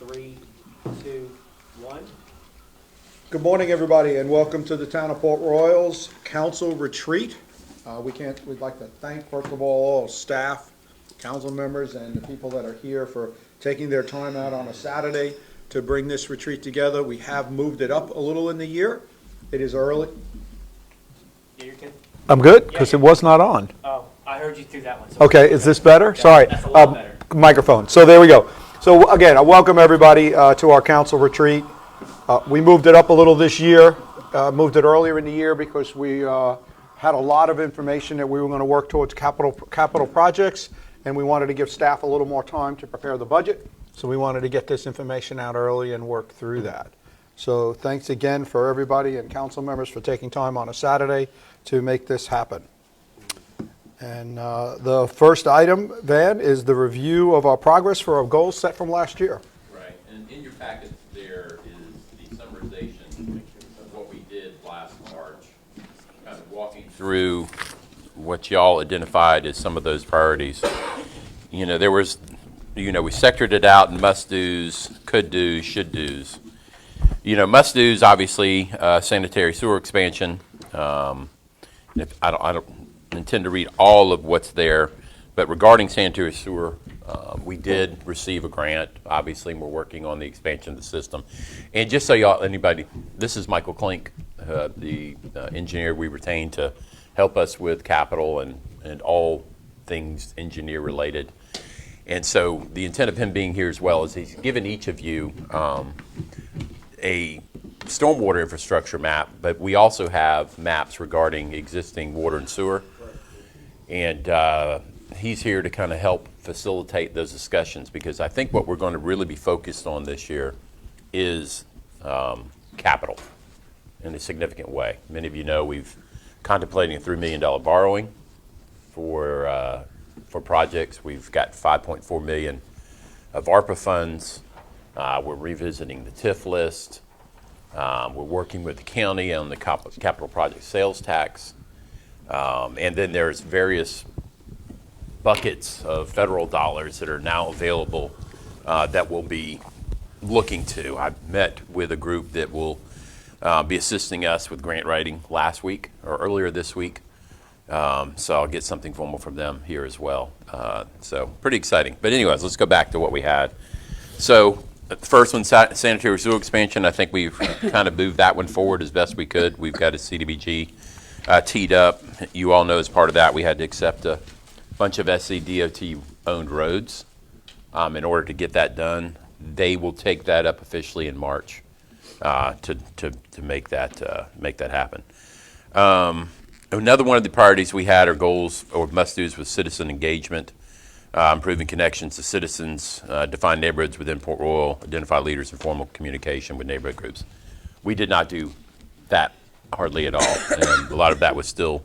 3, 2, 1. Good morning, everybody, and welcome to the Town of Port Royal's Council Retreat. We'd like to thank, first of all staff, council members, and the people that are here for taking their time out on a Saturday to bring this retreat together. We have moved it up a little in the year. It is early. Yeah, you're good. I'm good, because it was not on. Oh, I heard you through that one. So Okay, is this better? Sorry. That's a lot better. Microphone. So there we go. So again, I welcome everybody to our council retreat. We moved it up a little this year, moved it earlier in the year because we had a lot of information that we were going to work towards capital projects, and we wanted to give staff a little more time to prepare the budget. So we wanted to get this information out early and work through that. So thanks again for everybody and council members for taking time on a Saturday to make this happen. And the first item, Van, is the review of our progress for our goals set from last year. Right, and in your packet there is the summarization of what we did last March, kind of walking through what y'all identified as some of those priorities. You know, we sectored it out in must-dos, could-dos, should-dos. You know, must-dos, obviously, sanitary sewer expansion. I don't intend to read all of what's there, but regarding sanitary sewer, we did receive a grant, obviously, and we're working on the expansion of the system. And just so this is Michael Klink, the engineer we retained to help us with capital and all things engineer related. And so the intent of him being here as well is he's given each of you a stormwater infrastructure map, but we also have maps regarding existing water and sewer. And he's here to kind of help facilitate those discussions, because I think what we're going to really be focused on this year is capital in a significant way. Many of you know we've contemplating a $3 million borrowing for projects. We've got $5.4 million of ARPA funds. We're revisiting the TIF list. We're working with the county on the capital project sales tax. And then there's various buckets of federal dollars that are now available that we'll be looking to. I met with a group that will be assisting us with grant writing last week or earlier this week. So I'll get something formal from them here as well. So pretty exciting. But anyways, let's go back to what we had. So the first one, sanitary sewer expansion, I think we've kind of moved that one forward as best we could. We've got a CDBG teed up. You all know as part of that we had to accept a bunch of SCDOT-owned roads in order to get that done. They will take that up officially in March to make that happen. Another one of the priorities we had, or goals or must-dos, was citizen engagement, improving connections to citizens, define neighborhoods within Port Royal, identify leaders, and formal communication with neighborhood groups. We did not do that hardly at all, and a lot of that we're still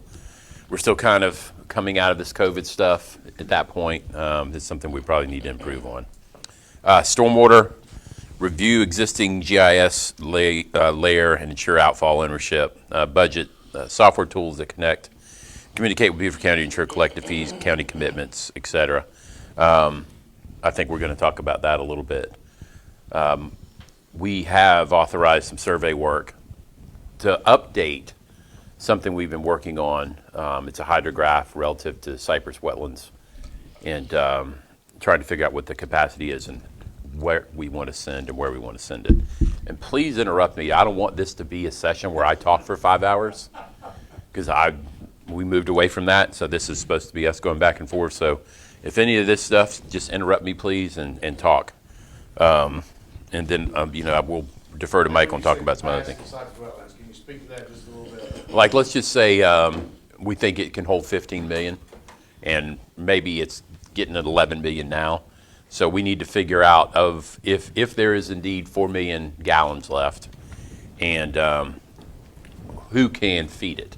kind of coming out of this COVID stuff at that point. It's something we probably need to improve on. Stormwater, review existing GIS layer and ensure outfall ownership, budget, software tools that connect, communicate with Beaufort County, ensure collective fees, county commitments, etc. I think we're going to talk about that a little bit. We have authorized some survey work to update something we've been working on. It's a hydrograph relative to cypress wetlands, and trying to figure out what the capacity is and where we want to send and where we want to send it. And please interrupt me. I don't want this to be a session where I talk for 5 hours, because we moved away from that. So this is supposed to be us going back and forth. So if any of this stuff, just interrupt me, please, and talk. And then I will defer to Michael and talk about some other things. Can you speak to that just a little bit? Like, let's just say we think it can hold 15 million, and maybe it's getting at 11 million now. So we need to figure out if there is indeed 4 million gallons left, and who can feed it.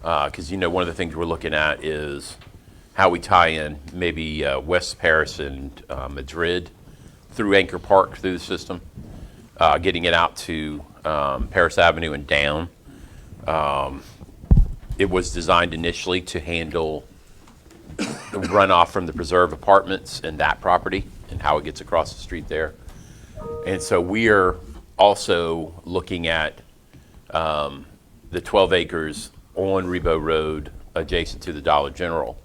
Because one of the things we're looking at is how we tie in maybe West Paris and Madrid through Anchor Park through the system, getting it out to Paris Avenue and down. It was designed initially to handle the runoff from the Preserve Apartments and that property and how it gets across the street there. And so we are also looking at the 12 acres on Rebo Road adjacent to the Dollar General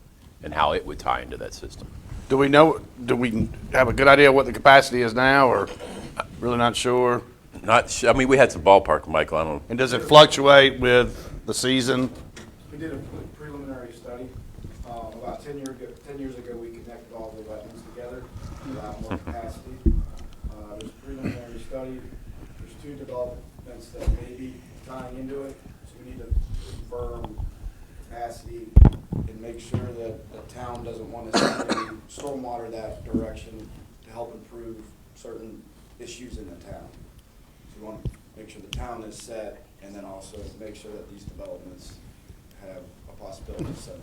and how it would tie into that system. Do we have a good idea what the capacity is now, or really not sure? I mean, we had some ballpark, Michael. I don't. And does it fluctuate with the season? We did a preliminary study, about 10 years ago, we connected all the wetlands together to allow more capacity. There's a preliminary study, there's 2 developments that may be tying into it, so we need to confirm capacity and make sure that the town doesn't want to send any stormwater that direction to help improve certain issues in the town. So we want to make sure the town is set, and then also make sure that these developments have a possibility of setting.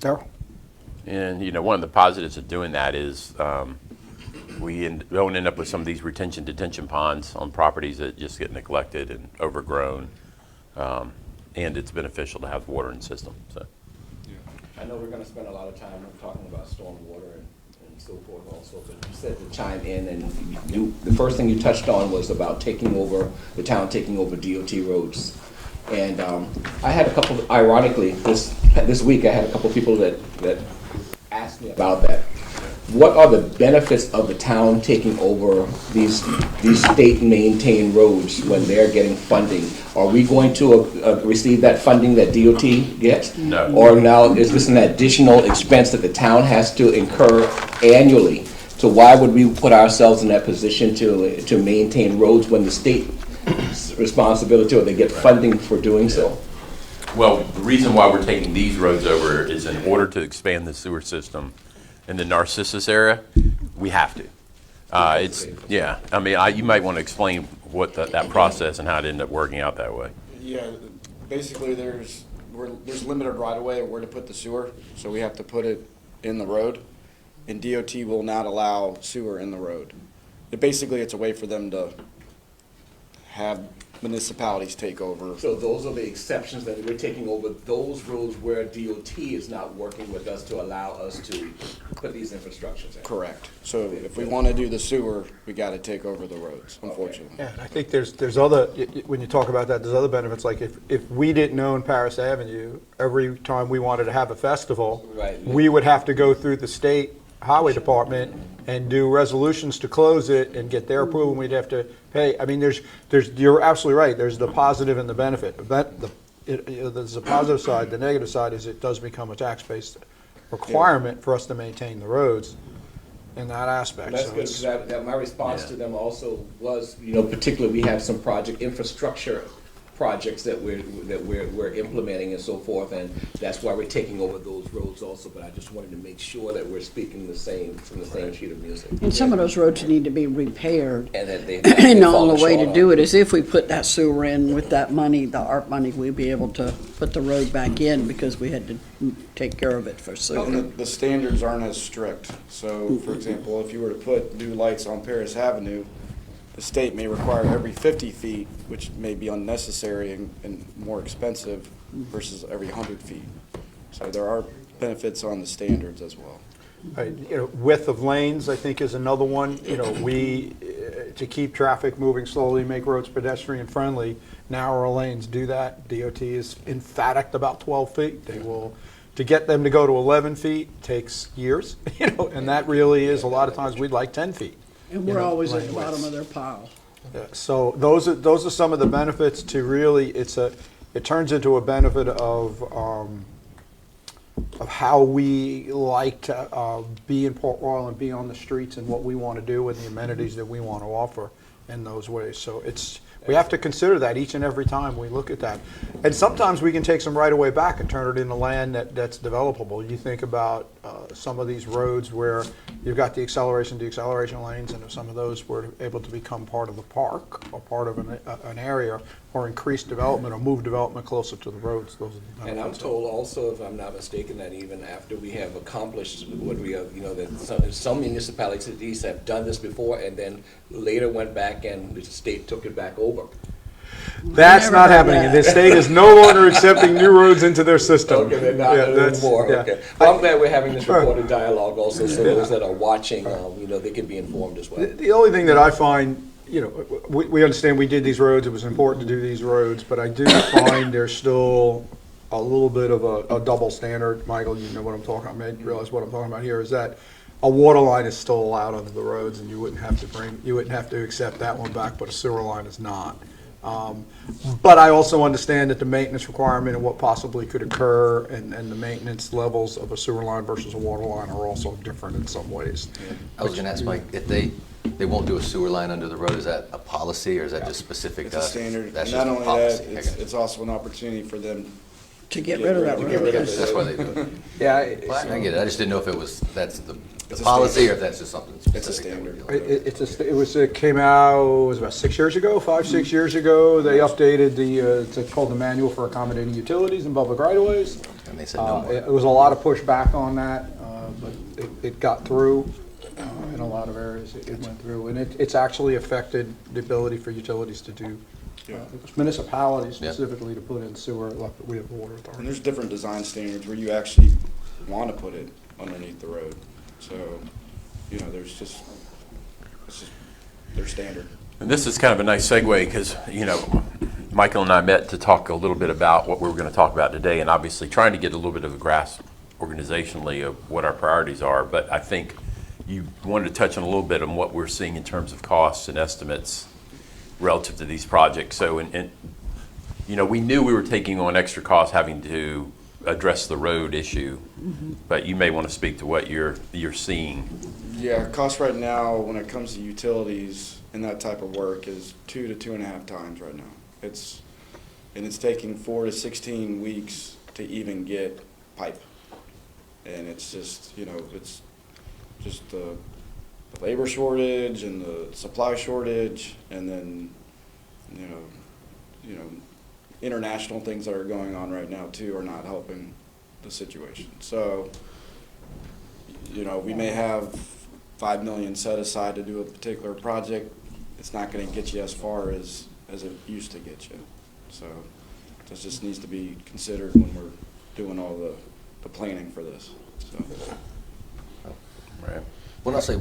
Darrell? And, you know, one of the positives of doing that is we don't end up with some of these detention ponds on properties that just get neglected and overgrown. And it's beneficial to have water in the system. So. I know we're going to spend a lot of time talking about stormwater and so forth also, but you said to chime in, and the first thing you touched on was about the town taking over DOT roads. And I had a couple, ironically, this week I had a couple of people that asked me about that. What are the benefits of the town taking over these state-maintained roads when they're getting funding? Are we going to receive that funding that DOT gets? No. Or now is this an additional expense that the town has to incur annually? So why would we put ourselves in that position to maintain roads when the state responsibility, or they get funding for doing so? Well, the reason why we're taking these roads over is in order to expand the sewer system in the Narcissus area. We have to. Yeah. I mean, you might want to explain what that process and how it ended up working out that way. Yeah, basically there's limited right of way of where to put the sewer, so we have to put it in the road, and DOT will not allow sewer in the road. Basically, it's a way for them to have municipalities take over. So those are the exceptions, that we're taking over those roads where DOT is not working with us to allow us to put these infrastructures in. Correct. So if we want to do the sewer, we got to take over the roads, unfortunately. Yeah, and I think there's other, when you talk about that, there's other benefits, like if we didn't own Paris Avenue, every time we wanted to have a festival, Right. we would have to go through the state highway department and do resolutions to close it and get their approval, and we'd have to pay. I mean, you're absolutely right, there's the positive and the benefit. There's the positive side. The negative side is it does become a tax-based requirement for us to maintain the roads in that aspect. That's So good, it's- because my response Yeah. to them also was, particularly we have some infrastructure projects that we're implementing and so forth, and that's why we're taking over those roads also, but I just wanted to make sure that we're speaking from the same sheet of music. And some of those roads need to be repaired. And that they And the only way to short do on. it is if we put that sewer in with that money, the ARP money, we'd be able to put the road back in because we had to take care of it for Well, sewer. the standards aren't as strict. So, for example, if you were to put new lights on Paris Avenue, the state may require every 50 feet, which may be unnecessary and more expensive versus every 100 feet. So there are benefits on the standards as well. Right, width of lanes, I think, is another one. To keep traffic moving slowly, make roads pedestrian friendly, narrower lanes do that. DOT is emphatic about 12 feet. To get them to go to 11 feet takes years, and that really is, a lot of times, we'd like 10 feet. And we're always at lane the bottom widths. of their pile. Yeah, so those are some of the benefits to really, it turns into a benefit of how we like to be in Port Royal and be on the streets and what we want to do and the amenities that we want to offer in those ways. So we have to consider that each and every time we look at that. And sometimes we can take some right of way back and turn it into land that's developable. You think about some of these roads where you've got the acceleration, deceleration lanes, and if some of those were able to become part of the park or part of an area, or increase development or move development closer to the roads, those are the benefits. And I'm told also, if I'm not mistaken, that even after we have accomplished what we have, that some municipalities have done this before and then later went back and the state took it back over. That's never not heard happening. that. The state is no longer accepting new roads into their system. Okay, they're not Yeah, that's- anymore, yeah. okay. Well, I'm glad we're having this recorded dialogue also, so those that are watching, they can be informed as well. The only thing that I find, we understand we did these roads, it was important to do these roads, but I do find there's still a little bit of a double standard. Michael, you know what I'm talking about, maybe you realize what I'm talking about here, is that a water line is still allowed under the roads, and you wouldn't have to accept that one back, but a sewer line is not. But I also understand that the maintenance requirement and what possibly could occur and the maintenance levels of a sewer line versus a water line are also different in some ways. I was going to ask Mike, if they won't do a sewer line under the road, is that a policy or is that just specific It's to a us? standard, That's and not just only policy. that, Okay. it's also an opportunity for them. To get rid of that to get rid road. of it. That's why they do it. Yeah, Well, I get it. I just didn't know if that's the It's a policy standard. or if that's just something It's a specific. standard. it came out, it was about 6 years ago, 6 years ago. They updated it's called the Manual for Accommodating Utilities in Public Right-of-Ways. And they said no more. It was a lot of pushback on that, but it got through in a lot of areas. It went through, and it's actually affected the ability for utilities to do, municipalities Yeah. specifically to put in sewer, like we have water And authority. there's different design standards where you actually want to put it underneath the road. So, there's just, they're standard. And this is kind of a nice segue because, Michael and I met to talk a little bit about what we were going to talk about today, and obviously trying to get a little bit of a grasp organizationally of what our priorities are. But I think you wanted to touch on a little bit on what we're seeing in terms of costs and estimates relative to these projects. So, we knew we were taking on extra costs having to address the road issue, but you may want to speak to what you're seeing. Yeah, cost right now when it comes to utilities and that type of work is 2 to 2.5 times right now. It's taking 4 to 16 weeks to even get pipe. And it's just, it's just the labor shortage and the supply shortage, and then, international things that are going on right now too are not helping the situation. So, we may have $5 million set aside to do a particular project. It's not going to get you as far as it used to get you. So this just needs to be considered when we're doing all the planning for this. So. Right. Well, I'll say,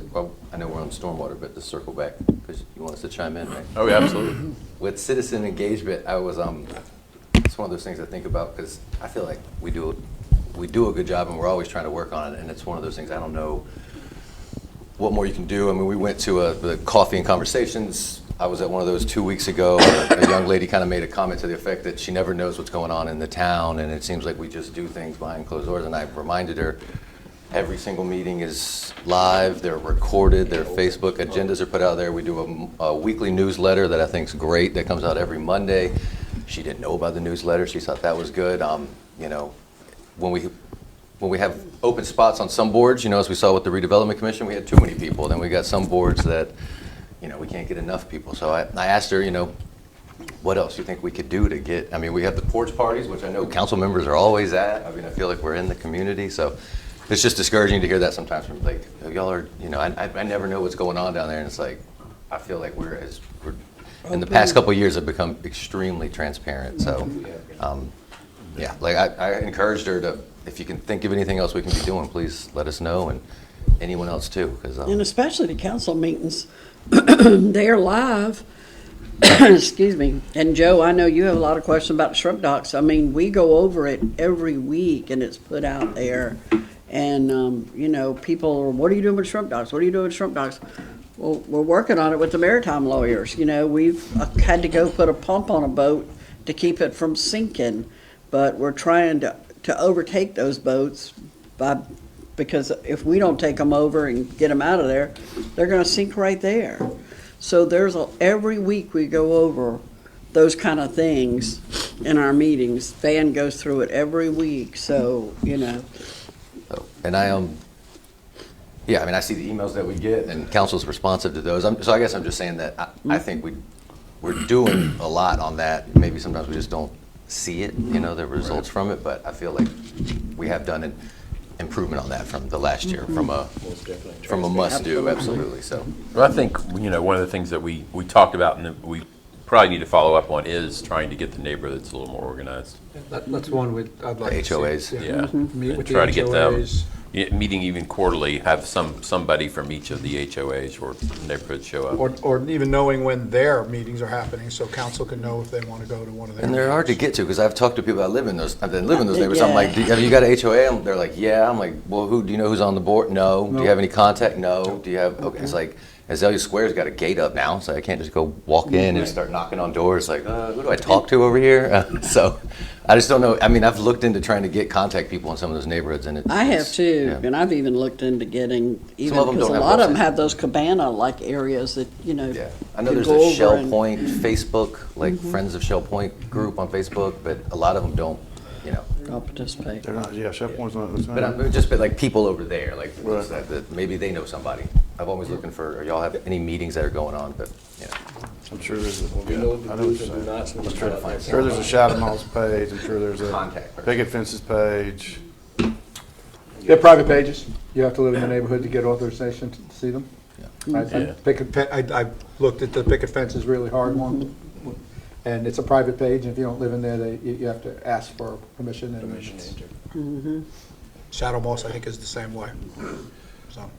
I know we're on stormwater, but to circle back, because you want us to chime in, right? Oh, yeah, absolutely. With citizen engagement, it's one of those things I think about because I feel like we do a good job and we're always trying to work on it, and it's one of those things I don't know what more you can do. I mean, we went to the Coffee and Conversations. I was at one of those 2 weeks ago. A young lady kind of made a comment to the effect that she never knows what's going on in the town, and it seems like we just do things behind closed doors. And I reminded her, every single meeting is live, they're recorded, their Facebook agendas are put out there. We do a weekly newsletter that I think is great that comes out every Monday. She didn't know about the newsletter. She thought that was good. When we have open spots on some boards, as we saw with the redevelopment commission, we had too many people. Then we got some boards that, we can't get enough people. So I asked her, what else do you think we could do to get, we have the porch parties, which I know council members are always at. I feel like we're in the community. So it's just discouraging to hear that sometimes from like, y'all are, I never know what's going on down there. And it's like, I feel like we're in the past couple of years have become extremely transparent. So, I encouraged her to, if you can think of anything else we can be doing, please let us know, and anyone else too. And especially the council meetings, they are live. Excuse me. And Joe, I know you have a lot of questions about the shrimp docks. We go over it every week and it's put out there. And, people are, what are you doing with shrimp docks? What are you doing with shrimp docks? Well, we're working on it with the maritime lawyers. We've had to go put a pump on a boat to keep it from sinking, but we're trying to overtake those boats because if we don't take them over and get them out of there, they're going to sink right there. So every week we go over those kind of things in our meetings. Van goes through it every week, so. And I see the emails that we get, and council's responsive to those. So I guess I'm just saying that I think we're doing a lot on that. Maybe sometimes we just don't see it, the results from it, but I feel like we have done an improvement on that from the last year, from a must-do, absolutely. So, Well, I think, one of the things that we talked about and that we probably need to follow up on is trying to get the neighborhoods a little more organized. That's one I'd like to see. HOAs. Yeah. Meet And with the try to get them, HOAs. meeting even quarterly, have somebody from each of the HOAs or neighborhoods show up. Or even knowing when their meetings are happening, so council can know if they want to go to one of their. And they're hard to meetings. get to, because I've talked to people that live in those, I've been living in those neighborhoods. I'm like, have you got a HOA? They're like, yeah. I'm like, well, do you know who's on the board? No. Do you have any contact? No. Do you have, okay, it's like, Azalea Square's got a gate up now, so I can't just go walk in and start knocking on doors, like, who do I talk to over here? So, I just don't know, I mean, I've looked into trying to get contact people in some of those neighborhoods, and I have too, yeah. and I've even looked into getting, even of them because a don't have lot of them websites. have those cabana-like areas that, you know. Yeah, I know could there's go a over Shell and- Point Facebook, like Friends of Shell Point group on Facebook, but a lot of them don't, you know. I'll participate. They're not, yeah, Chef Point's not the same. But I'm just like people over there, like Right. that maybe they know somebody. I'm always looking for, or y'all have any meetings that are going on, but, you know. I'm sure there's a, We know what I the know what do's you're and do saying. nots. Let's try to find I'm sure there's a Shadow Moss page, I'm sure there's a Contact person. Picket Fences page. They're private pages. You have to live in the neighborhood to get authorization to see them. I looked at the picket fences really hard one, and it's a private page, and if you don't live in there, you have to ask for permission. Shadow Moss, I think, is the same way. So,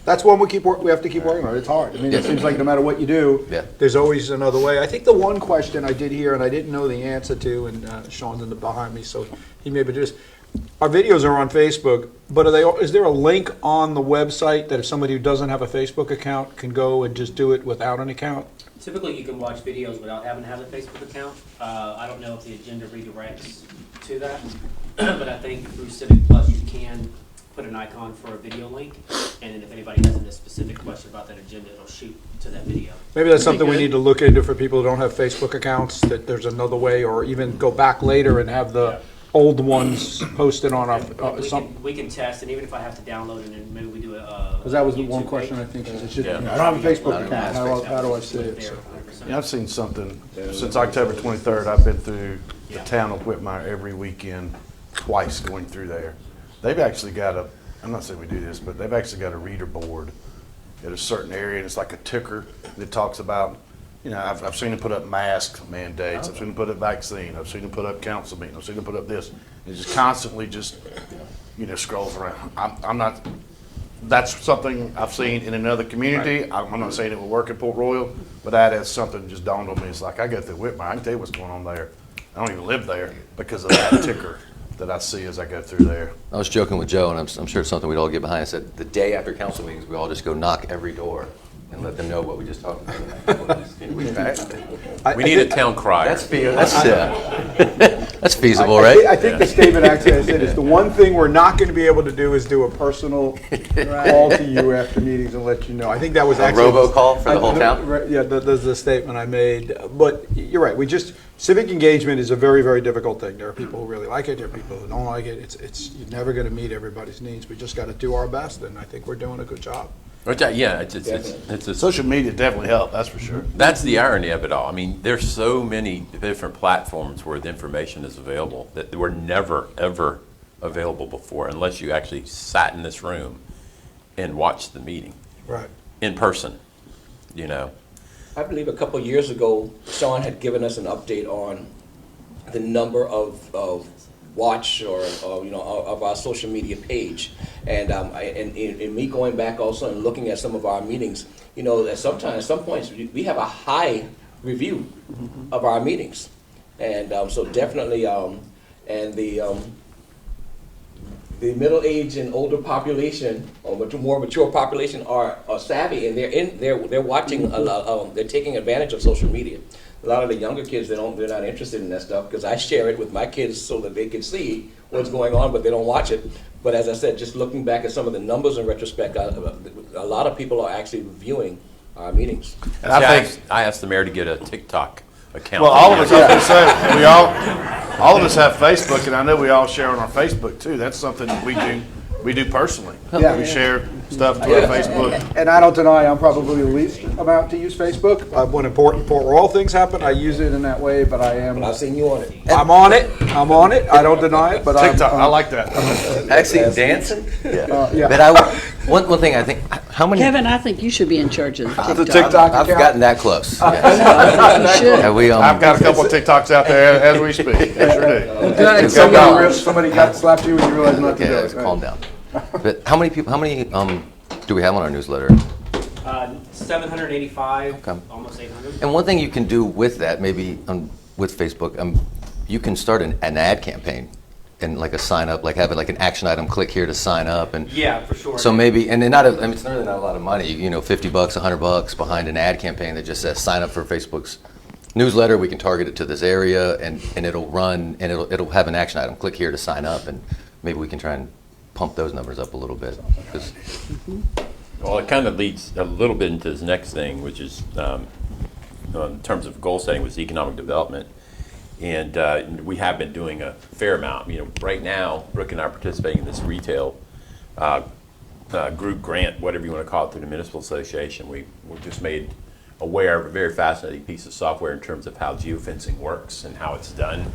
that's one we have to keep working on. It's hard. I mean, it seems like no matter what you do, Yeah. there's always another way. I think the one question I did hear, and I didn't know the answer to, and Sean's in the behind me, so he may be just, our videos are on Facebook, but is there a link on the website that if somebody who doesn't have a Facebook account can go and just do it without an account? Typically, you can watch videos without having to have a Facebook account. I don't know if the agenda redirects to that, but I think through Civic Plus, you can put an icon for a video link, and then if anybody has a specific question about that agenda, it'll shoot to that video. Maybe that's something we need to look into for people who don't have Facebook accounts, that there's another way, or even go back later and have the old ones posted on our, We can test, and even if I have to download it, and maybe we do a. because that was the one YouTube question I page. think, is Yeah. I don't have a Facebook I don't account, have how do I see it? There, So. 100%. Yeah, I've seen something, since October 23rd, I've been through the Yeah. town of Whitmire every weekend, twice going through there. They've actually got I'm not saying we do this, but they've actually got a reader board at a certain area, and it's like a ticker that talks about, you know, I've seen them put up mask mandates, I've seen them put up vaccine, I've seen them put up council meeting, I've seen them put up this. It just constantly scrolls around. I'm not, that's something I've seen in another community. I'm not saying it will work in Port Royal, but that is something that just dawned on me. It's like, I go through Whitmire, I can tell you what's going on there. I don't even live there because of that ticker that I see as I go through there. I was joking with Joe, and I'm sure it's something we'd all get behind. I said, the day after council meetings, we all just go knock every door and let them know what we just talked about. We need a town crier. That's feasible, right? I think the statement actually I said is the one thing we're not going to be able to do is do a personal call to you after meetings and let you know. I think that was A actually. robocall for the whole town? Right, yeah, that's the statement I made. But you're right, civic engagement is a very, very difficult thing. There are people who really like it, there are people who don't like it. You're never going to meet everybody's needs. We just got to do our best, and I think we're doing a good job. Yeah, it's a Social media definitely helped, that's for sure. That's the irony of it all. I mean, there's so many different platforms where the information is available that were never, ever available before unless you actually sat in this room and watched the meeting Right. in person, you know. I believe a couple of years ago, Sean had given us an update on the number of watch or of our social media page, and in me going back also and looking at some of our meetings, at some points we have a high review of our meetings, and so definitely and the middle-aged and older population, or more mature population, are savvy, and they're watching a lot. They're taking advantage of social media. A lot of the younger kids, they're not interested in that stuff, because I share it with my kids so that they can see what's going on, but they don't watch it. But as I said, just looking back at some of the numbers in retrospect, a lot of people are actually viewing our meetings. And I think, I asked the mayor to get a TikTok account. well, all of us, I was gonna say, all of us have Facebook, and I know we all share on our Facebook too. That's something that we do personally. Yeah. We share stuff to our Facebook. And I don't deny I'm probably the least amount to use Facebook. When important Port Royal things happen, I use it in that way, but I am. But I've seen you on it. I'm on it. I don't deny it, but TikTok, I like that. Actually, dancing? yeah. But one thing I think, How many? Kevin, I think you should be in charge of the The TikTok. TikTok I've account? gotten that close. I Yes. think you should. Have we, I've got a couple of TikToks out there as we speak. I sure do. Good. Somebody got slapped you and you realized not to okay, do let's it. calm down. But how many people? How many do we have on our newsletter? 785, Okay. almost 800. And one thing you can do with that, maybe with Facebook, you can start an ad campaign and like a sign up, like have it like an action item. Click here to sign up, and Yeah, for sure. so maybe, and then not. I mean, it's really not a lot of money. You know, $50, $100 behind an ad campaign that just says sign up for Facebook's newsletter. We can target it to this area, and it'll run, and it'll have an action item. Click here to sign up, and maybe we can try and pump those numbers up a little bit. 'Cause Well, it kind of leads a little bit into this next thing, which is in terms of goal setting, was economic development. And we have been doing a fair amount. You know, right now, Brooke and I are participating in this retail group grant, whatever you want to call it, through the Municipal Association. We were just made aware of a very fascinating piece of software in terms of how geofencing works and how it's done.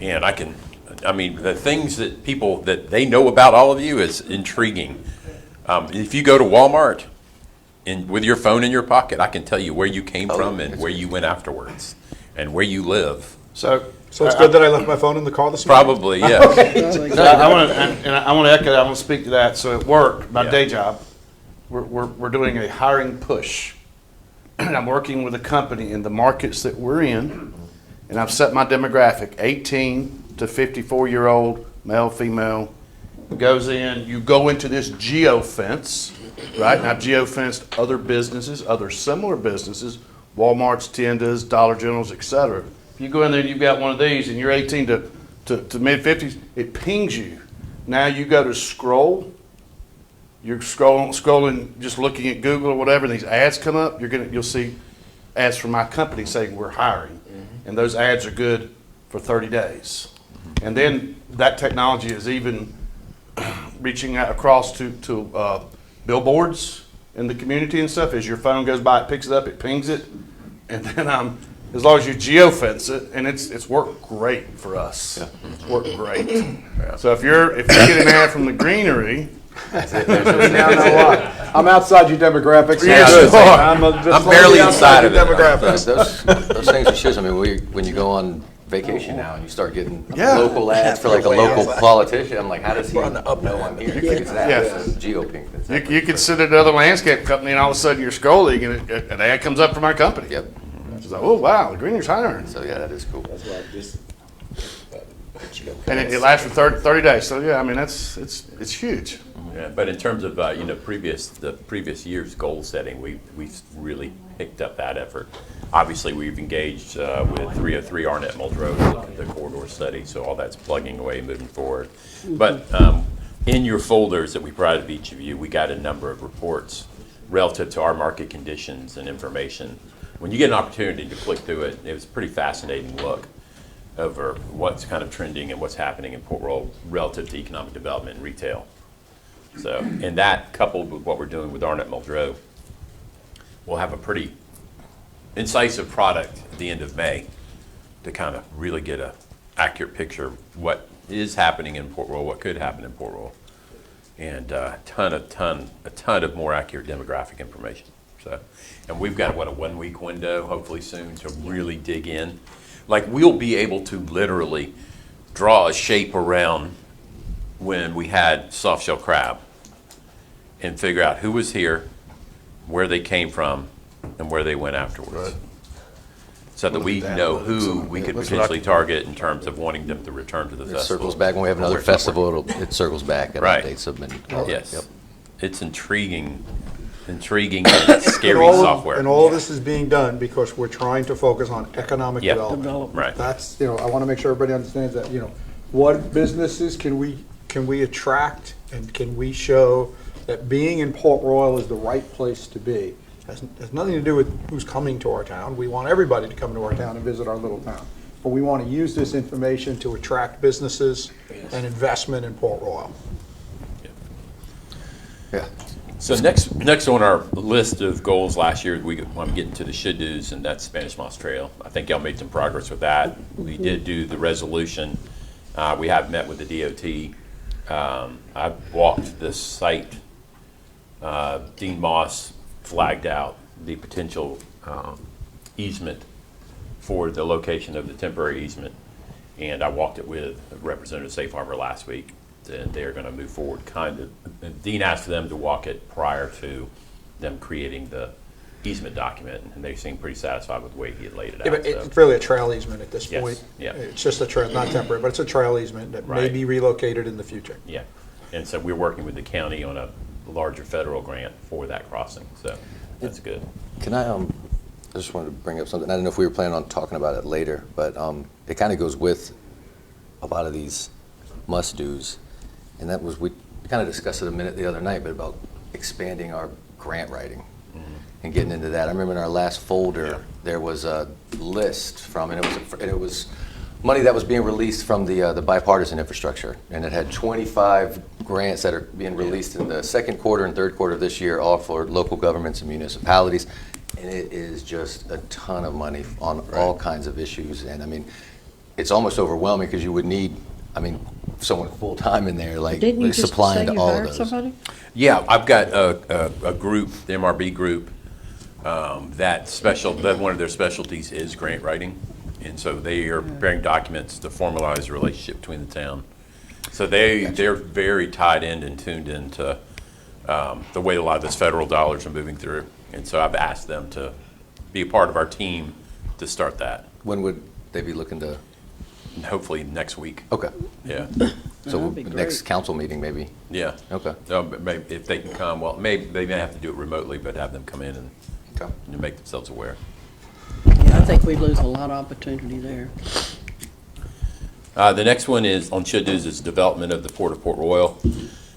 And I mean, the things that people, that they know about all of you is intriguing. If you go to Walmart and with your phone in your pocket, I can tell you where you came from and where you went afterwards and where you live. So So it's good that I left my phone in the car this morning? Probably, yeah. I want to echo that. I want to speak to that. So at work, my Yeah. day job, we're doing a hiring push, and I'm working with a company in the markets that we're in, and I've set my demographic: 18 to 54-year-old male, female. Goes in. You go into this geofence, right? And I've geofenced other businesses, other similar businesses, Walmart's, Tiendas, Dollar Generals, etc. If you go in there and you've got one of these and you're 18 to mid-50s, it pings you. Now you go to scroll. You're scrolling, just looking at Google or whatever, and these ads come up. You'll see ads from my company saying we're hiring, and those ads are good for 30 days. And then that technology is even reaching out across to billboards in the community and stuff. As your phone goes by, it picks it up, it pings it, and then as long as you geofence it, and it's worked great for us. Yeah. It's worked great. So if you get an ad from the greenery, Now know what? I'm outside your demographics. Yeah, Good. sure. I'm barely inside of it. demographics. those things are shoes. I mean, when you go on vacation now and you start getting Yeah. local ads for like a local politician, I'm like, how does he know I'm here? It's that Yeah. geopink. you could sit at another landscape company, and all of a sudden you're scrolling, and an ad comes up from our company. Yep. It's like, oh wow, the greenery's hiring. So yeah, that is cool. That's why this. And it lasts for 30 days. So yeah, I mean it's huge. Yeah, but in terms of the previous year's goal setting, we've really picked up that effort. Obviously, we've engaged with 303 Arnett Muldrow to look at the corridor study, so all that's plugging away, moving forward. But in your folders that we provided each of you, we got a number of reports relative to our market conditions and information. When you get an opportunity to click through it, it was a pretty fascinating look over what's kind of trending and what's happening in Port Royal relative to economic development and retail. So, and that coupled with what we're doing with Arnett Muldrow, we'll have a pretty incisive product at the end of May to kind of really get a accurate picture of what is happening in Port Royal, what could happen in Port Royal, and a ton of more accurate demographic information. So, and we've got a 1 week window, hopefully soon, to really dig in. Like, we'll be able to literally draw a shape around when we had soft shell crab and figure out who was here, where they came from, and where they went afterwards. Right. So that we know who we could That's what I potentially can- target in terms of wanting them to return to the It festival. circles back when we have another Where it's not festival. It circles back and Right. updates them. Yes. Yep. It's intriguing and scary software. And all of this is being done because we're trying to focus on economic Yep. development. Right. That's, I want to make sure everybody understands that, what businesses can we attract and can we show that being in Port Royal is the right place to be? Has nothing to do with who's coming to our town. We want everybody to come to our town and visit our little town. But we want to use this information to attract businesses and investment in Port Royal. Yeah. So next on our list of goals last year, I'm getting to the should-dos, and that's Spanish Moss Trail. I think y'all made some progress with that. We did do the resolution. We have met with the DOT. I've walked this site Dean Moss flagged out the potential easement for the location of the temporary easement. And I walked it with Representative Safe Harbor last week, and they're going to move forward and Dean asked them to walk it prior to them creating the easement document, and they seemed pretty satisfied with the way he had laid it out. Yeah, but so. it's really a trail easement at this Yes, point. yeah. It's just a trail, not temporary, but it's a trail easement that may Right. be relocated in the future. Yeah, and so we're working with the county on a larger federal grant for that crossing, so that's good. Can I just wanted to bring up something. I don't know if we were planning on talking about it later, but it kind of goes with a lot of these must-dos. And that was, we kind of discussed it a minute the other night, but about expanding our grant writing and getting into that. I remember in our last folder, there was a list from, and it was money that was being released from the bipartisan infrastructure. And it had 25 grants that are being released in the second quarter and third quarter of this year, all for local governments and municipalities. And it is just a ton of money on all kinds of issues. And I mean, it's almost overwhelming because you would need, I mean, someone full-time in there, like Didn't you just say supplying to you all of hired those. somebody? Yeah, I've got a group, the MRB group, that one of their specialties is grant writing. And so they are preparing documents to formalize the relationship between the town. So they're very tied in and tuned into the way a lot of those federal dollars are moving through. And so I've asked them to be a part of our team to start that, When would they be looking to, and hopefully next week. okay, Yeah, so That'd be next great. council meeting maybe? yeah. Okay. But maybe if they can come, well, maybe they may have to do it remotely, but have them come in and Okay. make themselves aware. Yeah, I think we lose a lot of opportunity there. The next one is, on should do's, is development of the Port of Port Royal.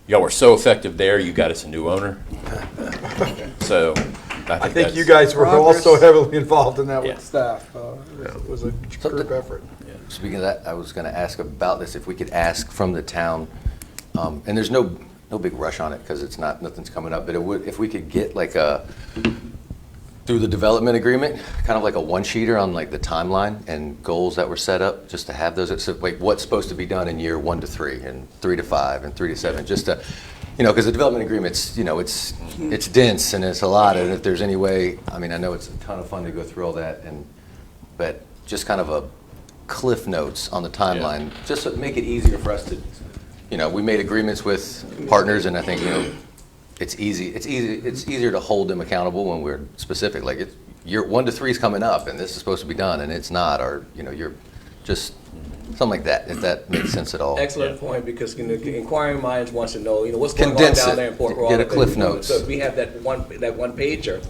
Y'all were so effective there, you got us a new owner. So I think you that's- guys were Progress. also heavily involved in that Yeah. with staff. It was a group effort. Speaking of that, I was going to ask about this, if we could ask from the town, and there's no big rush on it because it's not, nothing's coming up, but it would, if we could get like through the development agreement, kind of like a one-sheeter on like the timeline and goals that were set up, just to have those, so like what's supposed to be done in year 1 to 3 and 3 to 5 and 3 to 7, just to, because the development agreement's, it's dense and it's a lot, and if there's any way, I mean, I know it's a ton of fun to go through all that, but just kind of a cliff notes on the timeline, just to make it easier for us to, we made agreements with partners, and I think, it's easier to hold them accountable when we're specific, like year 1 to 3 is coming up and this is supposed to be done and it's not, or, you're just, something like that, if that makes sense at all. Excellent point, because inquiring minds wants to know, what's going on Condense down it. there in Port Get Royal. a cliff notes. So if we have that one pager,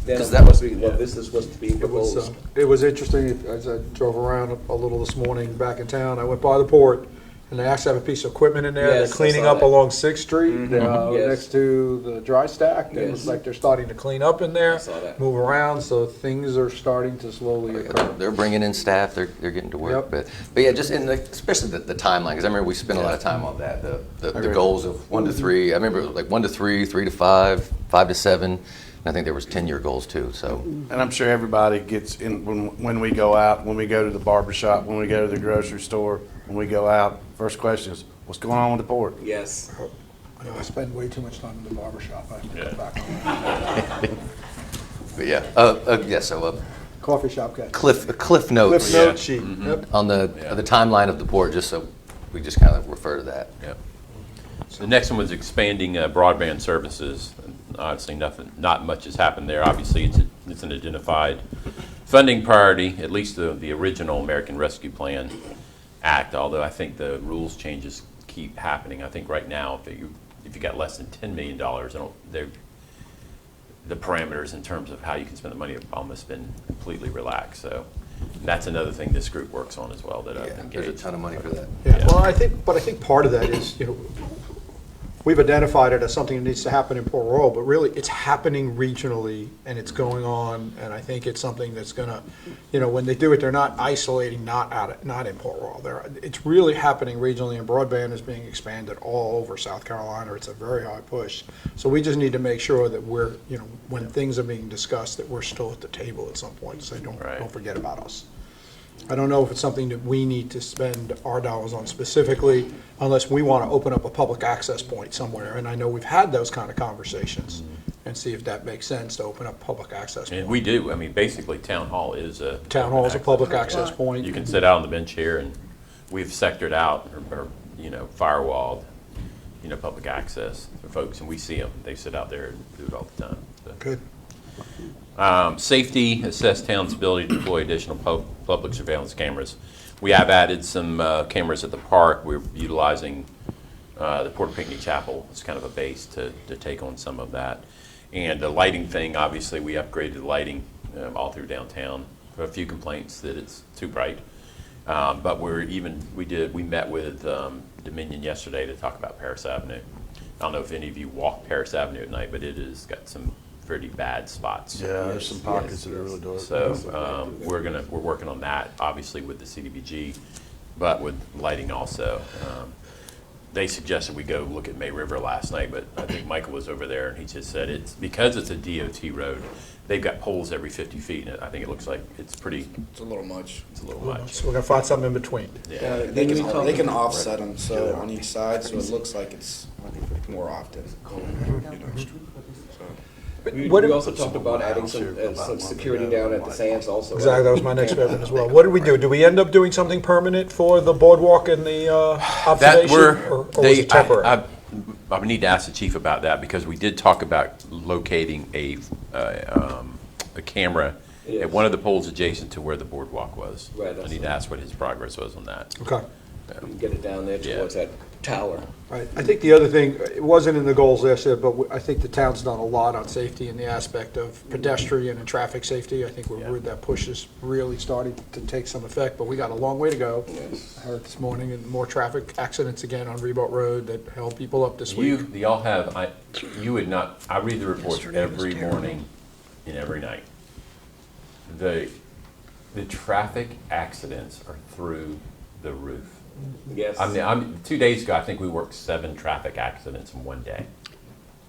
then 'Cause of that course, this is what's being proposed. It was interesting, as I drove around a little this morning back in town, I went by the port, and they actually have a piece of equipment in there. Yes, They're cleaning I saw up that. along 6th Street, Yes. next to the dry stack. It looks Yes. like they're starting to clean up in there, I saw that. move around, so things are starting to slowly occur. They're bringing in staff, they're getting to work, Yep. but yeah, just in especially the timeline, because I remember we spent a lot of time on that, the agree. goals of 1 to 3, I remember like 1 to 3, 3 to 5, 5 to 7, and I think there was 10-year goals too, so. And I'm sure everybody gets in, when we go out, when we go to the barber shop, when we go to the grocery store, when we go out, first question is, what's going on with the port? Yes. I know I spend way too much time in the barber shop. I have to Yeah. cut back on that. But yeah, so Coffee shop guy. a cliff notes Cliff note sheet. Yep. on the Yeah. timeline of the port, just so we just kind of refer to that. Yeah. The next one was expanding broadband services. Honestly, not much has happened there. Obviously, it's an identified funding priority, at least the original American Rescue Plan Act, although I think the rules changes keep happening. I think right now, if you got less than $10 million, the parameters in terms of how you can spend the money have almost been completely relaxed. So that's another thing this group works on as well that I've Yeah, there's a engaged. ton of money for that. Yeah, well, I think part of that is, we've identified it as something that needs to happen in Port Royal, but really, it's happening regionally, and it's going on, and I think it's something that's gonna, when they do it, they're not isolating, not in Port Royal. It's really happening regionally, and broadband is being expanded all over South Carolina. It's a very high push. So we just need to make sure that we're, when things are being discussed, that we're still at the table at some point, so Right. don't forget about us. I don't know if it's something that we need to spend our dollars on specifically, unless we want to open up a public access point somewhere. And I know we've had those kind of conversations, and see if that makes sense to open up public access. And point. we do, I mean, basically, town hall is a. Town hall is a public access point. You can sit out on the bench here, and we've sectored out, or, firewalled, public access for folks, and we see them. They sit out there and do it all the time. So. Good. Safety, assess town's ability to deploy additional public surveillance cameras. We have added some cameras at the park. We're utilizing the Port Pinckney Chapel as kind of a base to take on some of that. And the lighting thing, obviously, we upgraded the lighting all through downtown. A few complaints that it's too bright. But we met with Dominion yesterday to talk about Paris Avenue. I don't know if any of you walk Paris Avenue at night, but it has got some pretty bad spots. Yeah, there's some pockets that are really dark. So we're working on that, obviously with the CDBG, but with lighting also. They suggested we go look at May River last night, but I think Michael was over there and he just said because it's a DOT road, they've got poles every 50 feet, and I think it looks like it's It's a little much. a little much. So we're going to find something in between. Yeah. They can offset them so on each side, so it looks like it's more often. We What- also talked about adding some security down at the Sands also. right? Exactly, that was my next statement as well. What did we do? Do we end up doing something permanent for the boardwalk and the observation? Or was it temporary? I would need to ask the chief about that, because we did talk about locating a camera Yes. at one of the poles adjacent to where the boardwalk was. Right, I that's need to ask what his progress was on that. Okay. We can get it down there towards that tower. Right. I think the other thing, it wasn't in the goals last year, but I think the town's done a lot on safety in the aspect of pedestrian and traffic safety. I think that push is really starting to take some effect, but we got a long way to go. Yes. I heard this morning, and more traffic accidents again on Reboat Road that held people up this week. Y'all have, I read the reports every morning and every night. The traffic accidents are through the roof. Yes. I mean, 2 days ago, I think we worked 7 traffic accidents in one day.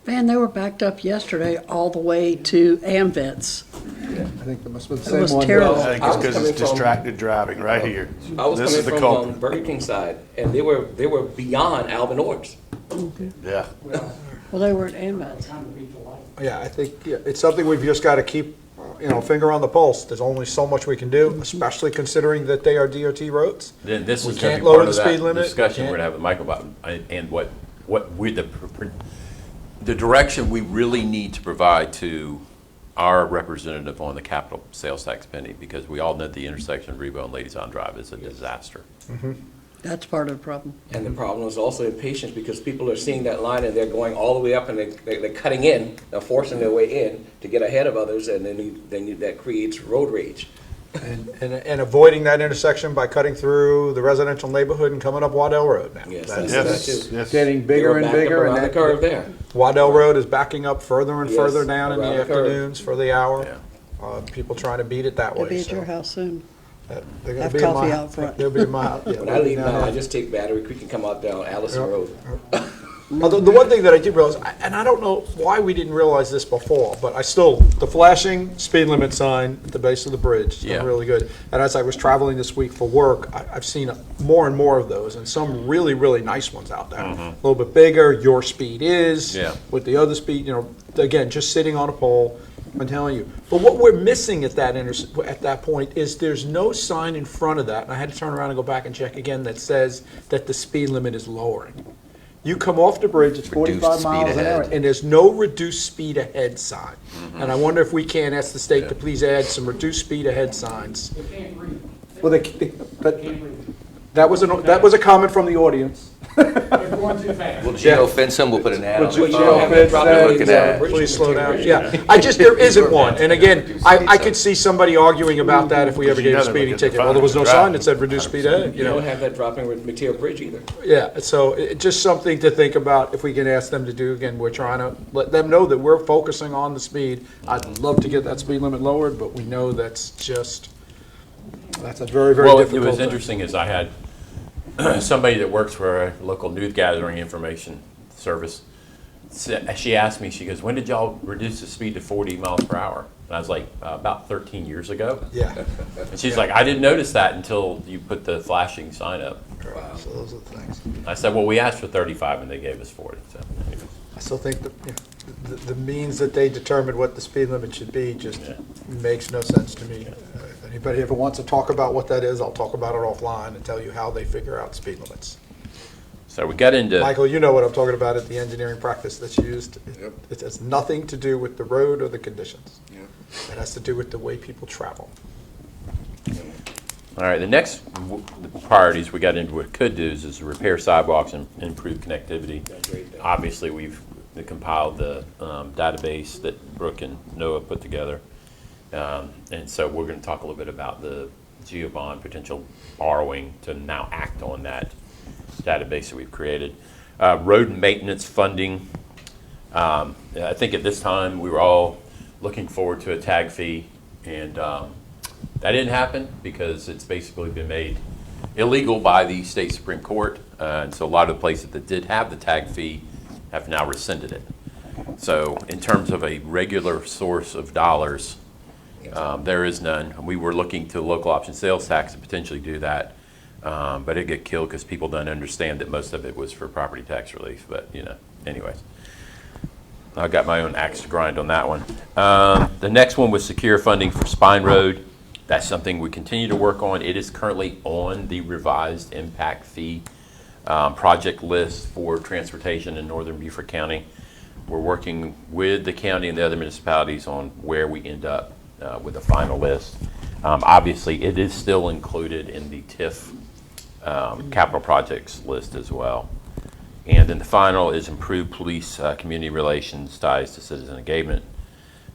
Man, they were backed up yesterday all the way to Amvets. I think that must have been the It was same one. terrible. I think I it's was because coming it's from- distracted driving right here. I was This is the coming from culprit. Burger King side, and they were beyond Alvin Ords. Yeah. Well, they were at Amvets. Yeah, I think it's something we've just got to keep, finger on the pulse. There's only so much we can do, especially considering that they are DOT roads. Then this We is going can't to be lower part the of speed that limit. discussion We we're can't- going to have with Michael about, and what the direction we really need to provide to our representative on the capital sales tax penny, because we all know the intersection of Rebo and Ladies on Drive is a disaster. That's part of the problem. And the problem is also impatience, because people are seeing that line and they're going all the way up and they're cutting in, they're forcing their way in to get ahead of others, and then that creates road rage. And avoiding that intersection by cutting through the residential neighborhood and coming up Waddell Road now. Yes, That's- that's- Yes, too. yes. Getting They bigger were and backed up bigger, around and the curve that, there. Waddell Road is backing up further and Yes, further down in the around the curve. afternoons for the hour. Yeah. People trying to beat it that They'll way. be at so your house soon. they're gonna Have be in coffee my- out front. They'll be in my house. Yeah, When they'll I be leave down now, there. I just take Battery Creek and come out down Allison Yeah. Road. Although the one thing that I did realize, and I don't know why we didn't realize this before, but the flashing speed limit sign at the base of the bridge is Yeah. really good. And as I was traveling this week for work, I've seen more and more of those, and some really, really nice ones out there. A little bit bigger, your speed is, Yeah. with the other speed, again, just sitting on a pole, I'm telling you. But what we're missing at that point is there's no sign in front of that, and I had to turn around and go back and check again, that says that the speed limit is lowering. You come off the bridge, it's 45 Reduced miles speed an hour, ahead. and there's no reduced speed ahead sign. And I wonder if we can't ask the state to please add some reduced speed ahead signs. Well, that was a comment from the audience. We'll geo-fence them, we'll put an ad on Would the you phone. geo fence that? Looking at it. Please slow down. Yeah, there isn't one. And again, I could see somebody arguing about that if we ever gave a speeding ticket. Well, there was no sign that said reduce speed ahead, You don't have that dropping with Material Bridge either. Yeah, so just something to think about if we can ask them to do. Again, we're trying to let them know that we're focusing on the speed. I'd love to get that speed limit lowered, but we know that's a very, very Well, difficult it was thing. interesting is I had somebody that works for a local news gathering information service she asked me, she goes, when did y'all reduce the speed to 40 miles per hour? And I was like, about 13 years ago. Yeah. And she's like, I didn't notice that until you put the flashing sign up. Wow. So those are the things. I said, well, we asked for 35 and they gave us 40. So anyway. I still think that the means that they determined what the speed limit should be just Yeah. makes no sense to me. If anybody ever wants to talk about what that is, I'll talk about it offline and tell you how they figure out speed limits. So we got into. Michael, you know what I'm talking about at the engineering practice that's used. It has nothing to do with the road or the conditions. It has to do with the way people travel. All right, the next priorities we got into what could do is repair sidewalks and improve connectivity. Obviously, we've compiled the database that Brooke and Noah put together. And so we're going to talk a little bit about the GeoBond potential borrowing to now act on that database that we've created. Road maintenance funding. I think at this time we were all looking forward to a tag fee, and that didn't happen because it's basically been made illegal by the state Supreme Court. And so a lot of the places that did have the tag fee have now rescinded it. So in terms of a regular source of dollars, there is none. We were looking to local option sales tax to potentially do that, but it get killed because people don't understand that most of it was for property tax relief. But anyways, I got my own axe to grind on that one. The next one was secure funding for Spine Road. That's something we continue to work on. It is currently on the revised impact fee project list for transportation in northern Beaufort County. We're working with the county and the other municipalities on where we end up with the final list. Obviously, it is still included in the TIF capital projects list as well. And then the final is improve police community relations, ties to citizen engagement.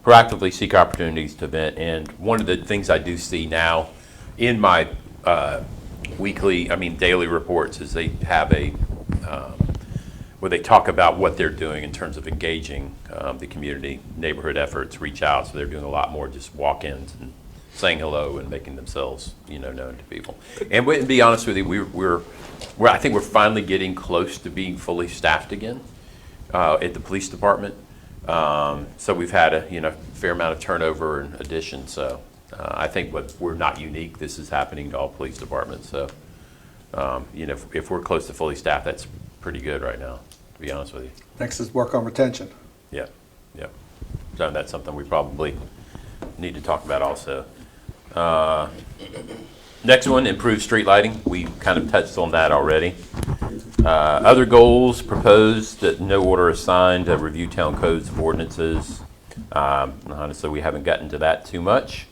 Proactively seek opportunities to vent. And one of the things I do see now in my daily reports is they have a where they talk about what they're doing in terms of engaging the community, neighborhood efforts, reach out. So they're doing a lot more just walk-ins and saying hello and making themselves, known to people. And to be honest with you, I think we're finally getting close to being fully staffed again at the police department. So we've had a fair amount of turnover and addition. So I think we're not unique. This is happening to all police departments. So if we're close to fully staffed, that's pretty good right now, to be honest with you. Next is work on retention. Yeah. So that's something we probably need to talk about also. Next one, improve street lighting. We kind of touched on that already. Other goals proposed that no order assigned, review town codes of ordinances. Honestly, we haven't gotten to that too much.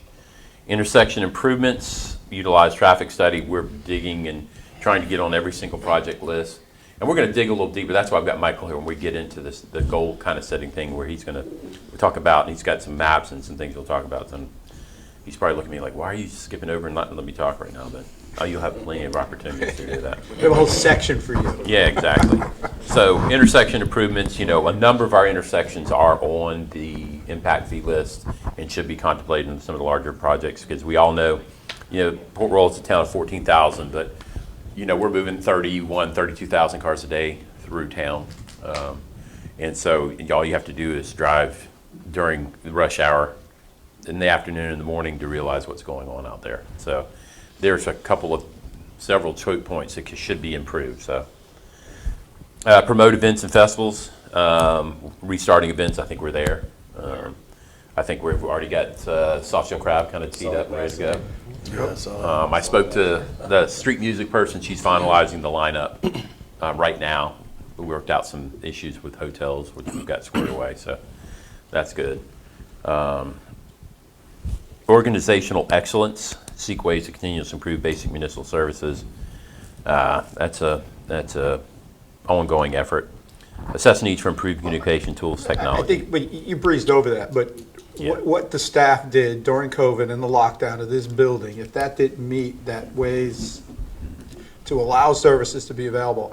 Intersection improvements, utilize traffic study. We're digging and trying to get on every single project list. And we're going to dig a little deeper. That's why I've got Michael here when we get into this, the goal kind of setting thing where he's going to talk about, and he's got some maps and some things he'll talk about. So he's probably looking at me like, why are you skipping over and not letting me talk right now? But you'll have plenty of opportunities to do that. We have a whole section for you. Yeah, exactly. So intersection improvements, a number of our intersections are on the impact fee list and should be contemplated in some of the larger projects because we all know, Port Royal's a town of 14,000, but we're moving 32,000 cars a day through town. And so all you have to do is drive during the rush hour in the afternoon and in the morning to realize what's going on out there. So there's several choke points that should be improved. So promote events and festivals, restarting events, I think we're there. I think we've already got Soft Shell Crab kind of teed up and ready to go. I spoke to the street music person. She's finalizing the lineup right now. We worked out some issues with hotels, which we've got squared away, so that's good. Organizational excellence, seek ways to continuously improve basic municipal services. That's a ongoing effort. Assess needs for improved communication tools, technology. I think, but you breezed over that, but Yeah. what the staff did during COVID and the lockdown of this building, if that didn't meet that ways to allow services to be available,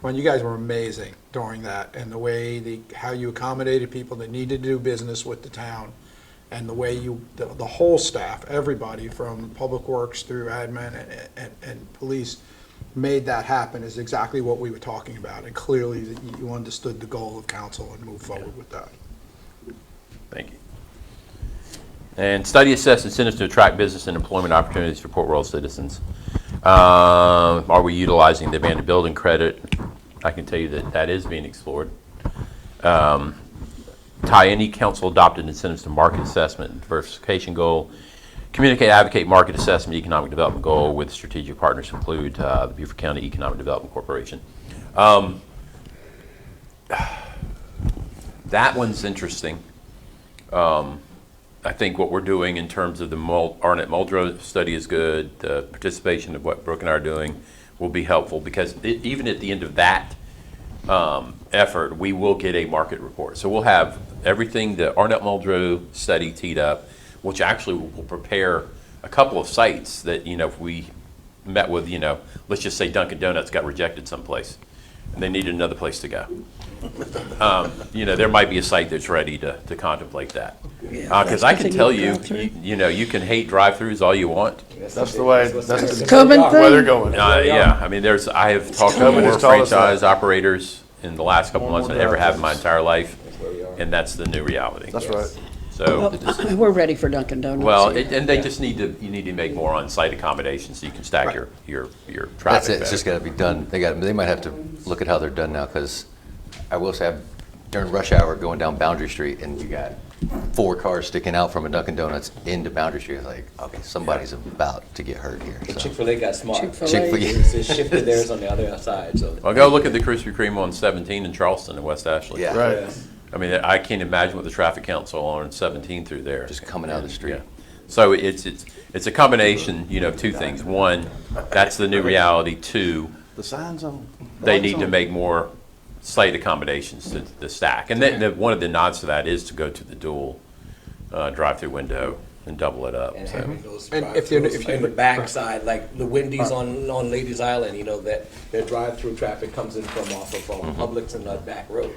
when you guys were amazing during that and the way how you accommodated people that needed to do business with the town and the way the whole staff, everybody from public works through admin and police, made that happen is exactly what we were talking about, and clearly that you understood the goal of council and moved forward with that. Thank you. And study, assess incentives to attract business and employment opportunities for Port Royal citizens. Are we utilizing the abandoned building credit? I can tell you that that is being explored. Tie any council adopted incentives to market assessment and diversification goal. Communicate, advocate market assessment, economic development goal with strategic partners include the Beaufort County Economic Development Corporation. That one's interesting. I think what we're doing in terms of the Arnett Muldrow study is good. The participation of what Brooke and I are doing will be helpful because even at the end of that effort, we will get a market report. So we'll have everything the Arnett Muldrow study teed up, which actually will prepare a couple of sites that, if we met with, let's just say Dunkin' Donuts got rejected someplace and they needed another place to go. There might be a site that's ready to contemplate that. Because I can tell you, you can hate drive-throughs all you want. That's the way, that's the Common where they're thing. going. Yeah, I mean, I have talked to Common more has told us that. franchise operators in the last couple months than I ever have in my drive-thrus. entire life, and that's the new reality. That's right. So, Well, we're ready for Dunkin' Donuts. well, here. and they just you need to make more on-site accommodations so you can stack your traffic That's it, it's better. just gotta be done. They might have to look at how they're done now, because I will say, during rush hour going down Boundary Street, and you got 4 cars sticking out from a Dunkin' Donuts into Boundary Street, it's like, okay, somebody's about to get hurt here. so. Chick-fil-A got smart. Chick-fil-A. Chick-fil-A. They shifted theirs on the other side, so. Well, go look at the Krispy Kreme on 17 in Charleston and West Ashley. Yeah. Right. Yes. I mean, I can't imagine what the traffic counts on 17 through there. Just coming out of the street. Yeah. So it's a combination, of two things. One, that's the new reality. Two, The signs on. they need to make more site accommodations to the stack. And then one of the nods to that is to go to the dual drive-through window and double it up. And So. having those And if you're- drive-throughs in the backside, like the Wendy's on Ladies Island, that their drive-through traffic comes in off of Publix and that back road.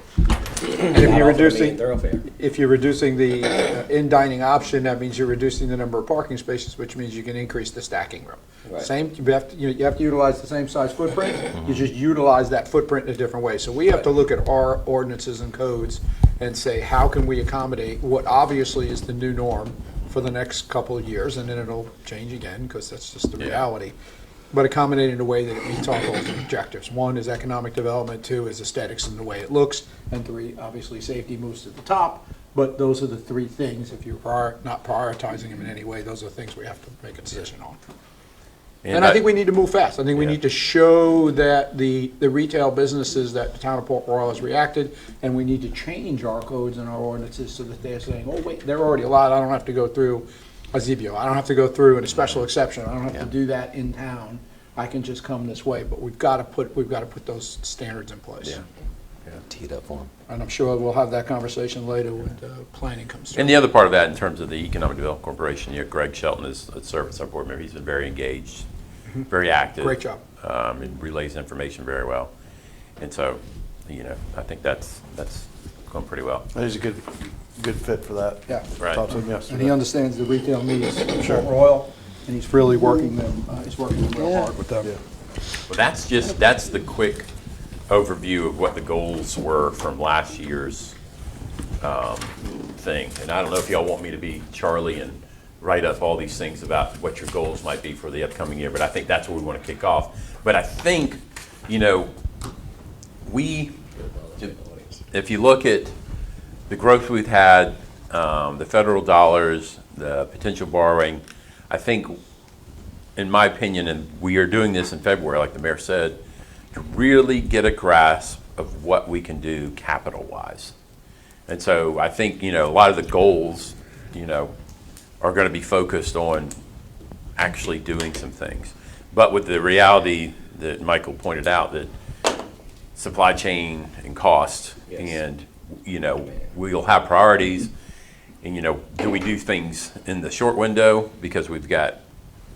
And if you're reducing, Thoroughfare. if you're reducing the in-dining option, that means you're reducing the number of parking spaces, which means you can increase the stacking room. Right. Same, you have to utilize the same size footprint, you just utilize that footprint in a different way. So we have to look at our ordinances and codes and say, how can we accommodate what obviously is the new norm for the next couple of years, and then it'll change again, because that's just the reality. But accommodate in a way that it meets all goals and objectives. 1 is economic development, 2 is aesthetics and the way it looks, and 3, obviously, safety moves to the top. But those are the 3 things, if you're not prioritizing them in any way, those are the things we have to make a decision on. And I think we need to move fast. I think we Yeah. need to show that the retail businesses, that the town of Port Royal has reacted, and we need to change our codes and our ordinances so that they're saying, oh, wait, they're already allowed, I don't have to go through a ZBO, I don't have to go through a special exception, I don't have to do that in town, I can just come this way. But we've got to put those standards in place. Yeah. Tee it up for them. And I'm sure we'll have that conversation later when planning comes through. And the other part of that, in terms of the Economic Development Corporation, Greg Shelton is a service our board member. He's been very engaged, very active. Great job. And relays information very well. And so, I think that's going pretty well. He's a good fit for that. Yeah. Right. Talked to him And he yesterday. understands the retail needs of Port Royal, and he's really working them, real hard with them. Yeah. Well, that's the quick overview of what the goals were from last year's thing. And I don't know if y'all want me to be Charlie and write up all these things about what your goals might be for the upcoming year, but I think that's where we want to kick off. But I think, if you look at the growth we've had, the federal dollars, the potential borrowing, I think, in my opinion, and we are doing this in February, like the mayor said, to really get a grasp of what we can do capital-wise. And so I think, a lot of the goals, are going to be focused on actually doing some things. But with the reality that Michael pointed out, that supply chain and cost, Yes. and, we'll have priorities, and, do we do things in the short window because we've got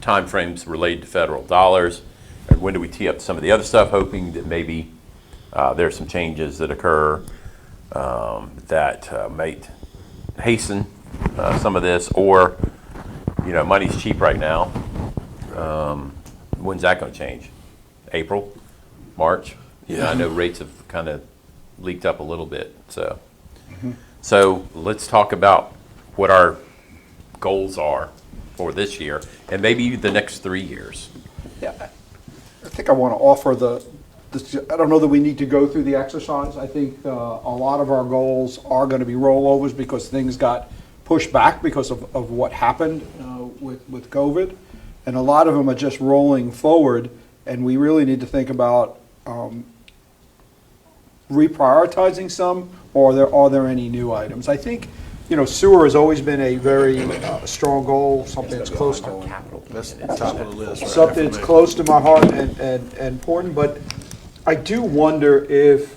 timeframes related to federal dollars? And when do we tee up some of the other stuff, hoping that maybe there's some changes that occur that might hasten some of this, or, money's cheap right now. When's that going to change? April, March. Yeah. I know rates have kind of leaked up a little bit, so. So let's talk about what our goals are for this year and maybe the next 3 years. Yeah, I think I want to offer I don't know that we need to go through the exercise. I think a lot of our goals are going to be rollovers because things got pushed back because of what happened with COVID. And a lot of them are just rolling forward, and we really need to think about reprioritizing some, or are there any new items? I think, sewer has always been a very strong goal, something that's close to That's the top of the list. right something there that's for me. close to my heart and important, but I do wonder if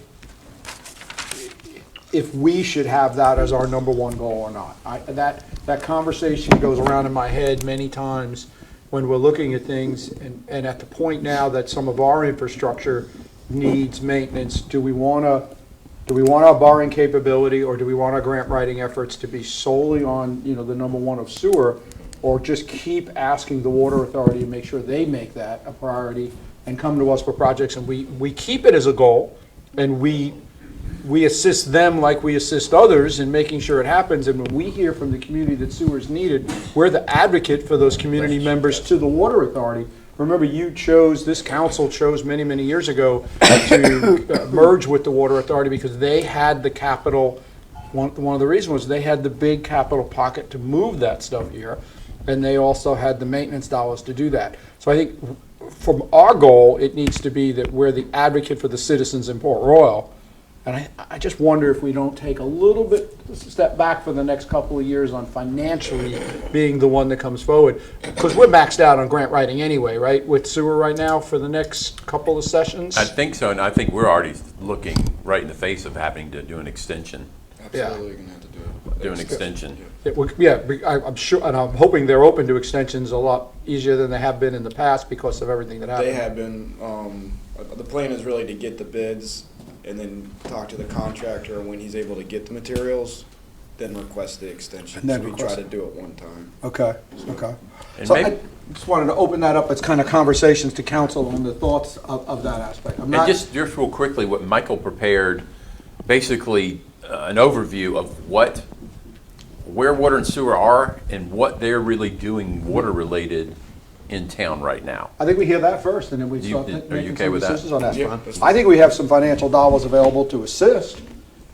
we should have that as our number one goal or not. That conversation goes around in my head many times when we're looking at things, and at the point now that some of our infrastructure needs maintenance, do we want our borrowing capability, or do we want our grant writing efforts to be solely on, the number one of sewer, or just keep asking the water authority to make sure they make that a priority and come to us for projects, and we keep it as a goal, and we assist them like we assist others in making sure it happens, and when we hear from the community that sewer is needed, we're the advocate for those community members to the water authority. Remember, this council chose many, many years ago to merge with the water authority because they had the capital. One of the reasons was they had the big capital pocket to move that stuff here, and they also had the maintenance dollars to do that. So I think from our goal, it needs to be that we're the advocate for the citizens in Port Royal. And I just wonder if we don't take a little bit, step back for the next couple of years on financially being the one that comes forward. Because we're maxed out on grant writing anyway, right, with sewer right now for the next couple of sessions? I think so, and I think we're already looking right in the face of having to do an extension. Absolutely gonna have to do it. Extension. I'm sure, and I'm hoping they're open to extensions a lot easier than they have been in the past because of everything that happened. They have been, the plan is really to get the bids and then talk to the contractor when he's able to get the materials, then request the extension. And then So we request try to do it one time. Okay. And So maybe- I just wanted to open that up as kind of conversations to council on the thoughts of that aspect. I'm And not, just real quickly, what Michael prepared, basically an overview of where water and sewer are and what they're really doing water-related in town right now. I think we hear that first, and then we You- start are you making okay some with that? decisions on that. Yeah, Fine. that's fine. I think we have some financial dollars available to assist,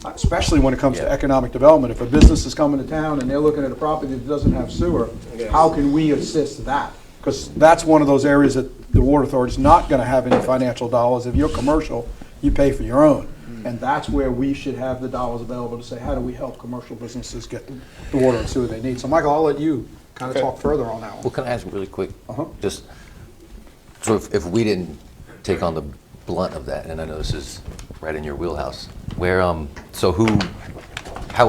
especially when it comes to Yeah. economic development. If a business is coming to town and they're looking at a property that doesn't have sewer, Yes. how can we assist that? Because that's one of those areas that the water authority's not gonna have any financial dollars. If you're commercial, you pay for your own. And that's where we should have the dollars available to say, how do we help commercial businesses get the water and sewer they need? So Michael, I'll let you kind of talk further on that one. Well, can I ask really quick? Uh-huh. Just, so if we didn't take on the blunt of that, and I know this is right in your wheelhouse, how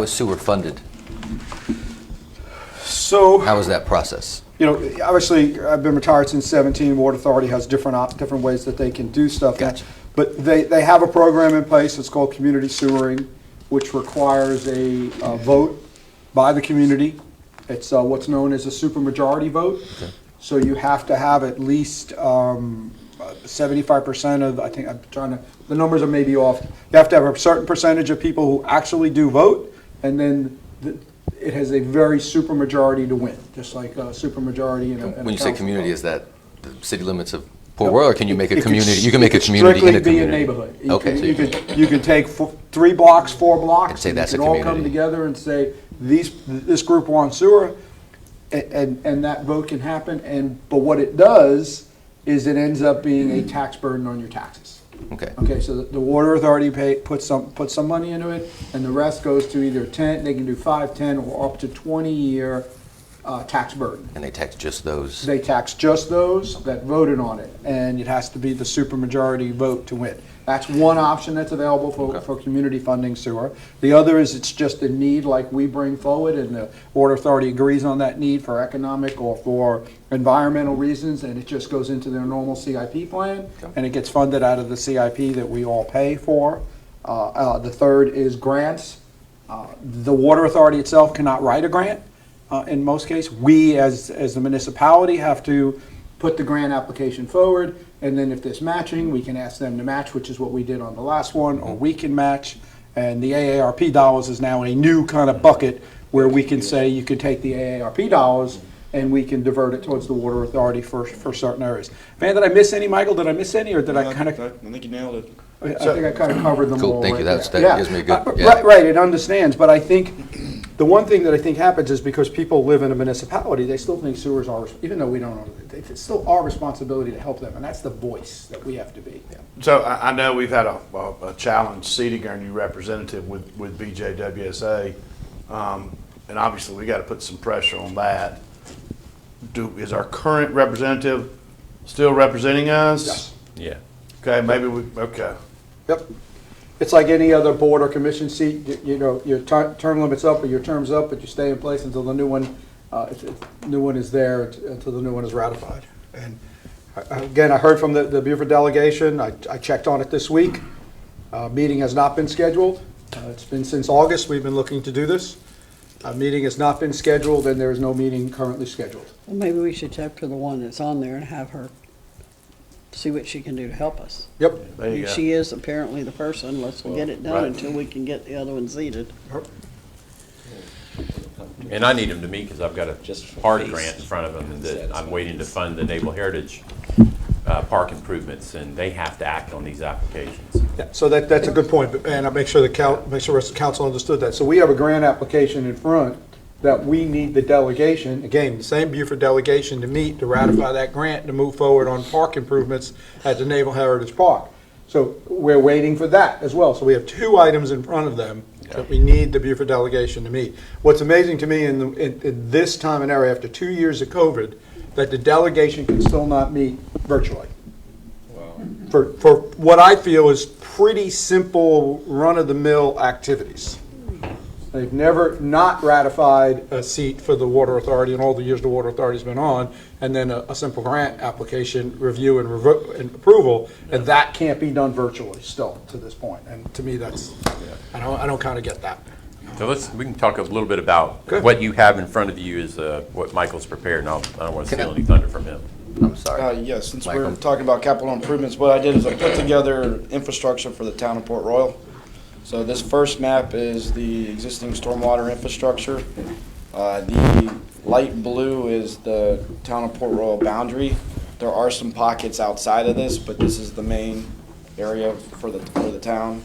is sewer funded? So. How is that process? Obviously, I've been retired since 17. Water Authority has different ways that they can do stuff. Gotcha. But they have a program in place. It's called community sewering, which requires a vote by the community. It's what's known as a supermajority vote. Okay. So you have to have at least 75% of, the numbers are maybe off. You have to have a certain percentage of people who actually do vote, and then it has a very supermajority to win, just like a supermajority in a When you say council community, vote. is that the city limits of Port Royal, or can you make a community? You can It make a could community in a strictly be community. neighborhood. Okay, so You can take 3 blocks, 4 blocks. And say that's a You can all come community. together and say, this group wants sewer, and that vote can happen. But what it does is it ends up being a tax burden on your taxes. Okay. Okay, so the water authority puts some money into it, and the rest goes to either 10, they can do 5, 10, or up to 20-year tax burden. And they tax just those? They tax just those that voted on it, and it has to be the supermajority vote to win. That's one option that's available for community funding sewer. The other is it's just a need like we bring forward, and the Water Authority agrees on that need for economic or for environmental reasons, and it just goes into their normal CIP plan, and it gets funded out of the CIP that we all pay for. The third is grants. The Water Authority itself cannot write a grant. In most cases, we as the municipality have to put the grant application forward, And then if there's matching, we can ask them to match, which is what we did on the last one, or we can match. And the AARP dollars is now a new kind of bucket where we can say you can take the AARP dollars and we can divert it towards the water authority for certain areas. Man, did I miss any, Michael? Did I miss any, or did I kind of? I think you nailed it. I think I kind of covered them Cool, all. thank you. right That there. gives me a good- Yeah. yeah. Right, it understands, but I think, the one thing that I think happens is because people live in a municipality, they still think sewers are, even though we don't own it, it's still our responsibility to help them, and that's the voice that we have to be. So I know we've had a challenge seating our new representative with BJWSA. And obviously we got to put some pressure on that. Is our current representative still representing us? Yes. Yeah. Okay, okay. Yep. It's like any other board or commission seat, you know, your term limit's up or your term's up, but you stay in place until the new one, new one is there, until the new one is ratified. And again, I heard from the Beaufort delegation. I checked on it this week. Meeting has not been scheduled. It's been since August we've been looking to do this. A meeting has not been scheduled, and there is no meeting currently scheduled. Well, maybe we should talk to the one that's on there and have her see what she can do to help us. Yep. There you go. She is apparently the person. Let's get it done right. until we can get the other one seated. And I need him to meet because I've got a Just hard face. grant in front of him that I'm waiting to fund the Naval Heritage park improvements, and they have to act on these applications. Yeah, so that's a good point, and I'll make sure the rest of the council understood that. So we have a grant application in front that we need the delegation, again, the same Beaufort delegation to meet, to ratify that grant, to move forward on park improvements at the Naval Heritage Park. So we're waiting for that as well. So we have two items in front of them that we need the Beaufort delegation to meet. What's amazing to me in this time and era, after 2 years of COVID, that the delegation can still not meet virtually. For what I feel is pretty simple, run-of-the-mill activities. They've never not ratified a seat for the Water Authority in all the years the Water Authority's been on, and then a simple grant application review and approval, and that can't be done virtually still to this point. And to me, that's, I don't kind of get that. So we can talk a little bit about Good. what you have in front of you is what Michael's prepared, and I don't want to steal any thunder from him. I'm sorry. Yes, since Michael? we're talking about capital improvements, what I did is I put together infrastructure for the town of Port Royal. So this first map is the existing stormwater infrastructure. The light blue is the town of Port Royal boundary. There are some pockets outside of this, but this is the main area for the town.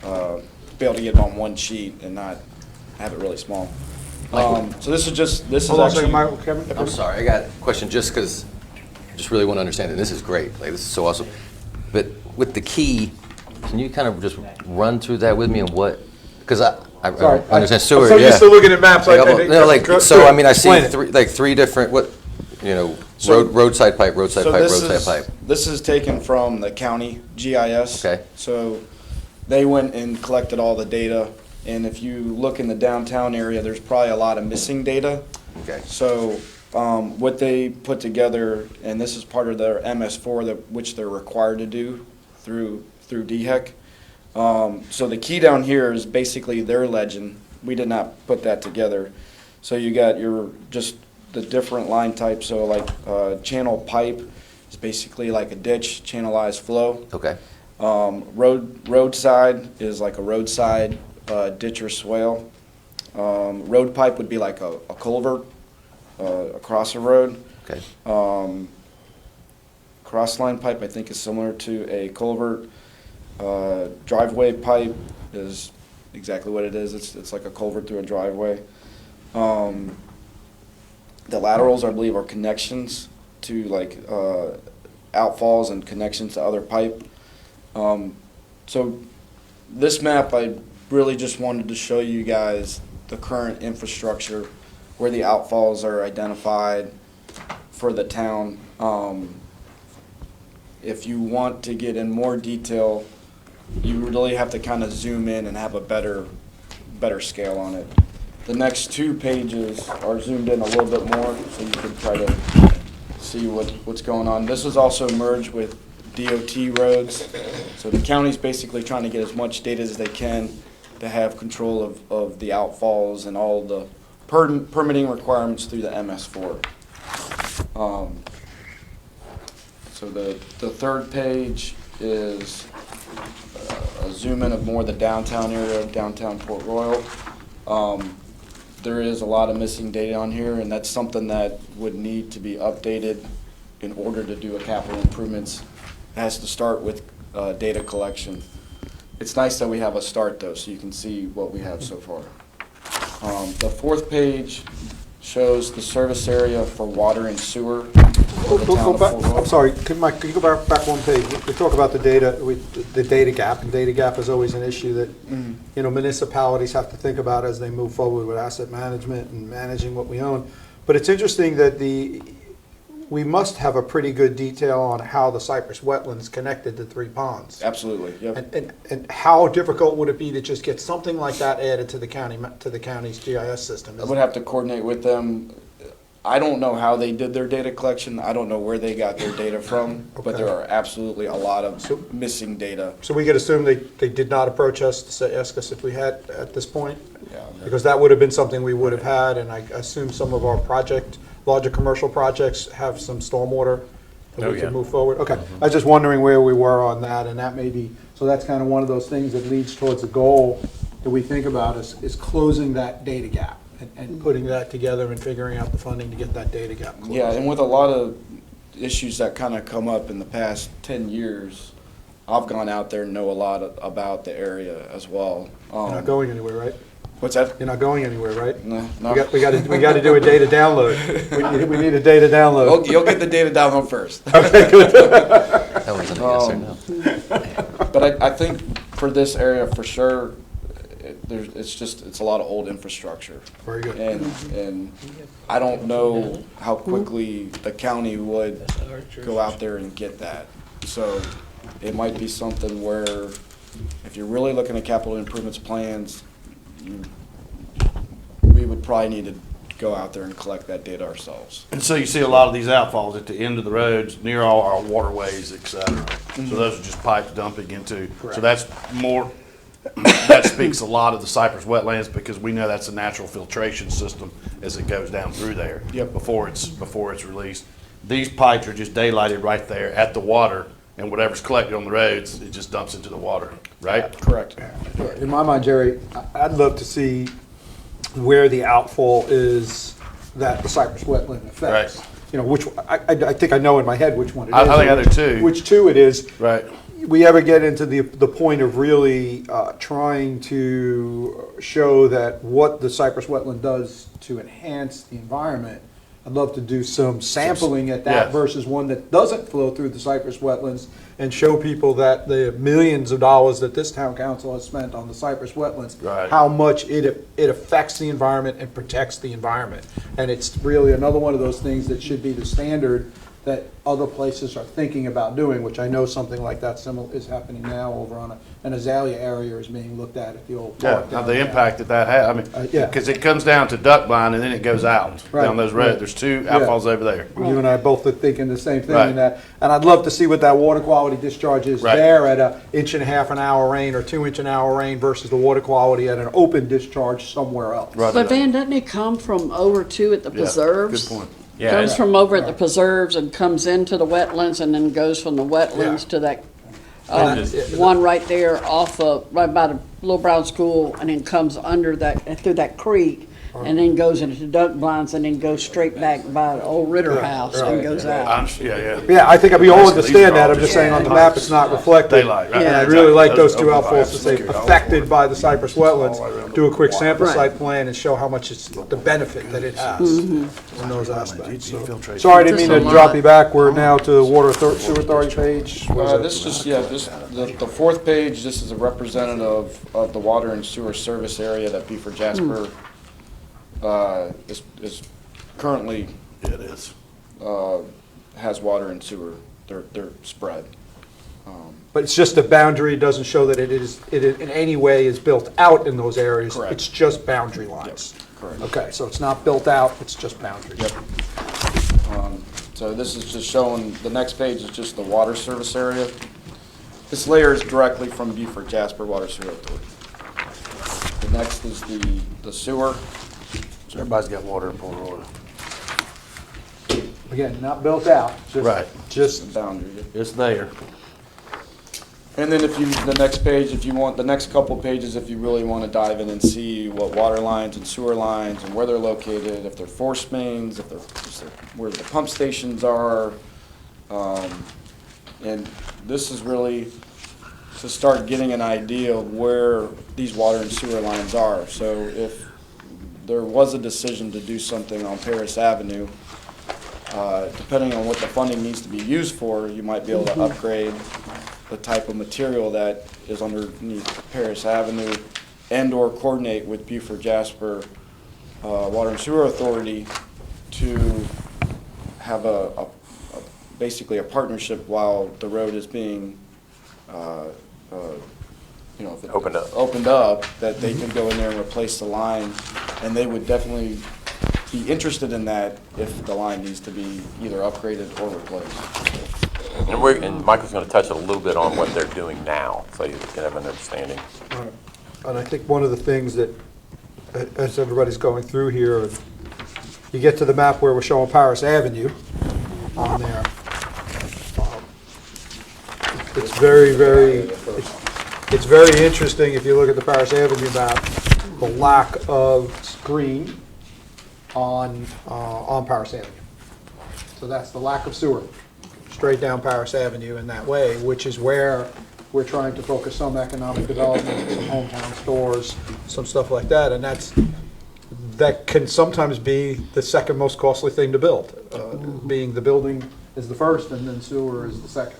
Be able to get it on one sheet and not have it really small. So this is Hold on a second, actually. Michael, Kevin? I'm sorry, I got a question just because, just really want to understand it. This is great, like, this is so awesome. But with the key, can you kind of just run through that with me and what, because I Sorry, understand sewer, I'm so yeah. used to looking at maps. So, I mean, I see Explain it. three different, So- roadside pipe, roadside So pipe, this roadside is- pipe. This is taken from the county GIS. Okay. So they went and collected all the data, and if you look in the downtown area, there's probably a lot of missing data. Okay. So what they put together, and this is part of their MS4, which they're required to do through DHEC. So the key down here is basically their legend. We did not put that together. So you got just the different line types. So like channel pipe is basically like a ditch, channelized flow. Okay. Roadside is like a roadside ditch or swale. Road pipe would be like a culvert across a road. Okay. Crossline pipe, I think, is similar to a culvert. Driveway pipe is exactly what it is. It's like a culvert through a driveway. The laterals, I believe, are connections to like outfalls and connections to other pipe. So this map, I really just wanted to show you guys the current infrastructure, where the outfalls are identified for the town. If you want to get in more detail, you really have to kind of zoom in and have a better scale on it. The next 2 pages are zoomed in a little bit more, so you can try to see what's going on. This is also merged with DOT roads, so the county's basically trying to get as much data as they can to have control of the outfalls and all the permitting requirements through the MS4. So the third page is a zoom in of more the downtown area of downtown Port Royal. There is a lot of missing data on here, and that's something that would need to be updated in order to do a capital improvements. It has to start with data collection. It's nice that we have a start, though, so you can see what we have so far. The fourth page shows the service area for water and sewer. for the town of Fort Royal. I'm sorry, Mike, could you go back one page? We talk about the data gap, and data gap is always an issue that, you know, municipalities have to think about as they move forward with asset management and managing what we own. But it's interesting that we must have a pretty good detail on how the Cypress wetlands connected to three ponds. Absolutely, yep. And how difficult would it be to just get something like that added to the county's GIS system? I would have to coordinate with them. I don't know how they did their data collection. I don't know where they got their data from, but there are absolutely a lot of missing data. So we could assume they did not approach us to say, ask us if we had at this point? Yeah. Because that would have been something we would have had, and I assume some of our larger commercial projects have some stormwater that we yeah. can move forward. Okay, I was just wondering where we were on that, and that may be, so that's kind of one of those things that leads towards a goal that we think about is closing that data gap and putting that together and figuring out the funding to get that data gap closed. Yeah, and with a lot of issues that kind of come up in the past 10 years, I've gone out there and know a lot about the area as well. You're not going anywhere, right? What's that? You're not going anywhere, right? No. We got to do a data download. We need a data download. You'll get the data download first. That wasn't a yes or no. But I think for this area, for sure, it's a lot of old infrastructure. Very good. And I don't know how quickly the county would go out there and get that. So it might be something where if you're really looking at capital improvements plans, we would probably need to go out there and collect that data ourselves. And so you see a lot of these outfalls at the end of the roads, near all our waterways, et cetera. So those are just pipes dumping into, so that's more, that speaks a lot of the Cypress wetlands because we know that's a natural filtration system as it goes down through there. Yep. Before it's released. These pipes are just daylighted right there at the water, and whatever's collected on the roads, it just dumps into the water, right? Correct. In my mind, Jerry, I'd love to see where the outfall is that the Cypress wetland affects. Right. You know, which, I think I know in my head which one it is. I think I do too. Which two it is. Right. We ever get into the point of really trying to show that what the Cypress wetland does to enhance the environment, I'd love to do some sampling at that Yes. versus one that doesn't flow through the Cypress wetlands and show people that the millions of dollars that this town council has spent on the Cypress wetlands, Right. how much it affects the environment and protects the environment. And it's really another one of those things that should be the standard that other places are thinking about doing, which I know something like that similar is happening now over on an Azalea area is being looked at the old Yeah, park. now down the there. impact that has, I mean, yeah. because it comes down to duck blind and then it goes out Right, down those right. roads. There's two Yeah. outfalls over there. You and I both are thinking the same thing Right. in that, and I'd love to see what that water quality discharge is Right. there at a 1.5 inch an hour rain or 2 inch an hour rain versus the water quality at an open discharge somewhere else. Right. But Van, doesn't it come from over to at the Yeah, preserves? good point. Yeah, Comes and- from over at the preserves and comes into the wetlands and then goes from the wetlands Yeah. to that, And one right there off of, right by the Little Brown School and then comes under that, through that creek and then goes into duck blinds and then goes straight back by the old Ritter House and goes out. Yeah. Yeah, I think we all Basically, these understand are all that, I'm just just saying on the pipes. map, it's not reflected. Daylight, right. And Yeah. I'd really like Those those two are open outfalls to pipes. say Look at all affected the by the Cypress all the way wetlands, around do a the quick water. sample Right. site plan and show how much it's, the benefit that it has in those aspects. So- Infiltration. Sorry, I didn't mean Just to a drop lot. you back, we're now to the Sewer Authority page. What is it? This just, the fourth page, this is a representative of the water and sewer service area that Beaufort Jasper is currently Yeah, it is. has water and sewer. They're spread. But it's just the boundary, it doesn't show that it in any way is built out in those areas. Correct. It's just boundary lines. Correct. Okay, so it's not built out, it's just boundaries. Yep. So this is just showing, the next page is just the water service area. This layer is directly from Beaufort Jasper Water Sewer Authority. The next is the sewer. So everybody's got water in Port Royal. Again, not built out, Right. just Boundary. It's there. And then the next page, if you want, the next couple pages, if you really want to dive in and see what water lines and sewer lines and where they're located, if they're force mains, where the pump stations are. And this is really to start getting an idea of where these water and sewer lines are. So if there was a decision to do something on Paris Avenue, depending on what the funding needs to be used for, you might be able to upgrade the type of material that is underneath Paris Avenue and/or coordinate with Beaufort Jasper Water and Sewer Authority to have basically a partnership while the road is being, if it opened up, that they could go in there and replace the line, and they would definitely be interested in that if the line needs to be either upgraded or replaced. And Michael's going to touch a little bit on what they're doing now, so you can have an understanding. And I think one of the things that, as everybody's going through here, you get to the map where we're showing Paris Avenue on there. It's it's very interesting if you look at the Paris Avenue map, the lack of screen on Paris Avenue. So that's the lack of sewer, straight down Paris Avenue in that way, which is where we're trying to focus some economic development, some hometown stores, some stuff like that, and that can sometimes be the second most costly thing to build, being the building is the first and then sewer is the second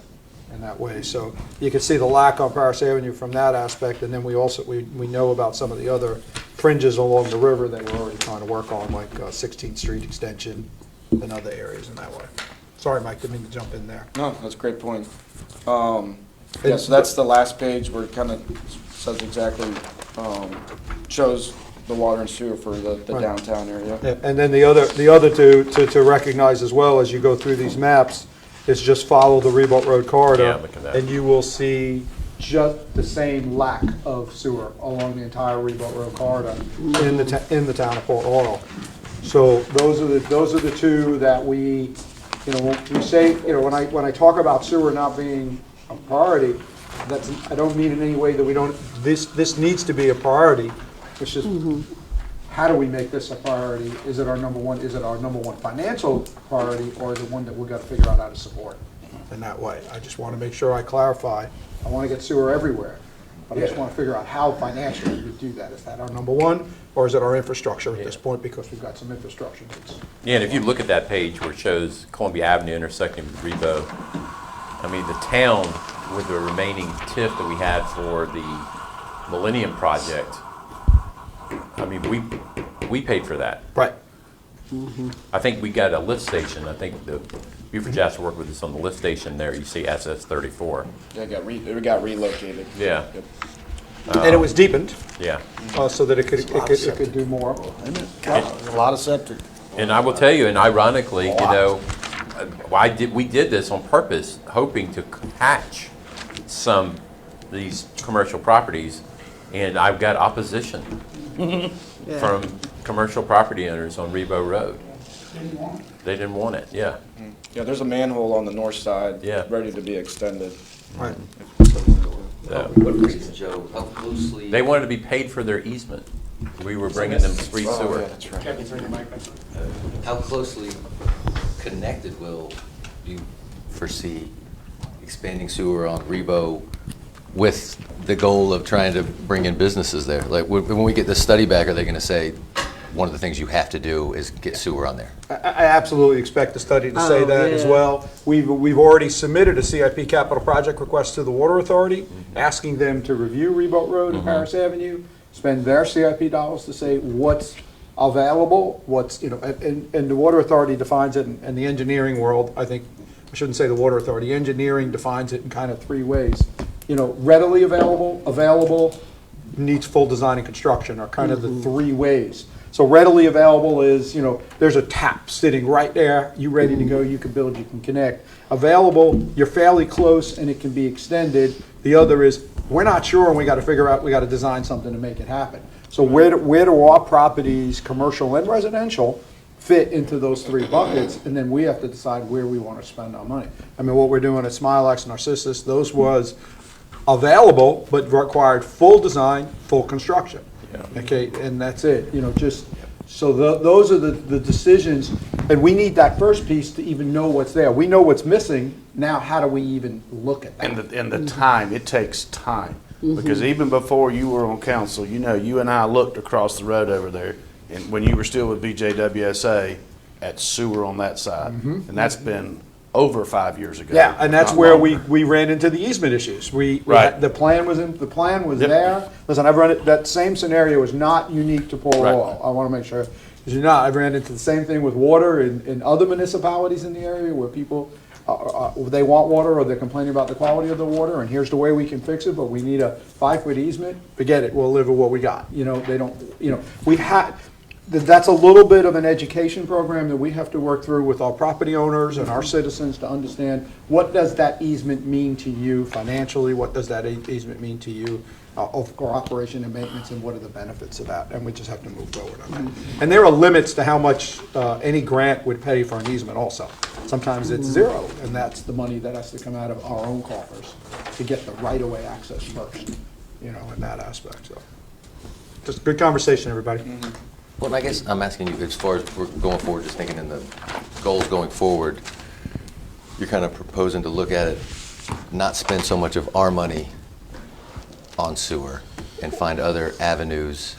in that way. So you can see the lack on Paris Avenue from that aspect, and then we also, we know about some of the other fringes along the river that we're already trying to work on, like 16th Street Extension and other areas in that way. Sorry, Mike, didn't mean to jump in there. No, that's a great point. Yeah, so that's the last page where it kind of says exactly, shows the water and sewer for the Right. downtown area. Yeah, and then the other two to recognize as well as you go through these maps is just follow the Ribault Road corridor. Yeah, look at that. And you will see just the same lack of sewer along the entire Ribault Road corridor in the town of Port Oil. So those are the two that we say, when I talk about sewer not being a priority, I don't mean in any way that we don't, this needs to be a priority. It's just, how do we make this a priority? Is it our number one financial priority, or is it one that we've got to figure out how to support in that way? I just want to make sure I clarify. I want to get sewer everywhere, but I just want to figure out how financially we do that. Is that our number one, or is it our infrastructure at this point, because we've got some infrastructure needs? Yeah, and if you look at that page where it shows Columbia Avenue intersecting with Ribault, I mean, the town with the remaining TIF that we had for the Millennium Project, I mean, we paid for that. Right. I think we got a lift station. I think the Beaufort Jasper worked with us on the lift station there. You see SS 34. Yeah, it got relocated. Yeah, And it was deepened, yeah. so that it could do more. A lot of septic. And I will tell you, and ironically, we did this on purpose, hoping to catch some of these commercial properties, and I've got opposition from commercial property owners on Ribault Road. They didn't want it, yeah. Yeah, there's a manhole on the north side. Yeah. Ready to be extended. Right. So, What reason, Joe, how closely? they wanted to be paid for their easement. We were bringing them free Oh, sewer. yeah, that's right. How closely connected will you foresee expanding sewer on Rebo with the goal of trying to bring in businesses there? Like, when we get this study back, are they going to say, one of the things you have to do is get sewer on there? I absolutely expect the study to say that as well. We've already submitted a CIP capital project request to the Water Authority, asking them to review Ribault Road and Paris Avenue, spend their CIP dollars to say what's available, and the Water Authority defines it, in the engineering world, I shouldn't say the Water Authority, engineering defines it in kind of three ways. Readily available, needs full design and construction are kind of the three ways. So readily available is, there's a tap sitting right there, you ready to go, you can build, you can connect. Available, you're fairly close and it can be extended. The other is, we're not sure and we got to figure out, we got to design something to make it happen. So where do our properties, commercial and residential, fit into those 3 buckets, and then we have to decide where we want to spend our money. I mean, what we're doing at Smilex and Narcissus, those was available, but required full design, full construction. Okay, and that's it, just, so those are the decisions, and we need that first piece to even know what's there. We know what's missing, now how do we even look at that? And the time, it takes time. Because even before you were on council, you and I looked across the road over there, and when you were still with BJWSA, at sewer on that side. And that's been over 5 years ago. Yeah, and that's not where longer. we ran into the easement issues. Right. The plan was Yep. there. Listen, I've run it, that same scenario is not unique to Port Right. Royal. I want to make sure, because I've ran into the same thing with water in other municipalities in the area where people, they want water or they're complaining about the quality of the water, and here's the way we can fix it, but we need a 5-foot easement. Forget it, we'll live with what we got. They don't, we've had, that's a little bit of an education program that we have to work through with our property owners and our citizens to understand, what does that easement mean to you financially? What does that easement mean to you of operation and maintenance, and what are the benefits of that? And we just have to move forward on that. And there are limits to how much any grant would pay for an easement also. Sometimes it's zero, and that's the money that has to come out of our own coffers to get the right-of-way access first, in that aspect, so. Just good conversation, everybody. Well, I guess I'm asking you, as far as we're going forward, just thinking in the goals going forward, you're kind of proposing to look at it, not spend so much of our money on sewer and find other avenues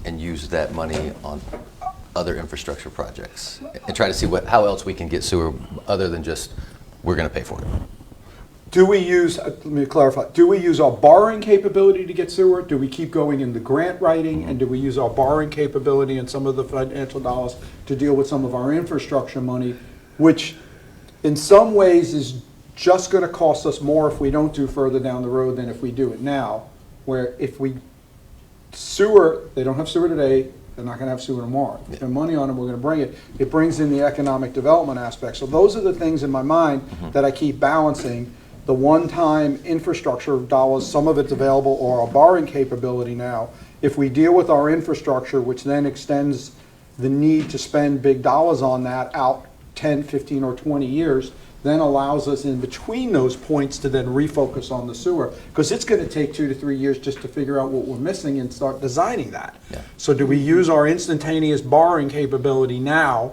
and use that money on other infrastructure projects and try to see how else we can get sewer other than just, we're going to pay for it. Do we use, let me clarify, do we use our borrowing capability to get sewer? Do we keep going in the grant writing? And do we use our borrowing capability and some of the financial dollars to deal with some of our infrastructure money, which in some ways is just going to cost us more if we don't do further down the road than if we do it now, where if we sewer, they don't have sewer today, they're not going to have sewer tomorrow. If there's money on it, we're going to bring it. It brings in the economic development aspect. So those are the things in my mind that I keep balancing. The one-time infrastructure dollars, some of it's available, or our borrowing capability now. If we deal with our infrastructure, which then extends the need to spend big dollars on that out 10, 15, or 20 years, then allows us in between those points to then refocus on the sewer. Because it's going to take 2 to 3 years just to figure out what we're missing and start designing that. Yeah. So do we use our instantaneous borrowing capability now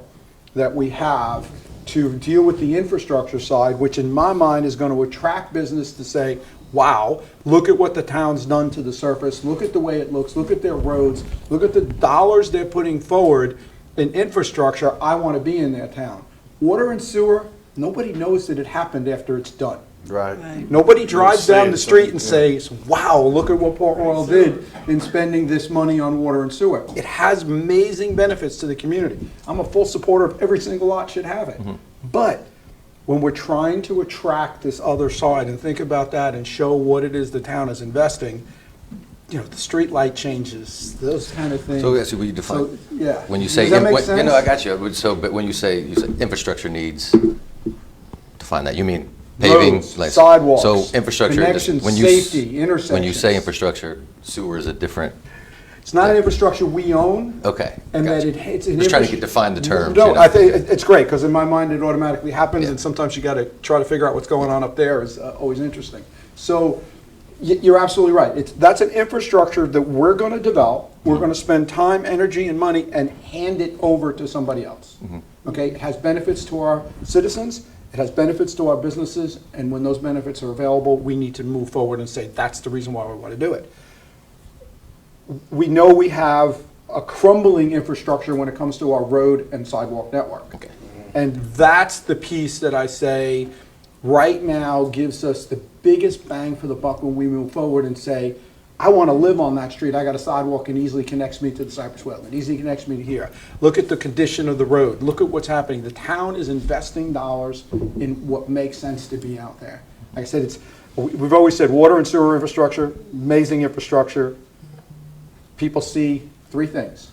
that we have to deal with the infrastructure side, which in my mind is going to attract business to say, wow, look at what the town's done to the surface, look at the way it looks, look at their roads, look at the dollars they're putting forward in infrastructure, I want to be in their town. Water and sewer, nobody knows that it happened after it's done. Right. Nobody drives You'll see down it, the street and yeah. says, wow, look at what Port Royal did in spending this money on water and sewer. It has amazing benefits to the community. I'm a full supporter of every single lot should have it. But when we're trying to attract this other side and think about that and show what it is the town is investing, the street light changes, those kind of things. So yes, we define, So, yeah. when you say, Does that make sense? I got you. So, but when you say infrastructure needs, define that, you mean paving? Roads, sidewalks, So infrastructure, connections, when you safety, when you say intersections. infrastructure, sewer is a different, It's not an infrastructure we own. okay. And that gotcha. it's an Just trying to infrastructure- define the terms. No, I think it's great, because in my mind, it automatically happens, Yeah. and sometimes you gotta try to figure out what's going on up there is always interesting. So, you're absolutely right. That's an infrastructure that we're gonna develop, we're gonna spend time, energy, and money, and hand it over to somebody else. Okay, it has benefits to our citizens, it has benefits to our businesses, and when those benefits are available, we need to move forward and say, that's the reason why we wanna do it. We know we have a crumbling infrastructure when it comes to our road and sidewalk network. Okay. And that's the piece that I say right now gives us the biggest bang for the buck when we move forward and say, I want to live on that street. I got a sidewalk and easily connects me to the Cypress Wetland, easily connects me to here. Look at the condition of the road. Look at what's happening. The town is investing dollars in what makes sense to be out there. Like I said, we've always said water and sewer infrastructure, amazing infrastructure. People see 3 things: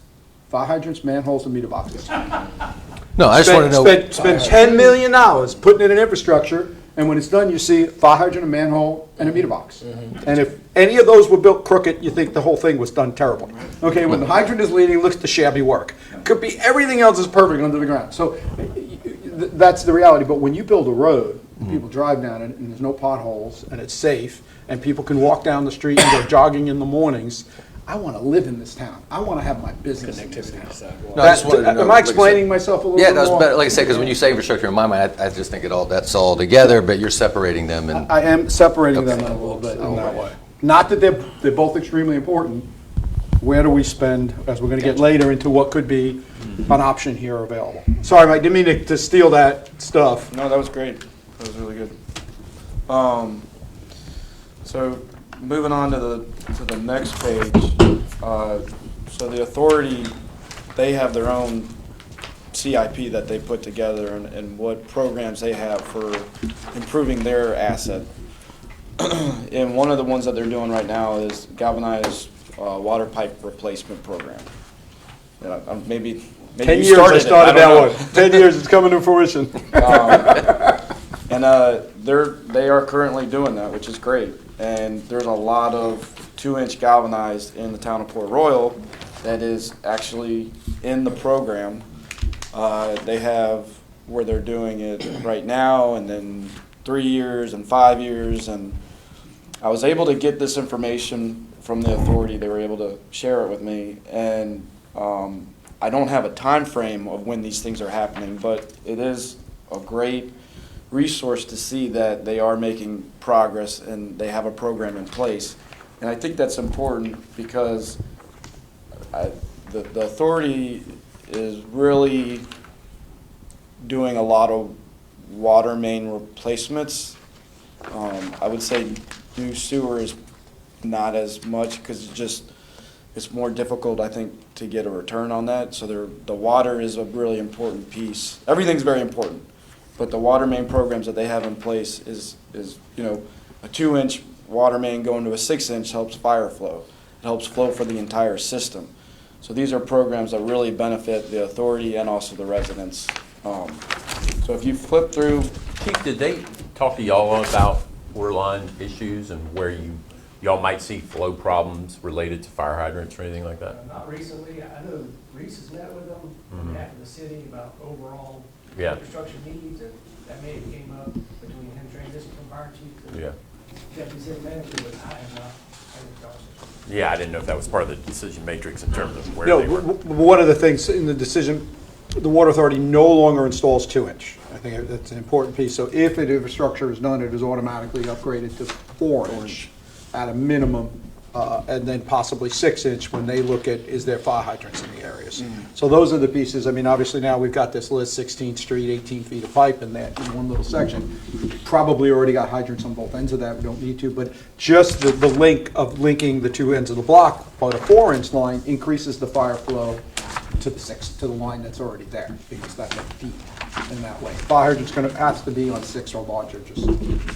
fire hydrants, manholes, and meter boxes. No, I just want to know. Spend $10 million putting in an infrastructure, And when it's done, you see fire hydrant, a manhole, and a meter box. And if any of those were built crooked, you think the whole thing was done terrible. Okay, when the hydrant is leaning, it looks to shabby work. Could be everything else is perfect under the ground. So that's the reality. But when you build a road, people drive down it, and there's no potholes, and it's safe, and people can walk down the street and go jogging in the mornings. I want to live in this town. I want to have my business in this town. No, I just wanted to know, Am like I I said- explaining myself a little Yeah, bit that's more? better. Like I said, because when you say infrastructure, in my mind, I just think that's all together, but you're separating them and. I am separating them Okay. a little bit in that way. Not that they're both extremely important. Where do we spend, as we're going to get later, into what could be an option here available? Sorry, Mike, didn't mean to steal that stuff. No, that was great. That was really good. So moving on to the next page. So the authority, they have their own CIP that they put together and what programs they have for improving their asset. And one of the ones that they're doing right now is galvanized water pipe replacement program. Maybe 10 you years I it. started don't know. that one. 10 years, it's coming to fruition. And they are currently doing that, which is great. And there's a lot of 2-inch galvanized in the town of Port Royal that is actually in the program. They have where they're doing it right now, and then 3 years and 5 years. And I was able to get this information from the authority. They were able to share it with me, and I don't have a time frame of when these things are happening, but it is a great resource to see that they are making progress and they have a program in place. And I think that's important because the authority is really doing a lot of water main replacements. I would say new sewer is not as much because it's more difficult, I think, to get a return on that. So the water is a really important piece. Everything's very important, but the water main programs that they have in place is a 2-inch water main going to a 6-inch helps fire flow. It helps flow for the entire system. So these are programs that really benefit the authority and also the residents. So if you flip through, Keith, did they talk to y'all about water line issues and where y'all might see flow problems related to fire hydrants or anything like that? Not recently. I know Reese has met with them on behalf of the city about overall Yeah. infrastructure needs, and that maybe came up between him transitioning from fire chief to Yeah. deputy city manager, but I have not had a conversation. Yeah, I didn't know if that was part of the decision matrix in terms of where No, they were. one of the things in the decision, the Water Authority no longer installs 2-inch. I think that's an important piece. So if an infrastructure is done, it is automatically upgraded to 4-inch at a minimum, and then possibly 6-inch when they look at, is there fire hydrants in the areas? So those are the pieces. I mean, obviously now we've got this list, 16th Street, 18 feet of pipe in that, in one little section. Probably already got hydrants on both ends of that, we don't need to, but just the link of linking the two ends of the block on a 4-inch line increases the fire flow to the line that's already there, because that's a deep in that way. Fire hydrant's has to be on 6 or larger, just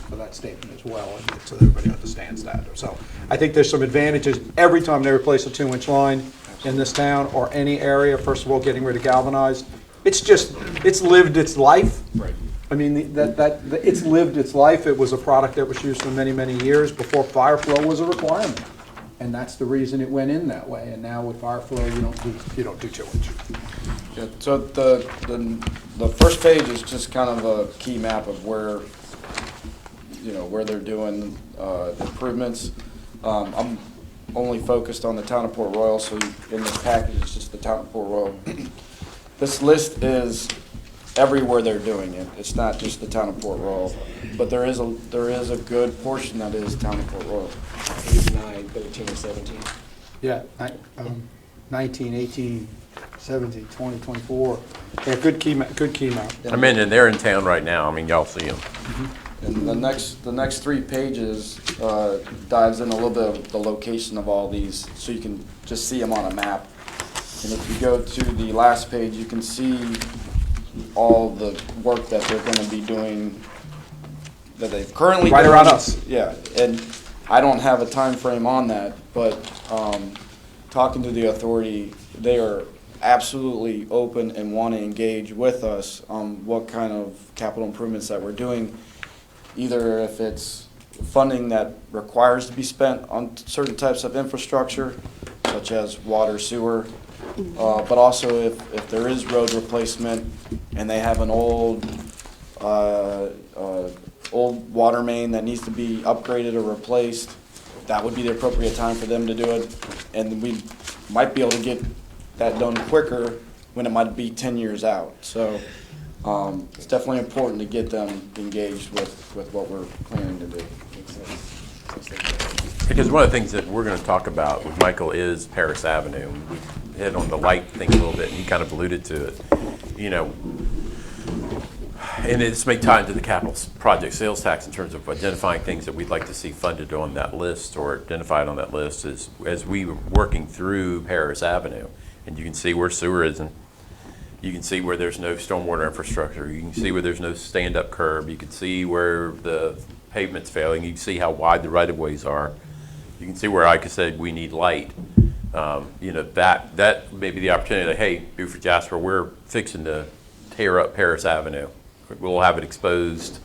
for that statement as well, and so that everybody understands that. So I think there's some advantages every time they replace a 2-inch line in this town or any area. First of all, getting rid of galvanized. It's lived its life. right. I mean, it's lived its life. It was a product that was used for many, many years before fire flow was a requirement. And that's the reason it went in that way. And now with fire flow, you don't do 2-inch. Yeah, so the first page is just kind of a key map of where they're doing improvements. I'm only focused on the town of Port Royal, so in this package it's just the town of Port Royal. This list is everywhere they're doing it. It's not just the town of Port Royal, but there is a good portion that is town of Port Royal. 9, 13, and 17. Yeah, 19, 18, 17, 20, 24. Yeah, good key map. I mean, and they're in town right now. I mean, y'all see them. And the next 3 pages dives in a little bit of the location of all these, so you can just see them on a map. And if you go to the last page, you can see all the work that they're going to be doing, that they've currently Right done. around us. Yeah, and I don't have a time frame on that, but talking to the authority, they are absolutely open and want to engage with us on what kind of capital improvements that we're doing. either if it's funding that requires to be spent on certain types of infrastructure, such as water, sewer, but also if there is road replacement and they have an old water main that needs to be upgraded or replaced, that would be the appropriate time for them to do it. And we might be able to get that done quicker when it might be 10 years out. So it's definitely important to get them engaged with what we're planning to do. Because one of the things that we're going to talk about with Michael is Paris Avenue. We hit on the light thing a little bit, and he kind of alluded to it. You know, and it's may tie into the capital project sales tax in terms of identifying things that we'd like to see funded on that list or identified on that list as we were working through Paris Avenue. And you can see where sewer isn't. You can see where there's no stormwater infrastructure. You can see where there's no stand-up curb. You can see where the pavement's failing. You can see how wide the right-of-ways are. You can see where I could say we need light. You know, that may be the opportunity that, hey, Beaufort Jasper, we're fixing to tear up Paris Avenue. We'll have it exposed.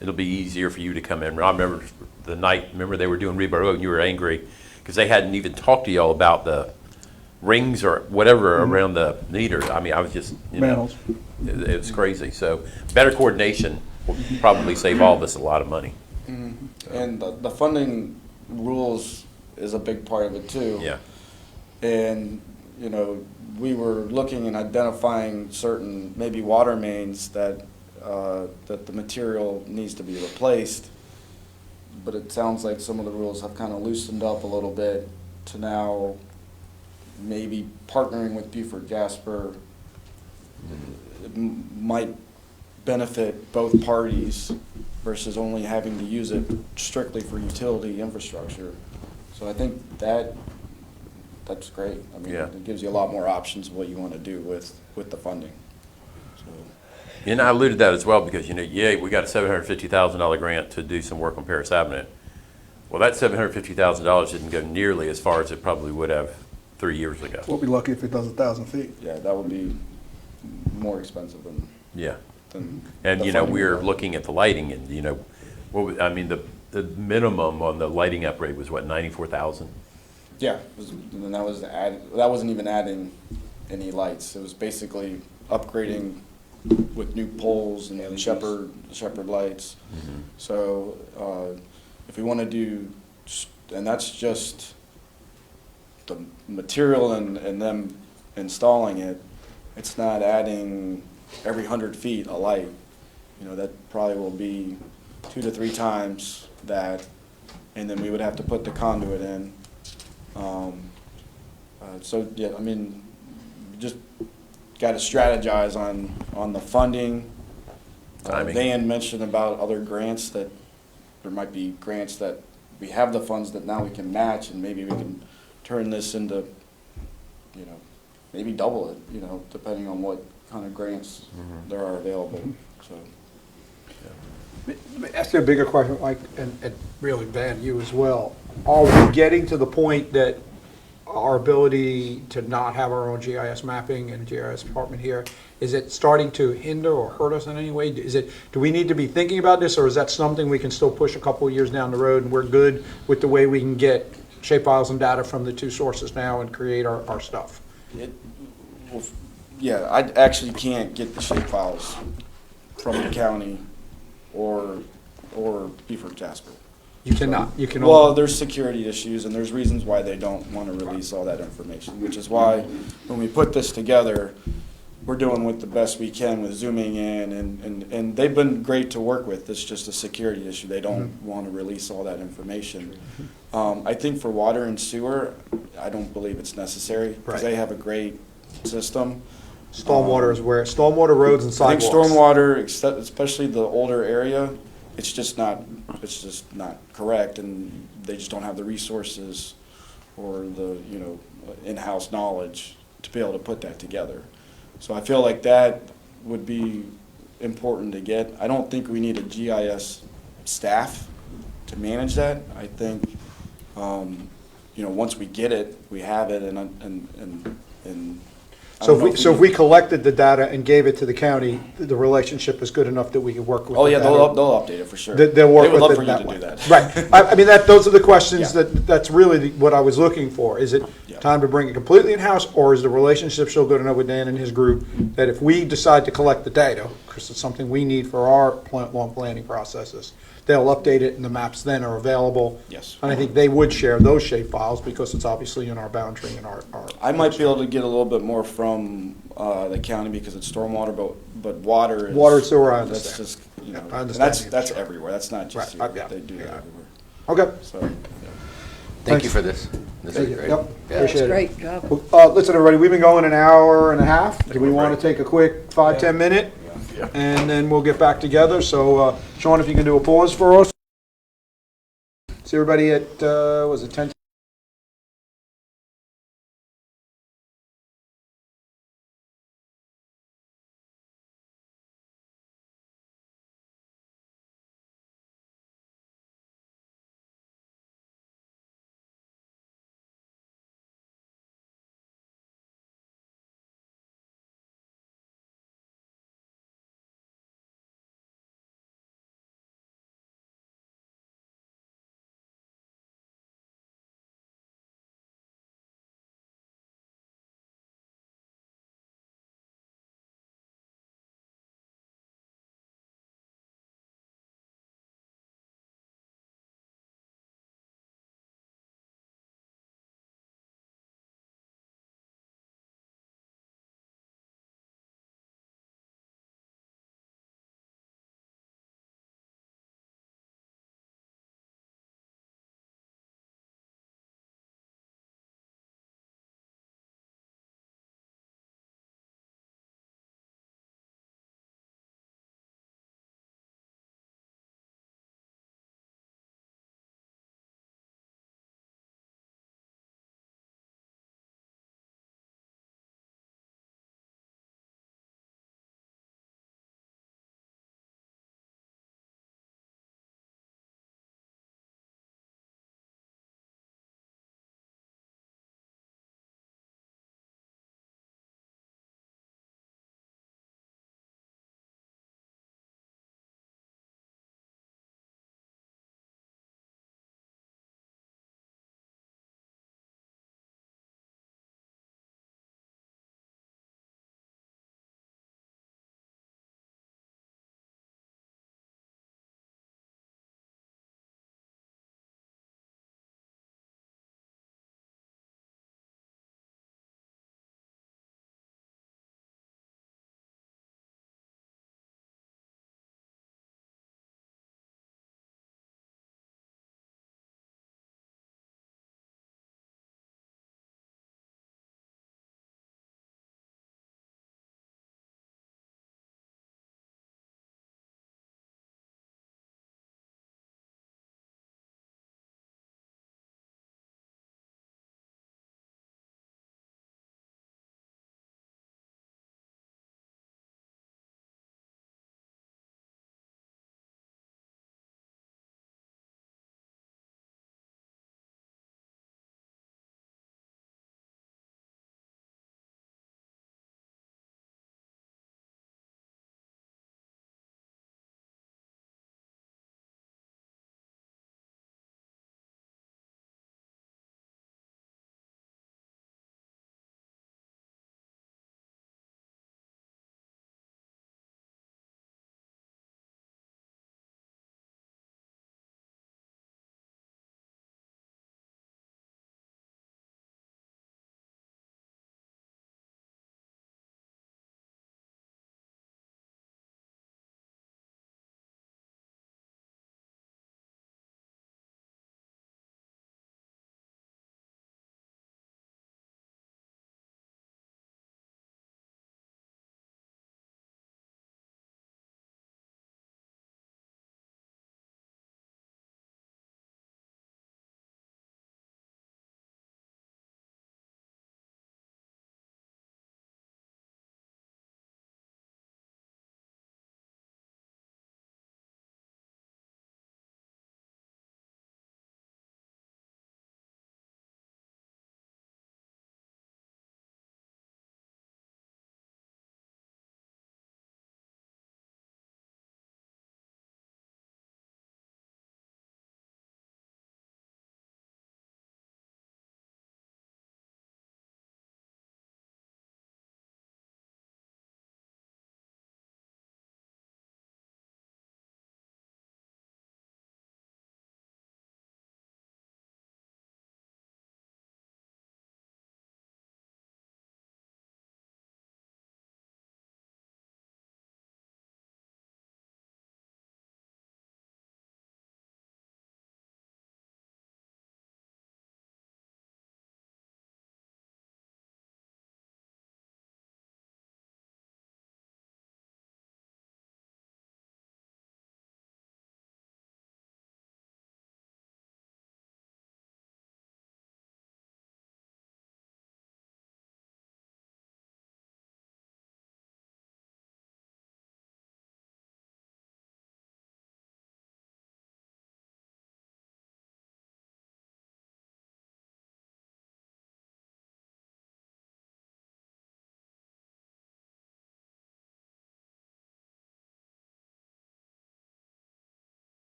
It'll be easier for you to come in. I remember the night, they were doing Reba Road and you were angry because they hadn't even talked to y'all about the rings or whatever around the meter. I mean, I was just, you know, it was crazy. So better coordination will probably save all of us a lot of money. And the funding rules is a big part of it too. Yeah. And, you know, we were looking and identifying certain maybe water mains that the material needs to be replaced. But it sounds like some of the rules have kind of loosened up a little bit to now maybe partnering with Beaufort Jasper might benefit both parties versus only having to use it strictly for utility infrastructure. So I think that's great. I mean, Yeah. it gives you a lot more options of what you want to do with the funding. So. And I alluded to that as well because, you know, we got a $750,000 grant to do some work on Paris Avenue. Well, that $750,000 didn't go nearly as far as it probably would have 3 years ago. We'll be lucky if it does 1,000 feet. Yeah, that would be more expensive than. Yeah. than And, the you know, funding. we're looking at the lighting and, you know, the minimum on the lighting upgrade was what, 94,000? Yeah, and that wasn't even adding any lights. It was basically upgrading with new poles and shepherd lights. So if we want to do, and that's just the material and them installing it, it's not adding every 100 feet a light. You know, that probably will be 2 to 3 times that, and then we would have to put the conduit in. So yeah, I mean, just got to strategize on the funding. Timing. Van mentioned about other grants that there might be grants that we have the funds that now we can match, and maybe we can turn this into, you know, maybe double it, you know, depending on what kind of grants there are available. So. Let me ask you a bigger question, Mike, and really, Van, you as well. Are we getting to the point that our ability to not have our own GIS mapping and GIS department here, is it starting to hinder or hurt us in any way? Do we need to be thinking about this, or is that something we can still push a couple of years down the road and we're good with the way we can get shapefiles and data from the 2 sources now and create our stuff? Yeah, I actually can't get the shapefiles from the county or Beaufort Jasper. You cannot, you can Well, only, there's security issues, and there's reasons why they don't want to release all that information, which is why when we put this together, we're doing with the best we can with zooming in, and they've been great to work with. It's just a security issue. They don't want to release all that information. I think for water and sewer, I don't believe it's necessary, because they have a great system. stormwater is where, stormwater roads and I think sidewalks. stormwater, especially the older area, it's just not correct, and they just don't have the resources or the, you know, in-house knowledge to be able to put that together. So I feel like that would be important to get. I don't think we need a GIS staff to manage that. I think, you know, once we get it, we have it, and So if we collected the data and gave it to the county, the relationship is good enough that we could work with Oh, the yeah, data? they'll update it for sure. They'll work They would with love it for you that to way. do that. Right. I mean, those are the questions Yeah. that's really what I was looking for. Is it Yeah. time to bring it completely in-house, or is the relationship still good enough with Dan and his group that if we decide to collect the data, because it's something we need for our long planning processes, they'll update it and the maps then are available? Yes. And I think they would share those shape files because it's obviously in our boundary and our. I might be able to get a little bit more from the county because it's stormwater, but water is. Water and sewer, I That's understand. just, you know, I and understand. that's everywhere. That's not just Right, here. yeah, They do that yeah. everywhere. Okay. So, yeah. Thank you Thanks. for this. This Thank is you. great. Yep. Yeah. Appreciate it. Great job. Listen, everybody, we've been going an hour and a half. Do we want to take a quick 5-10 minute? And then we'll get back together. So, Sean, if you can do a pause for us. See everybody at, was it 10?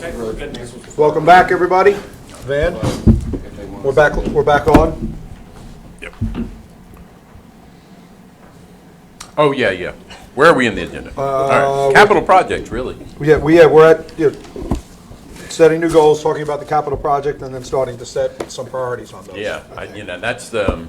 Okay, we're good, Mayor. Welcome back, everybody. Van, we're back on. Yep. Oh, yeah. Where are we in the agenda? All right, capital projects, really. We're at, setting new goals, talking about the capital project, and then starting to set some priorities on those. Yeah, that's the,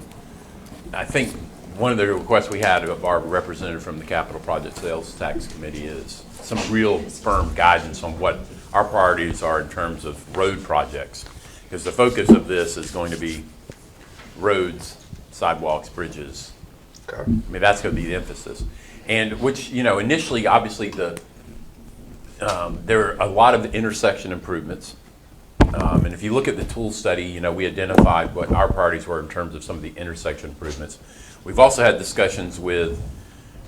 I think one of the requests we had of our representative from the Capital Project Sales Tax Committee is some real firm guidance on what our priorities are in terms of road projects. Because the focus of this is going to be roads, sidewalks, bridges. Okay. I mean, that's going to be the emphasis. And which, initially, obviously, there are a lot of intersection improvements. And if you look at the tool study, we identified what our priorities were in terms of some of the intersection improvements. We've also had discussions with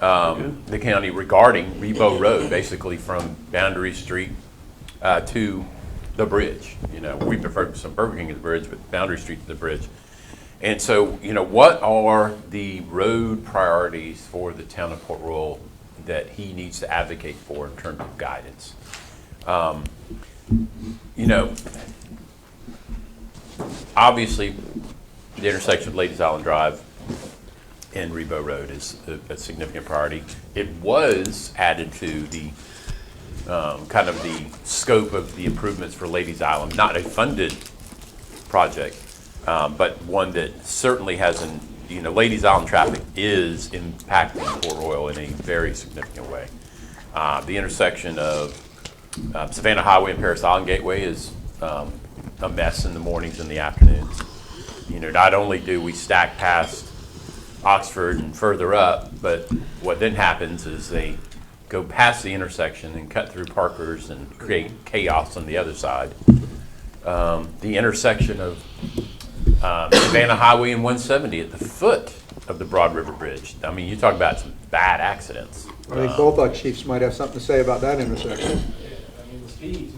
the county regarding Rebo Road, basically from Boundary Street to the bridge. We prefer some Burger King at the bridge, but Boundary Street to the bridge. And so, what are the road priorities for the town of Port Royal that he needs to advocate for in terms of guidance? Obviously, the intersection of Ladies Island Drive and Rebo Road is a significant priority. It was added to the kind of the scope of the improvements for Ladies Island, not a funded project, but one that certainly has Ladies Island traffic is impacting Port Royal in a very significant way. The intersection of Savannah Highway and Paris Island Gateway is a mess in the mornings and the afternoons. Not only do we stack past Oxford and further up, but what then happens is they go past the intersection and cut through Parkers and create chaos on the other side. The intersection of Savannah Highway and 170 at the foot of the Broad River Bridge. I mean, you talk about some bad accidents. I think both our chiefs might have something to say about that intersection. I mean, the speeds,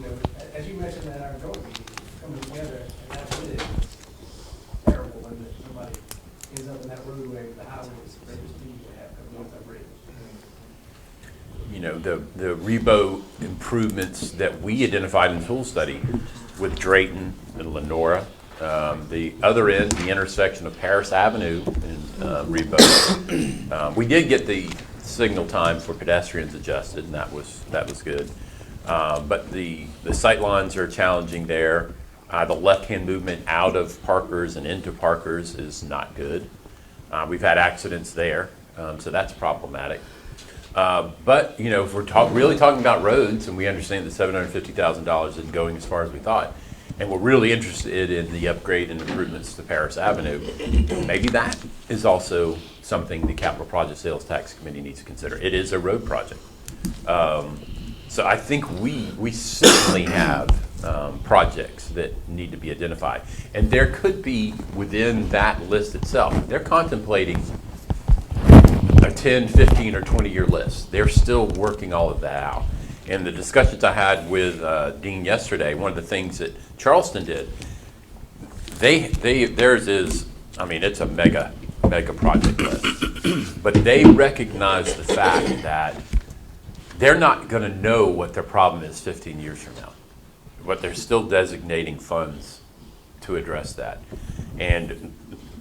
as you mentioned at our joint meeting, coming together, and that's really terrible when somebody ends up in that roadway with the highway, it's the greatest speed they have coming off that bridge. The Rebo improvements that we identified in the tool study with Drayton and Lenora. The other end, the intersection of Paris Avenue and Rebo. We did get the signal time for pedestrians adjusted, and that was good. But the sight lines are challenging there. The left-hand movement out of Parkers and into Parkers is not good. We've had accidents there, so that's problematic. But if we're really talking about roads, and we understand that $750,000 isn't going as far as we thought, and we're really interested in the upgrade and improvements to Paris Avenue, maybe that is also something the Capital Project Sales Tax Committee needs to consider. It is a road project. So I think we certainly have projects that need to be identified. And there could be within that list itself, they're contemplating a 10, 15, or 20-year list. They're still working all of that out. And the discussions I had with Dean yesterday, one of the things that Charleston did, theirs is, it's a mega project list. But they recognize the fact that they're not going to know what their problem is 15 years from now. But they're still designating funds to address that. And,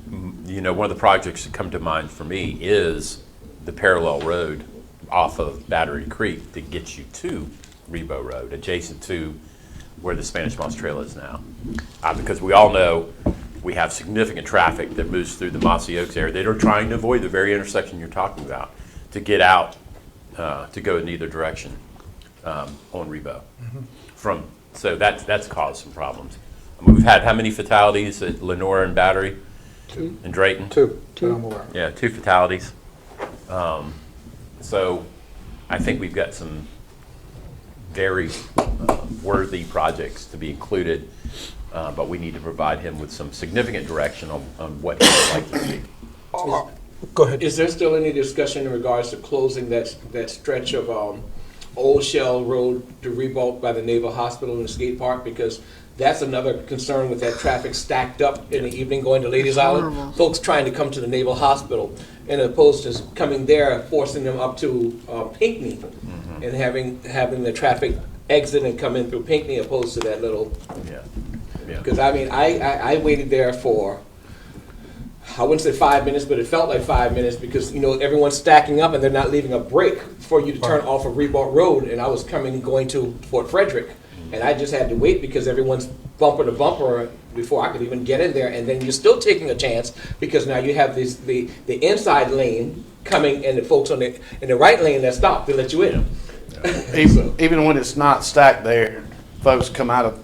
one of the projects that come to mind for me is the parallel road off of Battery Creek that gets you to Rebo Road, adjacent to where the Spanish Moss Trail is now. Because we all know we have significant traffic that moves through the Mossy Oaks area. They're trying to avoid the very intersection you're talking about to get out, to go in either direction on Rebo. So that's caused some problems. We've had how many fatalities at Lenora and Battery? And Drayton? Two. That I'm aware of. Yeah, 2 fatalities. So I think we've got some very worthy projects to be included, but we need to provide him with some significant direction on what he would like to see. Go ahead. Is there still any discussion in regards to closing that stretch of Old Shell Road to Rebo by the Naval Hospital and the skate park? Because that's another concern with that traffic stacked up in the evening going to Ladies Island. Horrible. Folks trying to come to the Naval Hospital, and opposed to coming there, forcing them up to Pinckney and having the traffic exit and come in through Pinckney opposed to that little, Yeah. Yeah. because I mean, I waited there for, I wouldn't say 5 minutes, but it felt like 5 minutes because, you know, everyone's stacking up and they're not leaving a break for you to turn off of Reebok Road. And I was coming and going to Fort Frederick. And I just had to wait because everyone's bumper to bumper before I could even get in there. And then you're still taking a chance because now you have the inside lane coming and the folks in the right lane that stop to let you in. Even when it's not stacked there, folks come out of,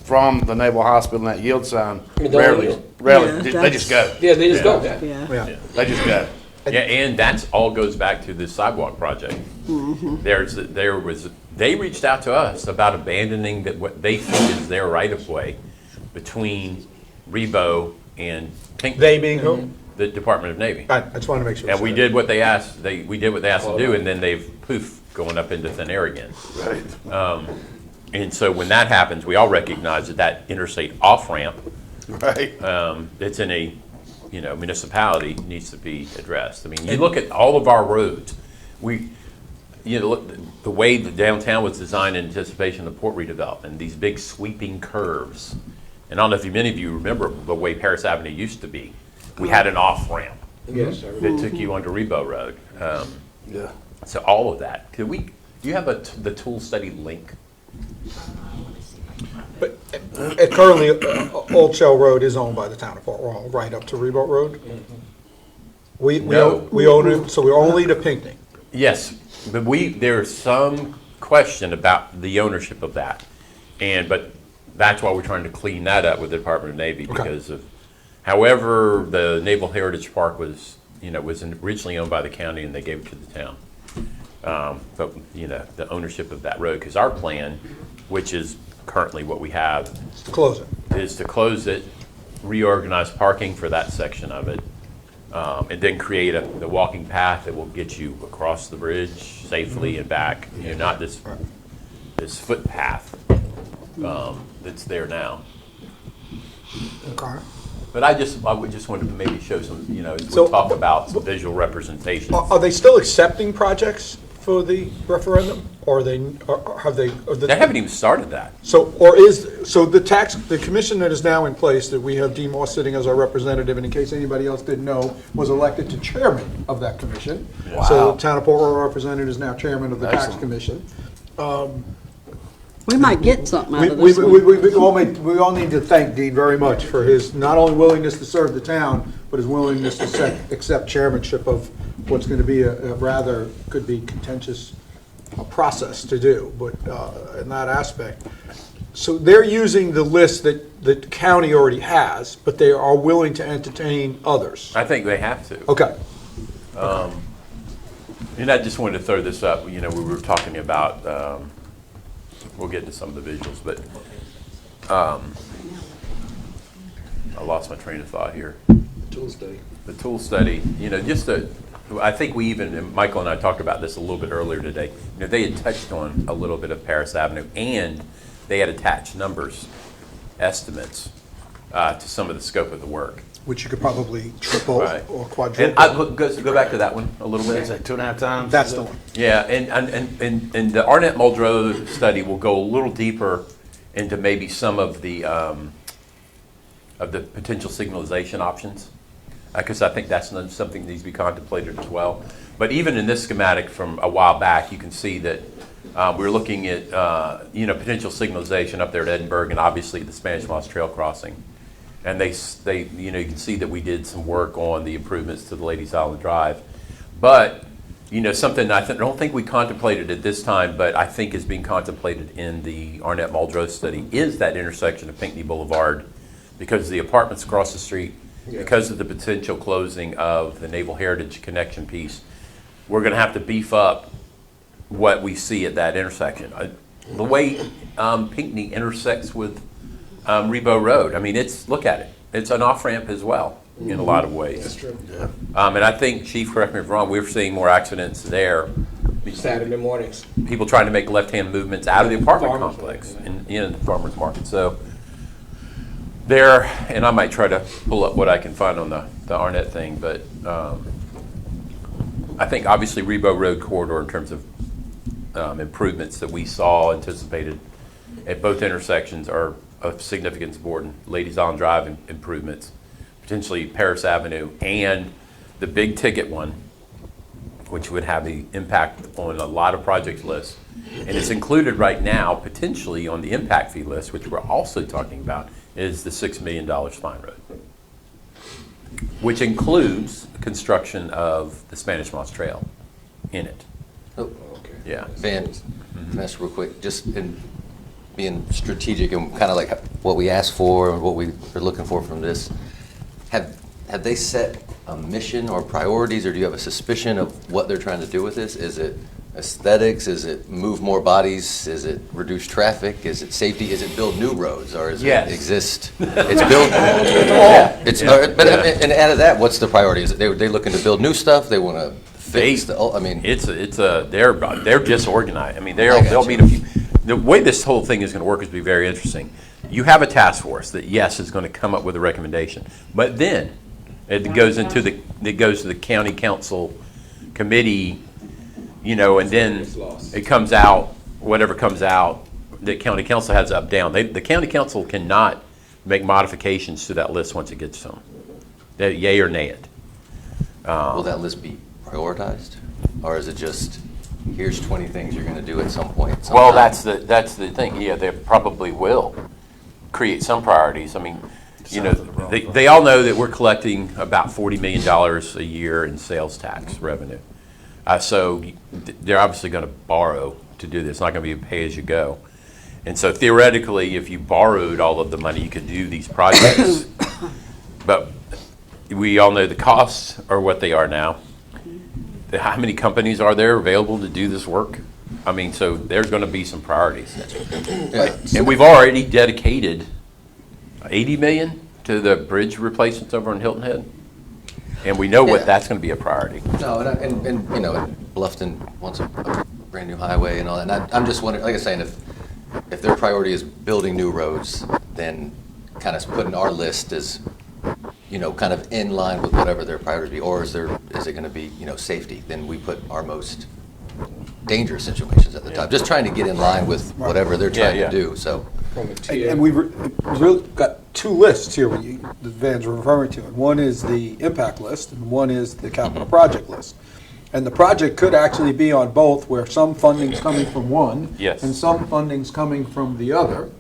from the Naval Hospital and that yield sign, Don't rarely, yield. Yeah, they just go. Yeah, they just go. Yeah. Yeah. They just go. Yeah, and that's all goes back to the sidewalk project. They reached out to us about abandoning that what they think is their right of way between Rebo and Pinckney, They being who? the Department of Navy. I just want to make sure. And we did what they asked. We did what they asked to do, and then they've poof going up into thin air again. Right. And so when that happens, we all recognize that interstate off ramp Right. that's in a municipality needs to be addressed. I mean, you look at all of our roads. Look, the way the downtown was designed in anticipation of port redevelopment, these big sweeping curves. And I don't know if many of you remember the way Paris Avenue used to be. We had an off ramp Yes, I that took you onto Rebo Road. Yeah. So all of that. Do you have the tool study link? But currently, Old Shell Road is owned by the town of Fort Walton, right up to Remote Road. We No. own it, so we're only to Pinckney. Yes, but there's some question about the ownership of that. But that's why we're trying to clean that up with the Department of Navy because of, however, the Naval Heritage Park was originally owned by the county and they gave it to the town. But the ownership of that road, because our plan, which is currently what we have, Close it. is to close it, reorganize parking for that section of it, and then create the walking path that will get you across the bridge safely and back. Not this footpath that's there now. Okay. But I would just wanted to maybe show some, So- we'll talk about some visual representation. Are they still accepting projects for the referendum, or have they? They haven't even started that. So the commission that is now in place, that we have Dean Moss sitting as our representative, and in case anybody else didn't know, was elected to chairman of that commission. So the town of Port Royal representative is now chairman of the tax Excellent. commission. We might get something out of We this one. we all need to thank Dean very much for his not only willingness to serve the town, but his willingness to accept chairmanship of what's going to be could be contentious process to do, but in that aspect. So they're using the list that the county already has, but they are willing to entertain others. I think they have to. Okay. And I just wanted to throw this up. We were talking about, we'll get to some of the visuals, but I lost my train of thought here. Tool study. The tool study, I think and Michael and I talked about this a little bit earlier today. They had touched on a little bit of Paris Avenue, and they had attached estimates to some of the scope of the work. Which you could probably triple Right. or And quadruple. go back to that one a little Is bit. that 2.5 times? That's the one. Yeah, and the Arnett Muldrow study will go a little deeper into maybe some of the potential signalization options, because I think that's something that needs to be contemplated as well. But even in this schematic from a while back, you can see that we're looking at potential signalization up there at Edinburgh, and obviously the Spanish Moss Trail crossing. And they you can see that we did some work on the improvements to the Ladies Island Drive. But, something don't think we contemplated at this time, but I think is being contemplated in the Arnett Muldrow study, is that intersection of Pinckney Boulevard, because of the apartments across the street, because of the potential closing of the Naval Heritage Connection piece. We're going to have to beef up what we see at that intersection. The way Pinckney intersects with Rebo Road, look at it. It's an off-ramp as well in a lot of ways. That's true. Yeah. And I think, Chief, correct me if I'm wrong, we're seeing more accidents there. Saturday mornings. People trying to make left-hand movements out of the apartment Farmers complex market, in the farmer's market. So there, and I might try to pull up what I can find on the Arnett thing, but I think obviously Rebo Road corridor in terms of improvements that we saw anticipated at both intersections are of significance important. Ladies Island Drive improvements, potentially Paris Avenue, and the big ticket one, which would have the impact on a lot of project lists. And it's included right now, potentially on the impact fee list, which we're also talking about, is the $6 million Spine Road, which includes construction of the Spanish Moss Trail in it. Oh, Yeah. Van, can I ask real quick, just in being strategic and kind of like what we asked for and what we are looking for from this, have they set a mission or priorities, or do you have a suspicion of what they're trying to do with this? Is it aesthetics? Is it move more bodies? Is it reduce traffic? Is it safety? Is it build new roads, or is Yes. it exist? It's build. Yeah. It's but and out of that, what's the priority? Is it they looking to build new stuff? They want to fix the. I mean, They're disorganized. I mean, I got they'll you. be the way this whole thing is going to work is be very interesting. You have a task force that yes is going to come up with a recommendation, but then it goes to the county council committee, and then it comes out, whatever comes out, the county council has up down. The county council cannot make modifications to that list once it gets to them. That yay or nay it. will that list be prioritized, or is it just here's 20 things you're going to do at some point? Well, sometime? that's the thing. Yeah, they probably will create some priorities. I mean, they all know that we're collecting about $40 million a year in sales tax revenue. So they're obviously going to borrow to do this. It's not going to be a pay-as-you-go. And so theoretically, if you borrowed all of the money, you could do these projects. But we all know the costs are what they are now. How many companies are there available to do this work? I mean, so there's going to be some priorities. Yeah. And we've already dedicated $80 million to the bridge replacements over on Hilton Head. And we know what that's going to be a priority. No, and Bluffton wants a brand new highway and all that. And I'm just wondering, like I was saying, if their priority is building new roads, then kind of putting our list as, kind of in line with whatever their priority, or is it going to be, safety? Then we put our most dangerous situations at the top, just trying to get in line with whatever they're trying to do. So, And we've really got two lists here that Van's referring to. And one is the impact list, and one is the capital project list. And the project could actually be on both, where some funding's coming from one, Yes. and some funding's coming from the other.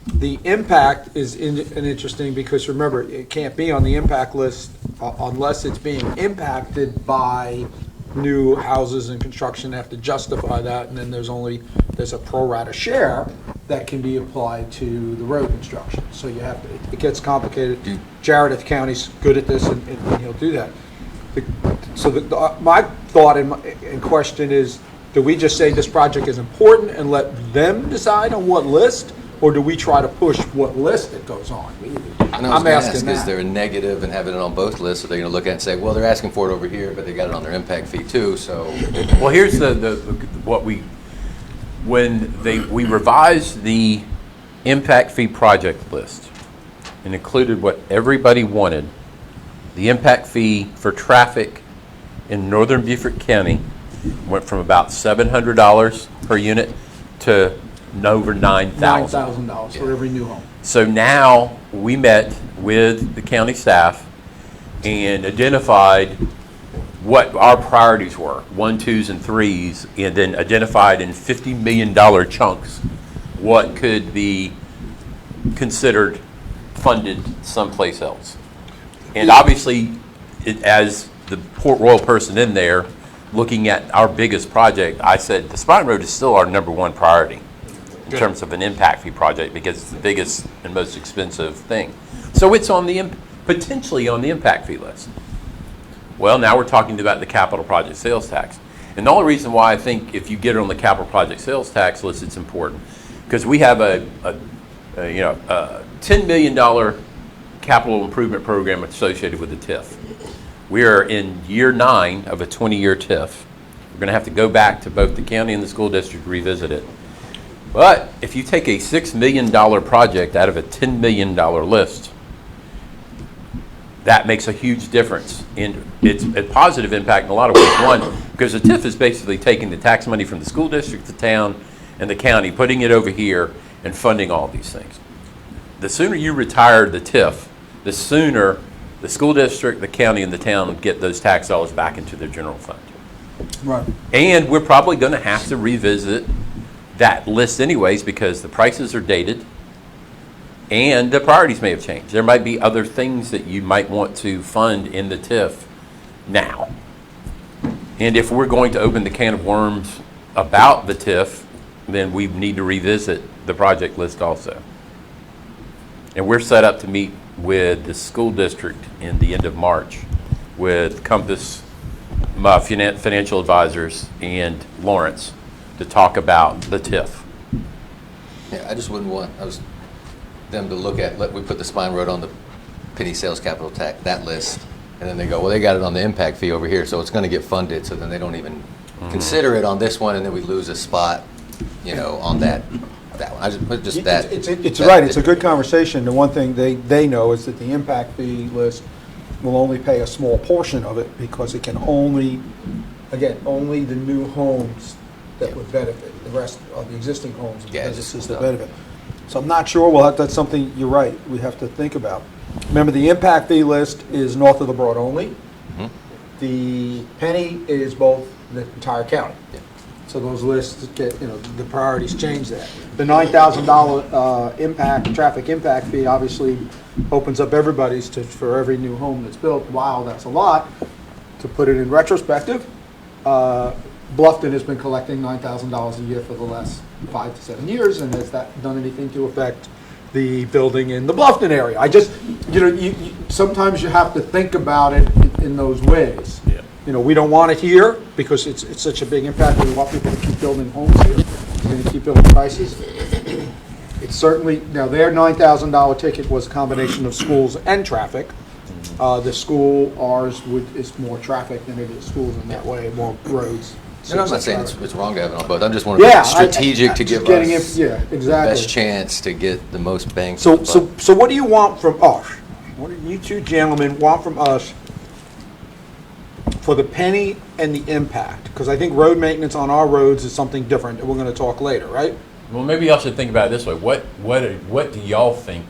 The impact is interesting because, remember, it can't be on the impact list unless it's being impacted by new houses and construction. They have to justify that, and then there's a pro rata share that can be applied to the road construction. So it gets complicated. Jared at the county's good at this, and he'll do that. My thought and question is, do we just say this project is important and let them decide on what list, or do we try to push what list it goes on? I'm asking is that. there a negative in having it on both lists? Are they going to look at it and say, well, they're asking for it over here, but they got it on their impact fee too, so. Well, here's we revised the impact fee project list and included what everybody wanted. The impact fee for traffic in northern Beaufort County went from about $700 per unit to over $9,000. $9,000 for every new home. So now we met with the county staff and identified what our priorities were, 1, 2s, and 3s, and then identified in $50 million chunks what could be considered funded someplace else. And obviously, as the Port Royal person in there, looking at our biggest project, I said the Spine Road is still our #1 priority in terms of an impact fee project because it's the biggest and most expensive thing. So it's on potentially on the impact fee list. Well, now we're talking about the capital project sales tax. And the only reason why I think if you get it on the capital project sales tax list, it's important because we have a $10 million capital improvement program associated with the TIF. We are in year 9 of a 20-year TIF. We're going to have to go back to both the county and the school district to revisit it. But if you take a $6 million project out of a $10 million list, that makes a huge difference. It's a positive impact in a lot of ways. One, because the TIF is basically taking the tax money from the school district, the town, and the county, putting it over here and funding all these things. The sooner you retire the TIF, the sooner the school district, the county, and the town get those tax dollars back into their general fund. Right. And we're probably going to have to revisit that list anyways because the prices are dated and the priorities may have changed. There might be other things that you might want to fund in the TIF now. And if we're going to open the can of worms about the TIF, then we need to revisit the project list also. And we're set up to meet with the school district in the end of March with Compass financial advisors and Lawrence to talk about the TIF. Yeah, I just wouldn't want them to look at, we put the Spine Road on the penny sales capital tax, that list, and then they go, well, they got it on the impact fee over here, so it's going to get funded, so then they don't even consider it on this one, and then we lose a spot, on that one. It's right, it's a good conversation. The one thing they know is that the impact fee list will only pay a small portion of it because it can only the new homes that would benefit. The rest of the existing homes and businesses that benefit. So I'm not sure, that's something, you're right, we have to think about. Remember, the impact fee list is north of the Broad only. Mm-hmm. The penny is both the entire county. Yeah. So those lists get, the priorities change that. The $9,000 traffic impact fee obviously opens up everybody's for every new home that's built. Wow, that's a lot. To put it in retrospective, Bluffton has been collecting $9,000 a year for the last 5 to 7 years, and has that done anything to affect the building in the Bluffton area? I just, sometimes you have to think about it in those ways. Yeah. We don't want it here because it's such a big impact. We want people to keep building homes here and to keep building prices. It's certainly, now their $9,000 ticket was a combination of schools and traffic. The school, ours is more traffic than it is schools in that way, more roads. And I'm not saying it's wrong to have it on both. I'm just wondering if it's strategic to give us the best chance to get the most bang for the buck. So what do you want from us? What do you two gentlemen want from us for the penny and the impact? Because I think road maintenance on our roads is something different, and we're going to talk later, right? Well, maybe y'all should think about it this way. What do y'all think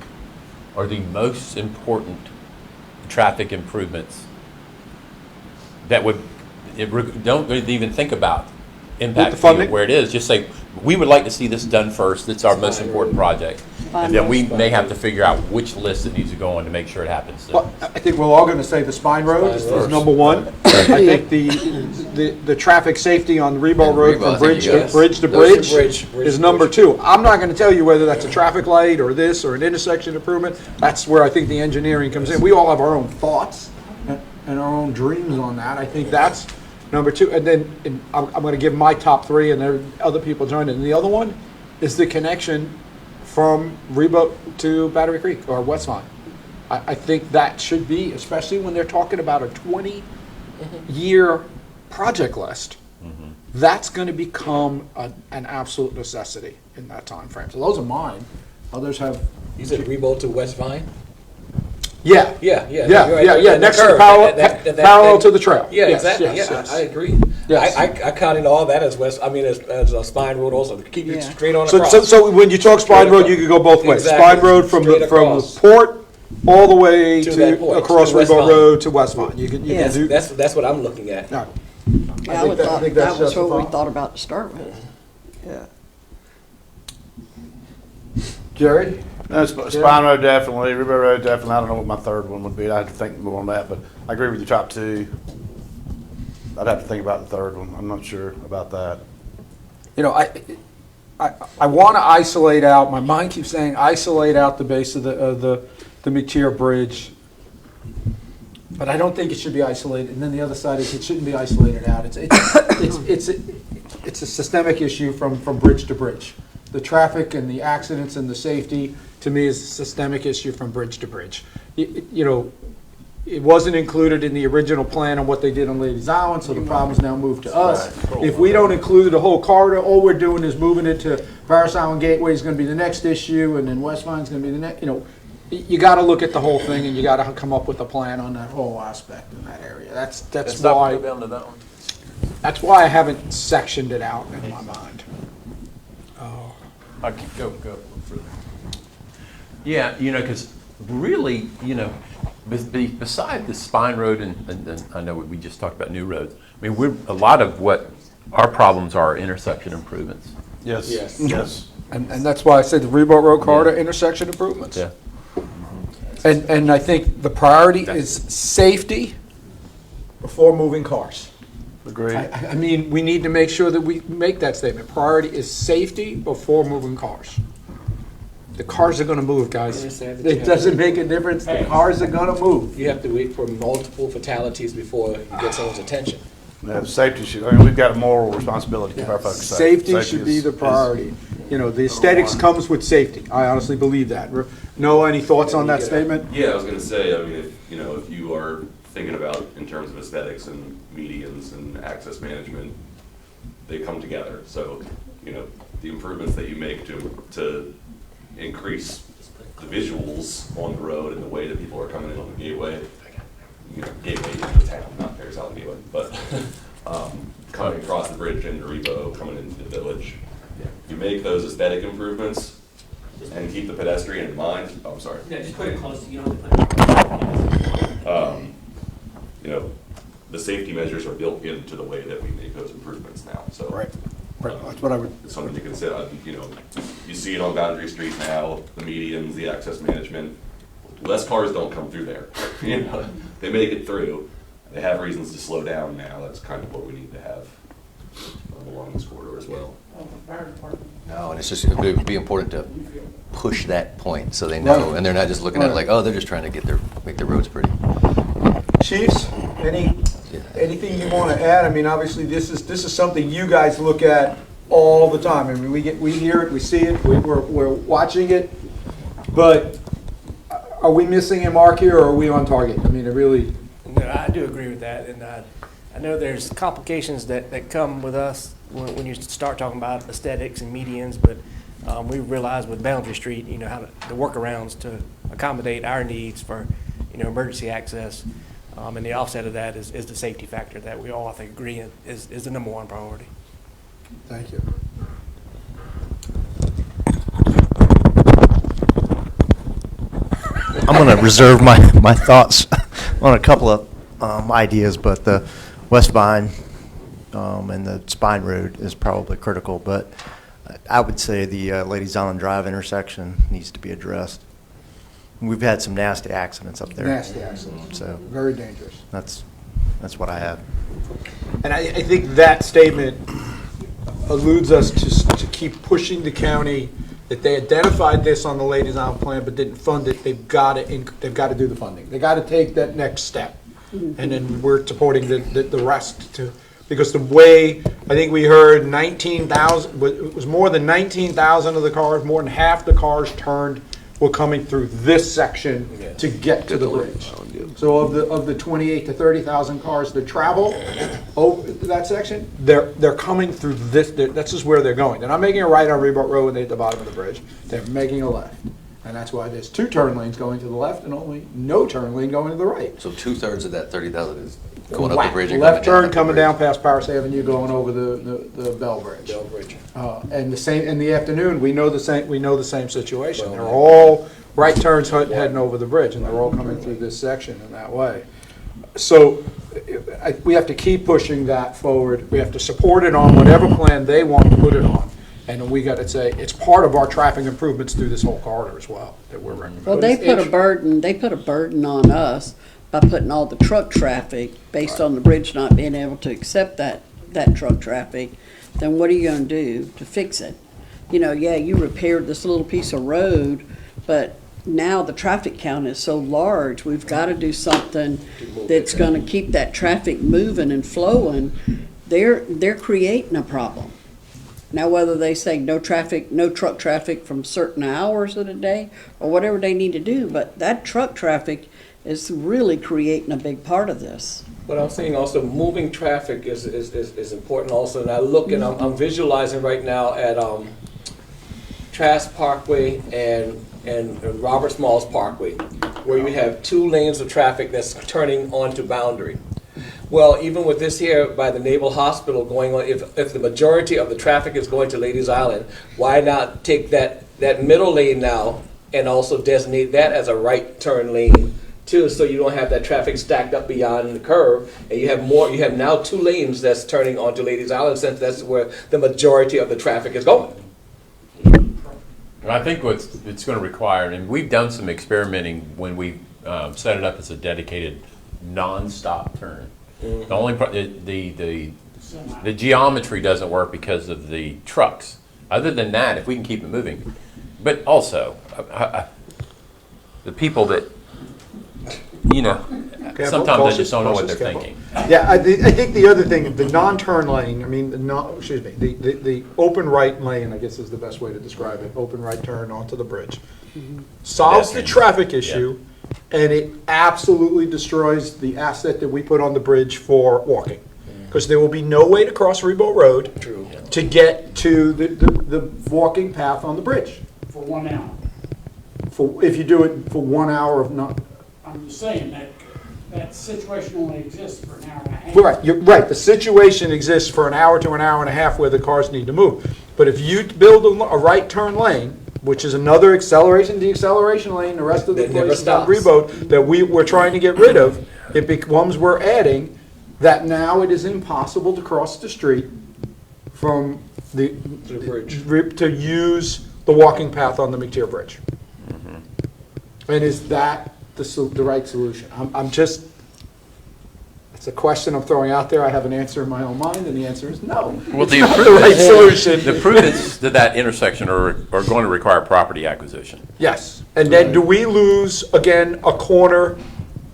are the most important traffic improvements that don't even think about impact fee where it is. Just say, we would like to see this done first. It's our most important project. And then we may have to figure out which list it needs to go on to make sure it happens. Well, I think we're all going to say the Spine Road is number one. I think the traffic safety on Rebo Road from bridge to bridge is number two. I'm not going to tell you whether that's a traffic light or this or an intersection improvement. That's where I think the engineering comes in. We all have our own thoughts and our own dreams on that. I think that's number two. And then I'm going to give my top three, and there are other people joining. And the other one is the connection from Rebo to Battery Creek or West Vine. I think that should be, especially when they're talking about a 20-year project list. Mm-hmm. That's going to become an absolute necessity in that time frame. So those are mine. Others have. You said Rebo to West Vine? Yeah. Next to parallel to the trail. Yeah, exactly. Yes. I agree. Yes. I counted all that as West. I mean, as a Spine Road also. Keep it straight on across. So when you talk Spine Road, you could go both ways. Exactly. Spine Road from the port all the way to across Rebo Road to West Vine. You can do. That's what I'm looking at. No. Yeah, I think that was what we thought about to start with. Yeah. Jared? No, Spine Road definitely, River Road definitely. I don't know what my third one would be. I have to think more on that, but I agree with your top two. I'd have to think about the third one. I'm not sure about that. I want to isolate out. My mind keeps saying isolate out the base of the McTier Bridge, but I don't think it should be isolated. And then the other side is it shouldn't be isolated out. It's a systemic issue from bridge to bridge. The traffic and the accidents and the safety, to me, is a systemic issue from bridge to bridge. It wasn't included in the original plan on what they did on Ladies Island, so the problem's now moved to us. If we don't include the whole corridor, all we're doing is moving it to Paris Island Gateway is going to be the next issue, and then West Vine's going to be the next. you gotta look at the whole thing, and you gotta come up with a plan on that whole aspect in that area. That's why, that's why I haven't sectioned it out in my mind. Go further. Yeah, because really, beside the spine road and I know we just talked about new roads. I mean, a lot of what our problems are intersection improvements. Yes. Yes. Yes. And that's why I said the Rebar Road corridor intersection improvements. Yeah. And I think the priority is safety before moving cars. Agreed. I mean, we need to make sure that we make that statement. Priority is safety before moving cars. The cars are gonna move, guys. It doesn't make a difference. The cars are gonna move. You have to wait for multiple fatalities before you get someone's attention. Yeah, safety should, I mean, we've got a moral responsibility to keep our folks safe. Safety should be the priority. You know, the aesthetics comes with safety. I honestly believe that. Noah, any thoughts on that statement? Yeah, I was gonna say, I mean, if you are thinking about in terms of aesthetics and medians and access management, they come together. So, the improvements that you make to increase the visuals on the road and the way that people are coming in on the gateway, gateway into the town, not Paris Island Gateway, but coming across the bridge into Revo, coming into the village. You make those aesthetic improvements and keep the pedestrian in mind. Oh, I'm sorry. Yeah, just put it close, you don't have to put it. The safety measures are built into the way that we make those improvements now, so. Right. That's what I would. It's something to consider, you see it on Boundary Street now, the medians, the access management. Less cars don't come through there, they make it through. They have reasons to slow down now, that's kind of what we need to have along this corridor as well. No, and it's just, it would be important to push that point so they know, and they're not just looking at it like, oh, they're just trying to make their roads pretty. Chiefs, anything you want to add? I mean, obviously, this is something you guys look at all the time. I mean, we hear it, we see it, we're watching it, but are we missing a mark here, or are we on target? I mean, it really. No, I do agree with that, and I know there's complications that come with us when you start talking about aesthetics and medians, but we realize with Boundary Street, how the workarounds to accommodate our needs for, emergency access, and the offset of that is the safety factor that we all, I think, agree is the number one priority. Thank you. I'm going to reserve my thoughts on a couple of ideas, but the West Vine and the Spine Road is probably critical, but I would say the Ladies Island Drive intersection needs to be addressed. We've had some nasty accidents up there. Nasty accidents. So very dangerous. That's what I have. And I think that statement alludes us to keep pushing the county that they identified this on the Ladies Island plan but didn't fund it. They've got to do the funding. They got to take that next step, and then we're supporting the rest to. Because the way, I think we heard 19,000, it was more than 19,000 of the cars, more than half the cars were coming through this section to get to the bridge. So of the 28 to 30,000 cars that travel over that section, they're coming through this. That's just where they're going. They're not making a right on Rebar Road when they're at the bottom of the bridge. They're making a left. And that's why there's 2 turn lanes going to the left and only no turn lane going to the right. So 2/3 of that 30,000 is going up the bridge and left turn coming the bridge. down past Paris Avenue, going over the Bell Bridge. Bell Bridge. And the same in the afternoon. We know the same situation. They're all right turns heading over the bridge, and they're all coming through this section in that way. So we have to keep pushing that forward. We have to support it on whatever plan they want to put it on. And we got to say it's part of our traffic improvements through this whole corridor as well that we're recommending. Well, they put a burden on us by putting all the truck traffic based on the bridge not being able to accept that truck traffic. Then what are you going to do to fix it? You repaired this little piece of road, but now the traffic count is so large, we've got to do something that's going to keep that traffic moving and flowing. They're creating a problem. Now, whether they say no truck traffic from certain hours of the day or whatever they need to do, but that truck traffic is really creating a big part of this. But I'm saying also moving traffic is important also. And I look and I'm visualizing right now at Trask Parkway and and Robert Smalls Parkway, where you have 2 lanes of traffic that's turning onto Boundary. Well, even with this here by the Naval Hospital going on, if the majority of the traffic is going to Ladies Island, why not take that middle lane now and also designate that as a right turn lane too, so you don't have that traffic stacked up beyond the curve, and you have now 2 lanes that's turning onto Ladies Island, since that's where the majority of the traffic is going. And I think what it's going to require, and we've done some experimenting when we set it up as a dedicated non-stop turn. The only the geometry doesn't work because of the trucks. Other than that, if we can keep it moving, but also the people that sometimes they just don't know what they're thinking. Yeah, I think the other thing, the non-turn lane, the open right lane, I guess is the best way to describe it, open right turn onto the bridge, solves the traffic issue, and it absolutely destroys the asset that we put on the bridge for walking. Because there will be no way to cross Rebo Road to get to the walking path on the bridge. For 1 hour. If you do it for 1 hour of not. I'm just saying that situation only exists for an hour and a half. Right, you're right. The situation exists for an hour to an hour and a half where the cars need to move. But if you build a right turn lane, which is another acceleration, deceleration lane, the rest of the places on Rebo that we're trying to get rid of, it becomes we're adding that now it is impossible to cross the street from the bridge to use the walking path on the McTier Bridge. And is that the right solution? I'm just, it's a question I'm throwing out there. I have an answer in my own mind, and the answer is no. Well, it's not the right solution. The improvements to that intersection are going to require property acquisition. Yes. And then do we lose, again, a corner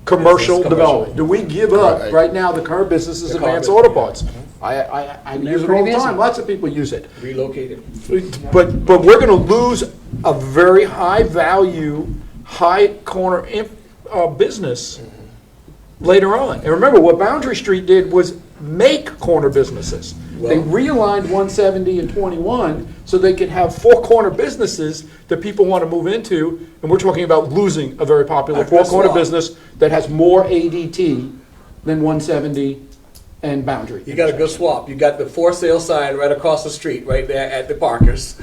commercial development? Do we give up, right now, the current business is Advanced Auto Parts? I use it all the time. Lots of people use it. Relocate it. But we're going to lose a very high value, high corner business later on. And remember, what Boundary Street did was make corner businesses. They realigned 170 and 21 so they could have 4 corner businesses that people want to move into. And we're talking about losing a very popular 4 corner business that has more ADT than 170 and Boundary. You got a good swap. You got the for sale sign right across the street, right there at the Parkers.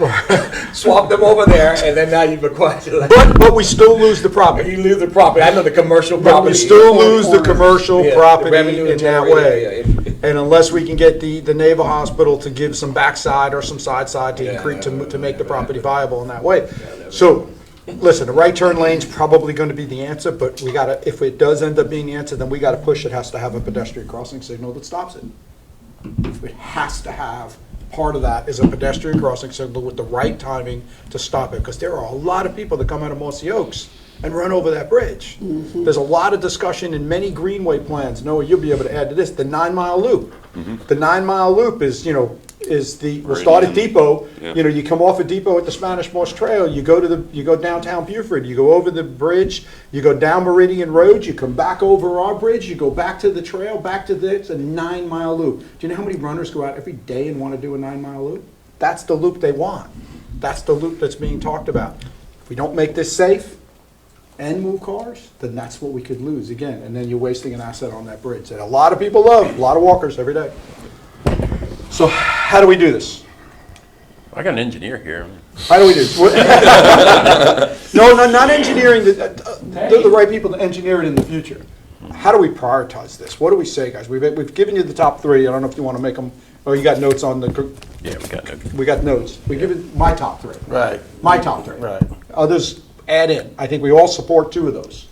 Swap them over there, and then now you've acquired your land. But we still lose the property. You lose the property. I know the commercial But property. we still lose the commercial property revenue in that way. And unless we can get the Naval Hospital to give some backside or some side to make the property viable in that way. So, listen, the right turn lane's probably going to be the answer, but we gotta, if it does end up being the answer, then we gotta push. It has to have a pedestrian crossing signal that stops it. It has to have, part of that is a pedestrian crossing signal with the right timing to stop it, because there are a lot of people that come out of Mossy Oaks and run over that bridge. There's a lot of discussion in many greenway plans. Noah, you'll be able to add to this, the 9-mile loop. The 9-mile loop is, we'll start at Depot. You come off of Depot at the Spanish Moss Trail, you go downtown Buford, you go over the bridge, you go down Meridian Road, you come back over our bridge, you go back to the trail, back to this, a 9-mile loop. Do you know how many runners go out every day and want to do a 9-mile loop? That's the loop they want. That's the loop that's being talked about. If we don't make this safe and move cars, then that's what we could lose again. And then you're wasting an asset on that bridge that a lot of people love, a lot of walkers every day. So how do we do this? I got an engineer here. How do we do this? No, not engineering the right people to engineer it in the future. How do we prioritize this? What do we say, guys? We've given you the top 3. I don't know if you want to make them. Oh, you got notes on the. Yeah, we got notes. We got notes. We've given my top 3. Right. My top 3. Right. Others add in. I think we all support 2 of those.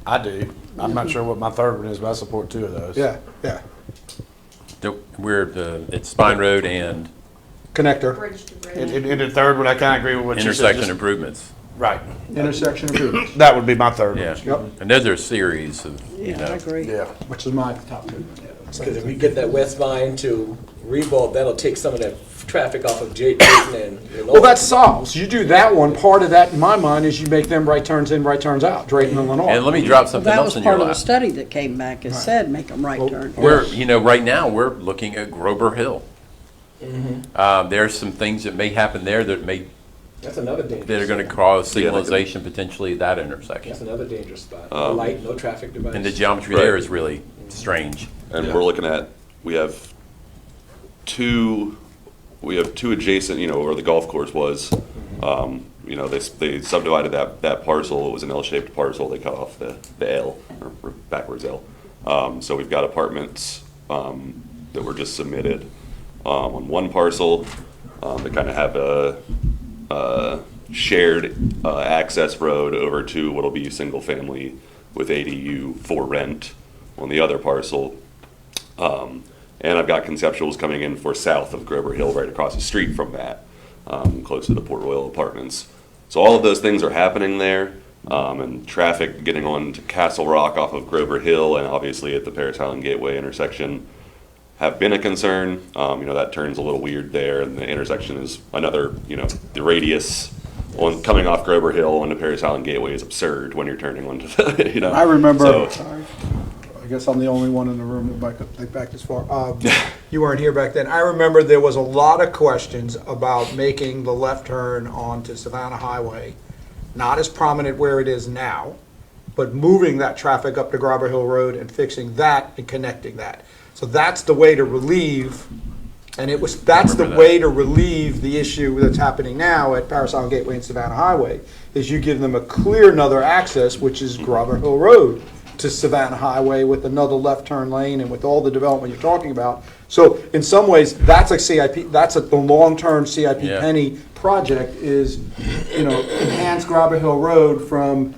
I do. I'm not sure what my third one is, but I support 2 of those. Yeah. It's Spine Road and Connector. Bridge to bridge. And the third one, I kind of agree with what you said. intersection improvements. Right. Intersection improvements. That would be my third one. Yeah. Yep. And those are a series of, I agree. Yeah. Which is my top 2. Because if we get that West Vine to Rebo, that'll take some of that traffic off of Jayton and. Well, that solves. You do that one. Part of that, in my mind, is you make them right turns in, right turns out, Drayton and Lenore. and let me drop Well, something that else was in your part of the lap. study that came back. It said make them right turn. Right now, we're looking at Grover Hill. There's some things that may happen there that may That's another dangerous. that are going to spot. cause Yeah, they could- signalization potentially at that intersection. That's another dangerous spot. No light, no traffic device. And the geometry there is really strange. And Yeah. we're looking at, we have two adjacent, where the golf course was. They subdivided that parcel. It was an L-shaped parcel. They cut off the L, or backwards L. So we've got apartments that were just submitted on one parcel. They kind of have a shared access road over to what'll be single family with ADU for rent on the other parcel. And I've got conceptuals coming in for south of Grover Hill, right across the street from that, close to the Port Royal Apartments. So all of those things are happening there, and traffic getting on to Castle Rock off of Grover Hill and obviously at the Paris Island Gateway intersection have been a concern. That turns a little weird there, and the intersection is another, the radius on coming off Grover Hill onto Paris Island Gateway is absurd when you're turning onto the, I remember, So, I guess I'm the only one in the room that might think back this far. You weren't here back then. I remember there was a lot of questions about making the left turn onto Savannah Highway, not as prominent where it is now, but moving that traffic up to Grover Hill Road and fixing that and connecting that. So that's the way to relieve, and that's the way to relieve the issue that's happening now at Paris Island Gateway and Savannah Highway, is you give them a clear another access, which is Grover Hill Road to Savannah Highway with another left turn lane and with all the development you're talking about. So in some ways, that's a CIP, that's the long-term CIP Yeah. Penny project is, enhance Grover Hill Road from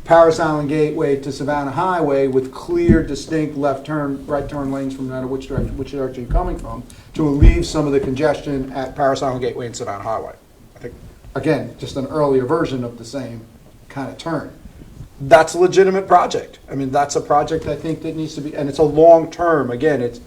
Paris Island Gateway to Savannah Highway with clear, distinct left turn, right turn lanes from no matter which direction you're coming from, to relieve some of the congestion at Paris Island Gateway and Savannah Highway. I think, again, just an earlier version of the same kind of turn. That's a legitimate project. I mean, that's a project I think that needs to be, and it's a long term. Again, it's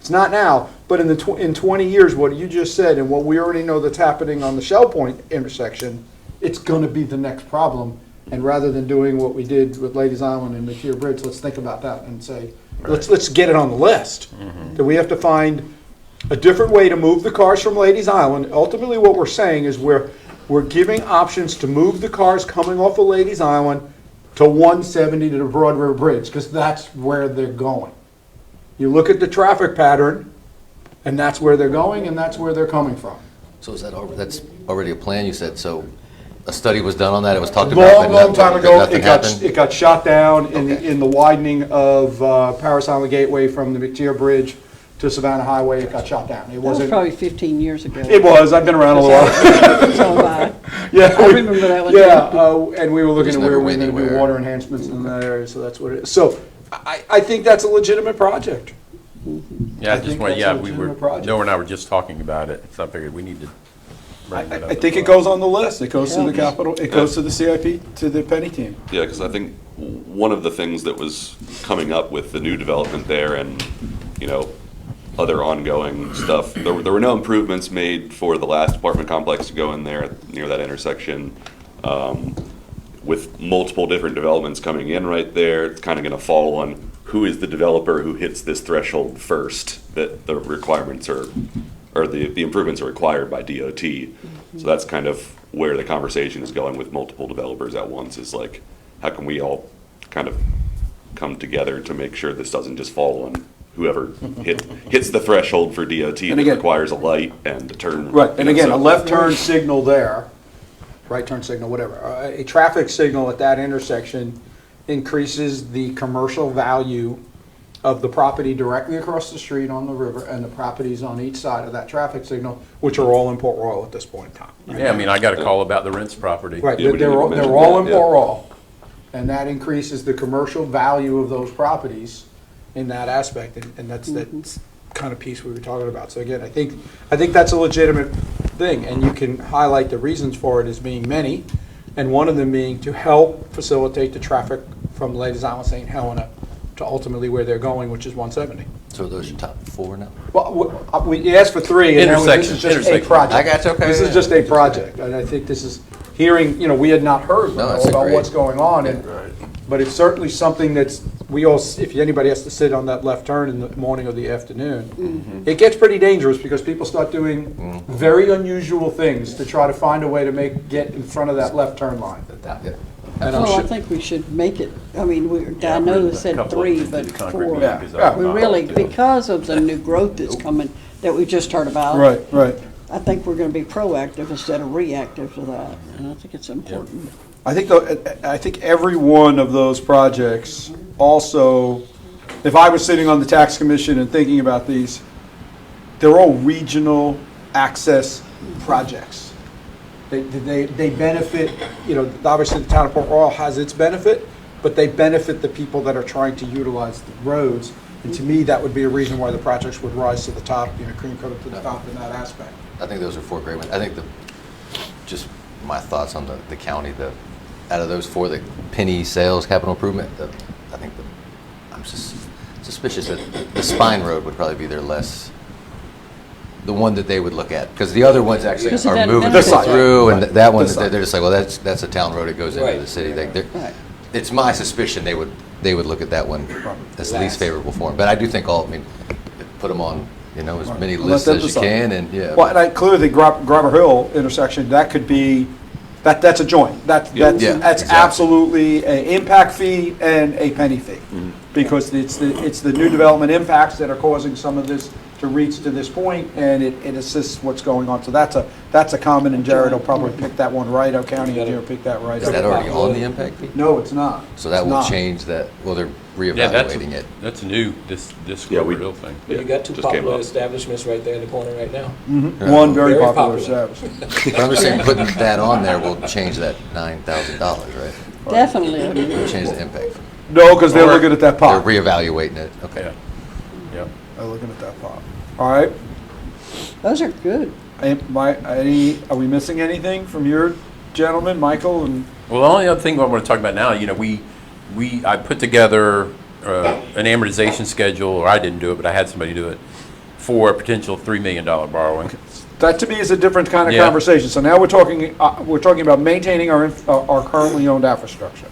not now, but in in 20 years, what you just said and what we already know that's happening on the Shell Point intersection, it's going to be the next problem. And rather than doing what we did with Ladies Island and McKeer Bridge, let's think about that and say, let's get it on the list. That we have to find a different way to move the cars from Ladies Island. Ultimately, what we're saying is we're giving options to move the cars coming off of Ladies Island to 170 to the Broad River Bridge, because that's where they're going. You look at the traffic pattern, and that's where they're going, and that's where they're coming from. So is that's already a plan, you said, so a study was done on that, it was talked about? Long time ago, nothing happened? it got shot down Okay. in the widening of Paris Island Gateway from the McTier Bridge to Savannah Highway. It got shot down. It That was wasn't. probably 15 years ago. It was. I've been around a little while. It's on by. Yeah, I remember that one. Yeah, and we were looking Just at where never we were went going to do anywhere. water enhancements in that area, so that's what it is. So I think that's a legitimate project. Yeah, I I just think want, that's yeah, a we were, legitimate project. Noah and I were just talking about it, so I figured we need to bring that up. I as think it well. goes on the list. It goes to the capital, it goes to the CIP, to the Penny team. Yeah, because I think one of the things that was coming up with the new development there and, other ongoing stuff, there were no improvements made for the last apartment complex to go in there near that intersection. With multiple different developments coming in right there, it's kind of going to fall on who is the developer who hits this threshold first, that the requirements are, or the improvements are required by DOT. So that's kind of where the conversation is going with multiple developers at once, is like, how can we all kind of come together to make sure this doesn't just fall on whoever hits the threshold for DOT that again- requires a light and a turn. Right, and again, so- a left turn signal there, right turn signal, whatever. A traffic signal at that intersection increases the commercial value of the property directly across the street on the river and the properties on each side of that traffic signal, which are all in Port Royal at this point in time. Yeah, I mean, I got a call about the Rents property. Right, Yeah, we they're didn't all mention all in that, yeah. Port Royal. And that increases the commercial value of those properties in that aspect, and that's that kind of piece we were talking about. So again, I think that's a legitimate thing, and you can highlight the reasons for it as being many, and one of them being to help facilitate the traffic from Ladies Island, St. Helena to ultimately where they're going, which is 170. So those are your top four now? Well, we asked for three, and now this is just a Intersection. project. I got you, okay, This is yeah. just a project, and I think this is hearing, we had not heard No, that's about great. what's going on, but it's certainly something that's we all, if anybody has to sit on that left turn in the morning or the afternoon, it gets pretty dangerous because people start doing very unusual things to try to find a way to get in front of that left turn line. And I'm Well, I sure- think we should make it, I mean, I know they said 3, but 4. Yeah. We really, because of the new growth that's coming, that we just heard about. Right. I think we're gonna be proactive instead of reactive to that, and I think it's important. I think every one of those projects also, if I was sitting on the tax commission and thinking about these, they're all regional access projects. They benefit, obviously the town of Port Royal has its benefit, but they benefit the people that are trying to utilize the roads. And to me, that would be a reason why the projects would rise to the top, cream coat to the top in that aspect. I think those are 4 great ones. I think just my thoughts on the county, out of those 4, the penny sales capital improvement, I'm just suspicious that the Spine Road would probably be the one that they would look at, because the other ones actually Because of are that moving benefit. through, and that one, This they're side. just like, well, that's a town road, it goes into the city. Right. It's my suspicion they would look at that one as the least favorable for them. But I do think put them on, as many Let lists them as you decide. can, and yeah. Well, and clearly, Grabber Hill intersection, that could be, that's a joint. That's Yeah, exactly. absolutely an impact fee and a penny fee. Because it's the new development impacts that are causing some of this to reach to this point, and it assists what's going on. So that's a common, and Jared will probably pick that one right, our county engineer picked that right. Is that already on the impact fee? No, it's not. So that It's will not. change that, well, they're Yeah, reevaluating it. that's new, this Yeah, we- Grabber Hill thing. But you got 2 Just came popular up. establishments right there in the corner right now. One very Very popular popular. service. But I'm just saying, putting that on there will change that $9,000, right? Definitely. It'll change the impact. No, because they're Or- looking at that They're pot. reevaluating it, okay. Yeah. They're looking at that pot. All right. Those are good. Are we missing anything from your gentlemen, Michael? And Well, the only other thing I want to talk about now, I put together an amortization schedule, or I didn't do it, but I had somebody do it, for a potential $3 million borrowing. that to me is a different kind of Yeah. conversation. So now we're talking about maintaining our currently owned infrastructure.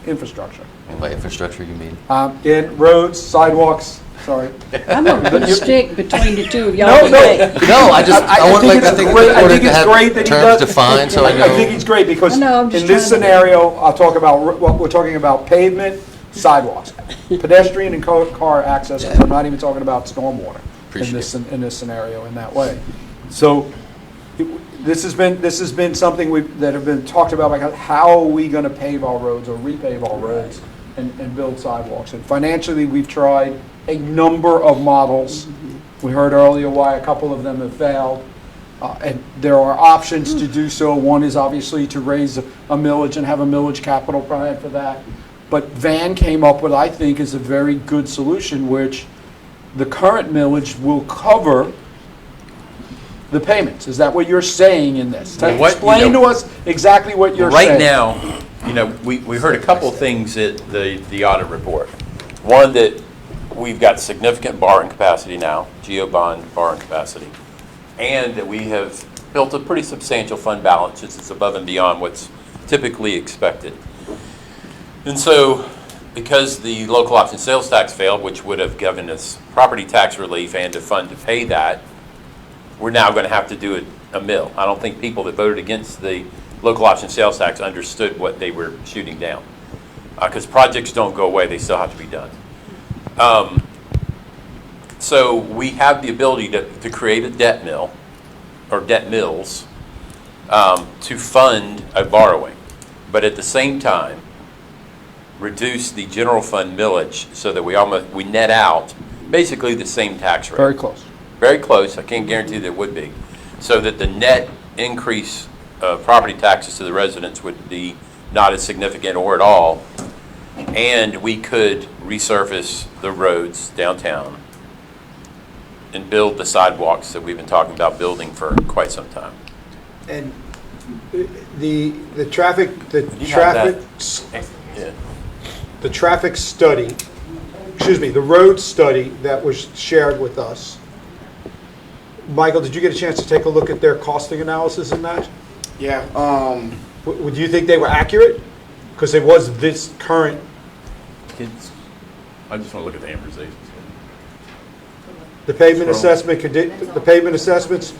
And by infrastructure, you mean? In roads, sidewalks. Sorry. I'm gonna put a stick between the two of y'all. No, no. today. No, I think it's important to have great that he terms does. defined, so I know. I think it's great because I know, I'm in just this trying to- scenario, I'll talk about, we're talking about pavement, sidewalks, pedestrian and car access, because I'm not even talking about stormwater in this scenario in that way. So this has been something that have been talked about, like how are we going to pave our roads or repave our roads and build sidewalks? And financially, we've tried a number of models. We heard earlier why a couple of them have failed. And there are options to do so. One is obviously to raise a millage and have a millage capital plan for that. But Van came up with, I think, is a very good solution, which the current millage will cover the payments. Is that what you're saying in this? Well, Explain to us exactly what you're saying. Right now, we heard a couple of things at the audit report. One, that we've got significant borrowing capacity now, GeoBond borrowing capacity, and that we have built a pretty substantial fund balance. It's above and beyond what's typically expected. And so, because the local option sales tax failed, which would have given us property tax relief and a fund to pay that, we're now going to have to do a mill. I don't think people that voted against the local option sales tax understood what they were shooting down. Because projects don't go away, they still have to be done. So we have the ability to create a debt mill, or debt mills, to fund a borrowing. But at the same time, reduce the general fund millage so that we net out basically the same tax rate. Very close. Very close, I can't guarantee that it would be. So that the net increase of property taxes to the residents would be not as significant or at all. And we could resurface the roads downtown and build the sidewalks that we've been talking about building for quite some time. And the traffic, You have Yeah. the traffic study, the road study that was shared with us. Michael, did you get a chance to take a look at their costing analysis in that? Yeah, Would you think they were accurate? Because it was this current, I just want to look at the amortization. The pavement assessment, the pavement assessments,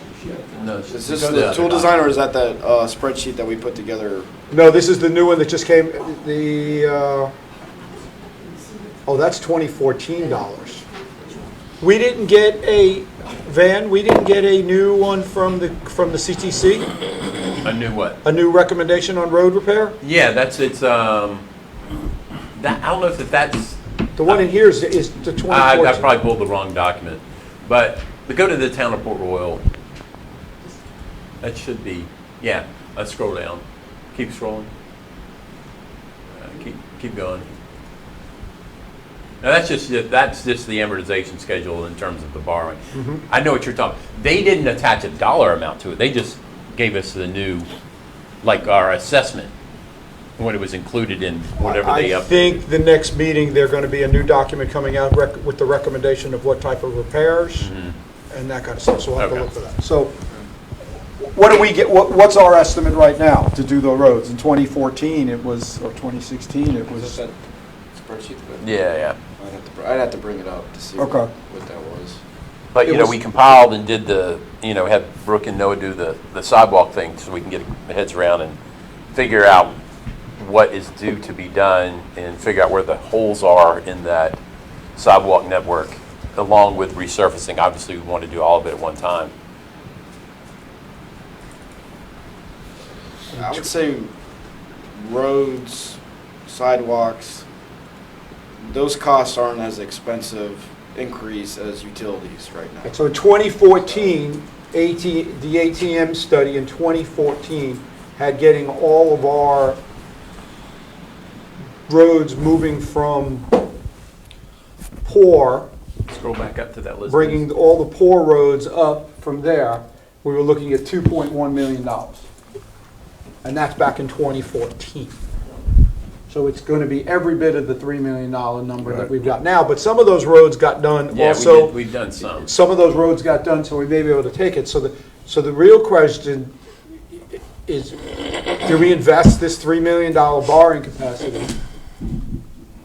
No, Is this the tool design, or is that that spreadsheet that we put together? no, this is the new one that just came, oh, that's 2014 dollars. We didn't get a, we didn't get a new one from the CTC, I knew what? a new recommendation on road repair? Yeah, it's, that, I don't know if that's, The one in here is the 2014. I probably pulled the wrong document. But go to the town of Port Royal. That should be, yeah, let's scroll down. Keep scrolling. Keep going. Now that's just the amortization schedule in terms of the borrowing. I know what you're talking. They didn't attach a dollar amount to it. They just gave us the new, like our assessment, when it was included in whatever they I updated. think the next meeting, there's going to be a new document coming out with the recommendation of what type of repairs and that kind of stuff, so we'll have to Okay. look for that. So what do we get, what's our estimate right now to do the roads? In 2014, it was, or 2016, it Was was, that spreadsheet? Yeah. I'd have to bring it up to see Okay. what that was. But, It you know, was- we compiled and did had Brooke and Noah do the sidewalk thing so we can get our heads around and figure out what is due to be done and figure out where the holes are in that sidewalk network, along with resurfacing. Obviously, we want to do all of it at one time. I would say roads, sidewalks, those costs aren't as expensive increase as utilities right now. so in 2014, the ATM study in 2014 had getting all of our roads moving from poor, Scroll back up to that list. bringing all the poor roads up from there, we were looking at $2.1 million. And that's back in 2014. So it's going to be every bit of the $3 million number that we've got now. But some of those roads got done Yeah, also. we've done some. Some of those roads got done, so we may be able to take it. So the real question is, do we invest this $3 million borrowing capacity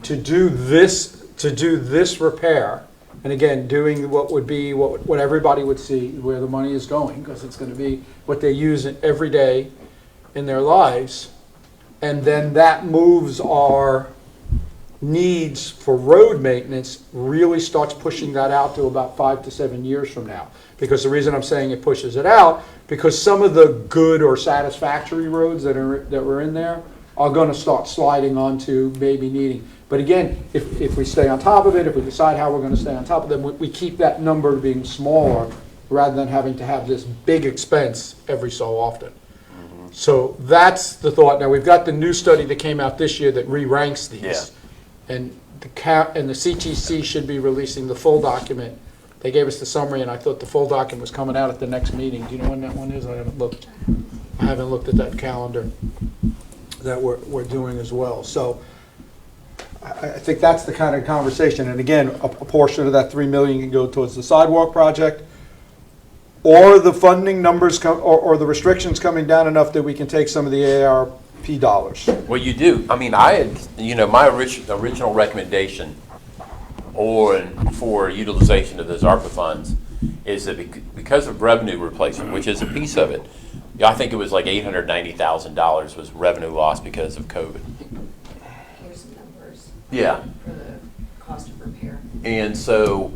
to do this repair? And again, doing what would be what everybody would see where the money is going, because it's going to be what they use every day in their lives. And then that moves our needs for road maintenance, really starts pushing that out to about 5 to 7 years from now. Because the reason I'm saying it pushes it out, because some of the good or satisfactory roads that were in there are going to start sliding onto maybe needing. But again, if we stay on top of it, if we decide how we're going to stay on top of them, we keep that number being smaller rather than having to have this big expense every so often. So that's the thought. Now, we've got the new study that came out this year that re-ranks these. Yeah. And the CTC should be releasing the full document. They gave us the summary, and I thought the full document was coming out at the next meeting. Do you know when that one is? I haven't looked at that calendar that we're doing as well. So I think that's the kind of conversation. And again, a portion of that $3 million can go towards the sidewalk project, or the funding numbers or the restrictions coming down enough that we can take some of the ARP dollars. Well, you do. I mean, I had, my original recommendation for utilization of those ARPA funds is that because of revenue replacement, which is a piece of it, I think it was like $890,000 was revenue loss because of COVID. Here's some numbers. Yeah. For the cost of repair. And so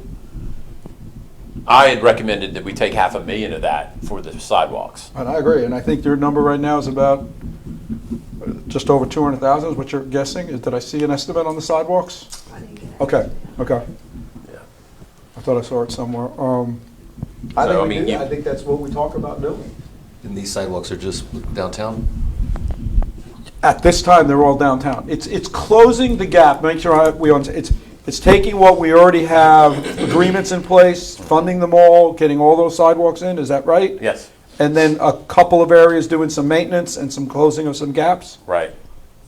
I had recommended that we take $500,000 of that for the sidewalks. And I agree, and I think their number right now is about just over 200,000 is what you're guessing. Did I see an estimate on the sidewalks? I didn't get it. Okay. Yeah. I thought I saw it somewhere. I think that's what we talk about doing. And these sidewalks are just downtown? At this time, they're all downtown. It's closing the gap, make sure it's taking what we already have agreements in place, funding them all, getting all those sidewalks in, is that right? Yes. And then a couple of areas doing some maintenance and some closing of some gaps? Right.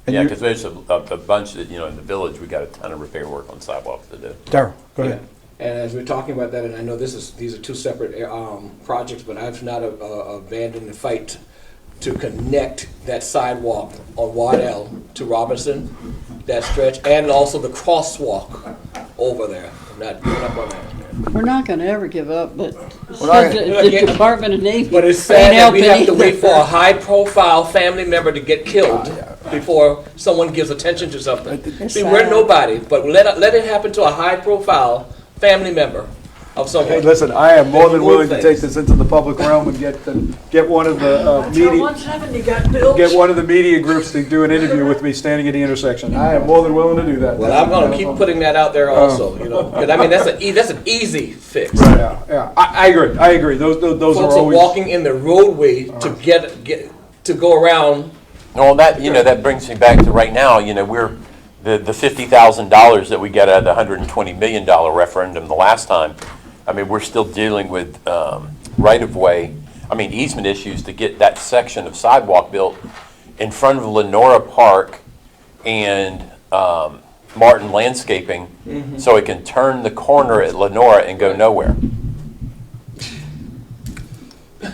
And Yeah, you- because there's a bunch that, in the village, we got a ton of repair work on sidewalks to do. Darryl, go ahead. And as we're talking about that, and I know these are two separate projects, but I've not abandoned the fight to connect that sidewalk on Waddell to Robinson, that stretch, and also the crosswalk over there. I'm not giving up on that. We're not gonna ever give up, but not- the Department of Navy But it's ain't sad that we helping have to wait either. for a high-profile family member to get killed before someone gives attention to something. It's See, we're sad. nobody, but let it happen to a high-profile family member of someone. Hey, listen, I am more than Then willing to move take things. this into the public realm and get one of the media, 170 got built. get one of the media groups to do an interview with me standing at the intersection. I am more than willing to do that. Well, I'm gonna keep putting that out there also, you know, 'cause I mean, that's an easy fix. Yeah, I agree. Those are Folks are always. walking in the roadway to get to go around. Well, that, you know, that brings me back to right now, you know, we're, the $50,000 that we got out of the $120 million referendum the last time, I mean, we're still dealing with right-of-way, easement issues to get that section of sidewalk built in front of Lenora Park and Martin Landscaping, so it can turn the corner at Lenora and go nowhere.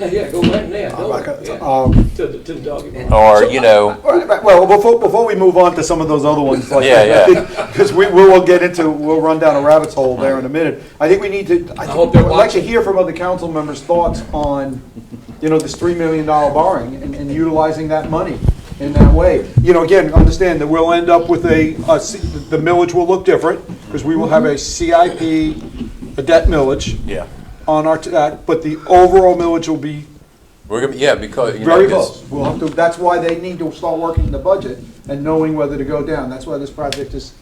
Yeah, go right in there. Go, to the doggy. Or, you know, Well, before we move on to some of those other ones, like, Yeah. because we'll run down a rabbit's hole there in a minute. I think we need to, hope they're I'd like to watching. hear from other council members' thoughts on, this $3 million borrowing and utilizing that money in that way. Again, understand that we'll end up with the millage will look different, because we will have a CIP, a debt millage yeah. on our, but the overall millage will be We're gonna, yeah, because, you know, very 'cause- close. We'll have to, that's why they need to start working the budget and knowing whether to go down. That's why this project is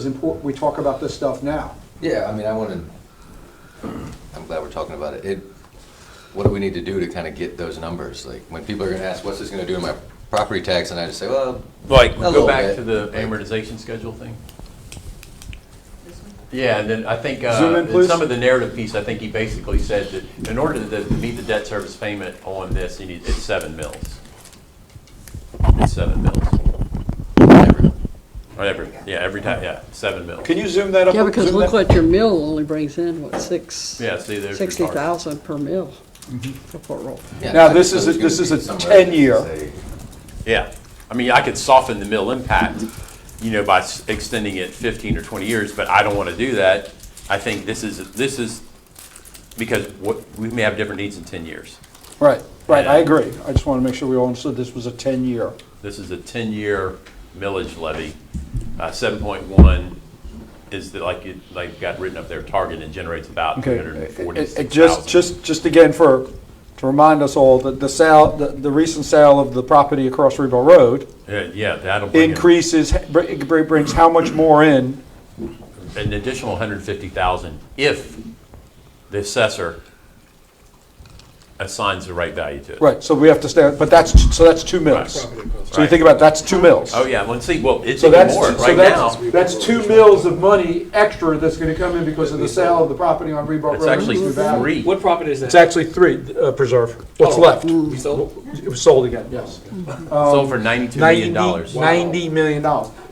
important. We talk about this stuff now. Yeah, I mean, I'm glad we're talking about it. What do we need to do to kind of get those numbers? Like, when people are gonna ask, what's this gonna do to my property tax? And I just say, well, Like, a go little back bit. to the amortization schedule thing. Yeah, and then I think, Zoom in, in please. some of the narrative piece, I think he basically said that in order to meet the debt service payment on this, it's 7 mils. It's 7 mils. Every time, yeah, 7 mils. Can you zoom that up? Yeah, because Zoom look that- what your mill only brings in, what, Yeah, see, there's your target. 60,000 per mill for Port Royal. yeah, Now, I this suppose is a- gonna this is be a somewhere 10-year. to say, Yeah, I could soften the mill impact, by extending it 15 or 20 years, but I don't want to do that. I think this is because we may have different needs in 10 years. Right, I agree. I just want to make sure we all understood this was a 10-year. This is a 10-year millage levy. 7.1 is like got written up there, target, and generates about Okay. 346,000. Just again to remind us all that the recent sale of the property across Rebo Road Yeah, that'll bring brings how much more in? an additional 150,000 if the assessor assigns the right value to it. Right, so we have to stay, but that's 2 mills. So you think about, that's 2 mills. Oh, yeah, it's So even that's, more so right now. that's 2 mills of money extra that's gonna come in because of the sale of the property on Reebok Road. It's actually East Valley. 3. What property is that? It's actually 3, Preserve, what's Oh. left. You sold? It was sold again, yes. Sold for $92 million. $90 million.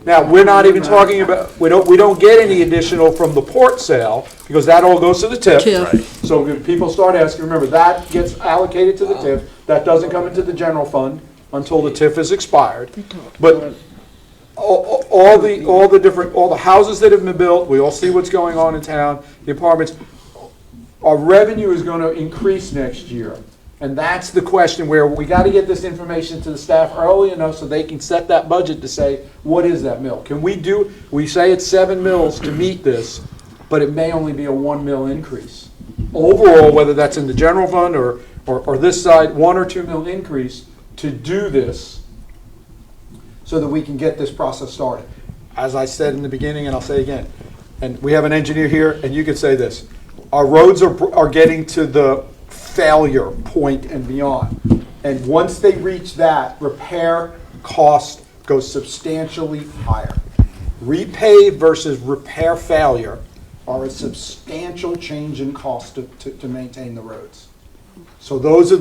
Now, we're not even talking about, we don't get any additional from the port sale, because that all goes to the TIF. TIF. Right. So if people start asking, remember, that gets allocated to the TIF, that doesn't come into the general fund until the TIF is expired. But all the houses that have been built, we all see what's going on in town, the apartments, our revenue is gonna increase next year. And that's the question where we gotta get this information to the staff early enough so they can set that budget to say, what is that mill? We say it's 7 mills to meet this, but it may only be a 1 mill increase. Overall, whether that's in the general fund or this side, 1 or 2 mill increase to do this so that we can get this process started. As I said in the beginning, and I'll say again, and we have an engineer here, and you could say this, our roads are getting to the failure point and beyond. And once they reach that, repair cost goes substantially higher. Repave versus repair failure are a substantial change in cost to maintain the roads. So those are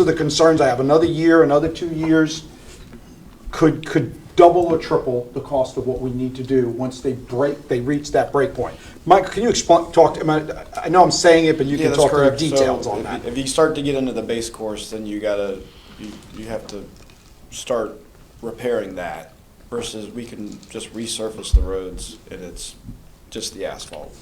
the concerns I have. Another year, another 2 years could double or triple the cost of what we need to do once they reach that break point. Mike, can you talk to him? I know I'm saying it, but you can that's talk to the correct. details So on that. If you start to get into the base course, then you have to start repairing that versus we can just resurface the roads and it's just the asphalt.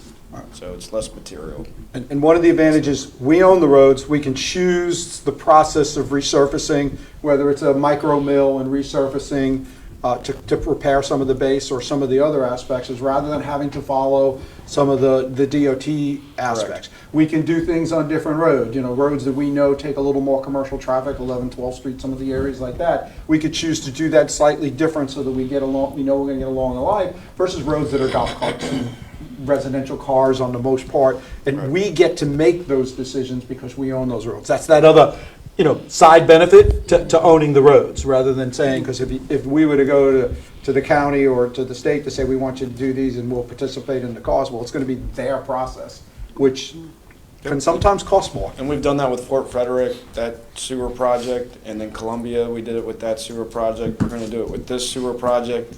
So it's less material. And one of the advantages, we own the roads, we can choose the process of resurfacing, whether it's a micro mill and resurfacing to repair some of the base or some of the other aspects, is rather than having to follow some of the DOT aspects. We can do things on different roads, roads that we know take a little more commercial traffic, 11, 12th Street, some of the areas like that. We could choose to do that slightly different so that we get along, we know we're gonna get along the line, versus roads that are golf carts and residential cars on the most part, and we get to make those decisions because we own those roads. That's that other, side benefit to owning the roads, rather than saying, because if we were to go to the county or to the state to say, we want you to do these and we'll participate in the cost, well, it's going to be their process, which can sometimes cost more. And we've done that with Fort Frederick, that sewer project, and then Columbia, we did it with that sewer project. We're going to do it with this sewer project.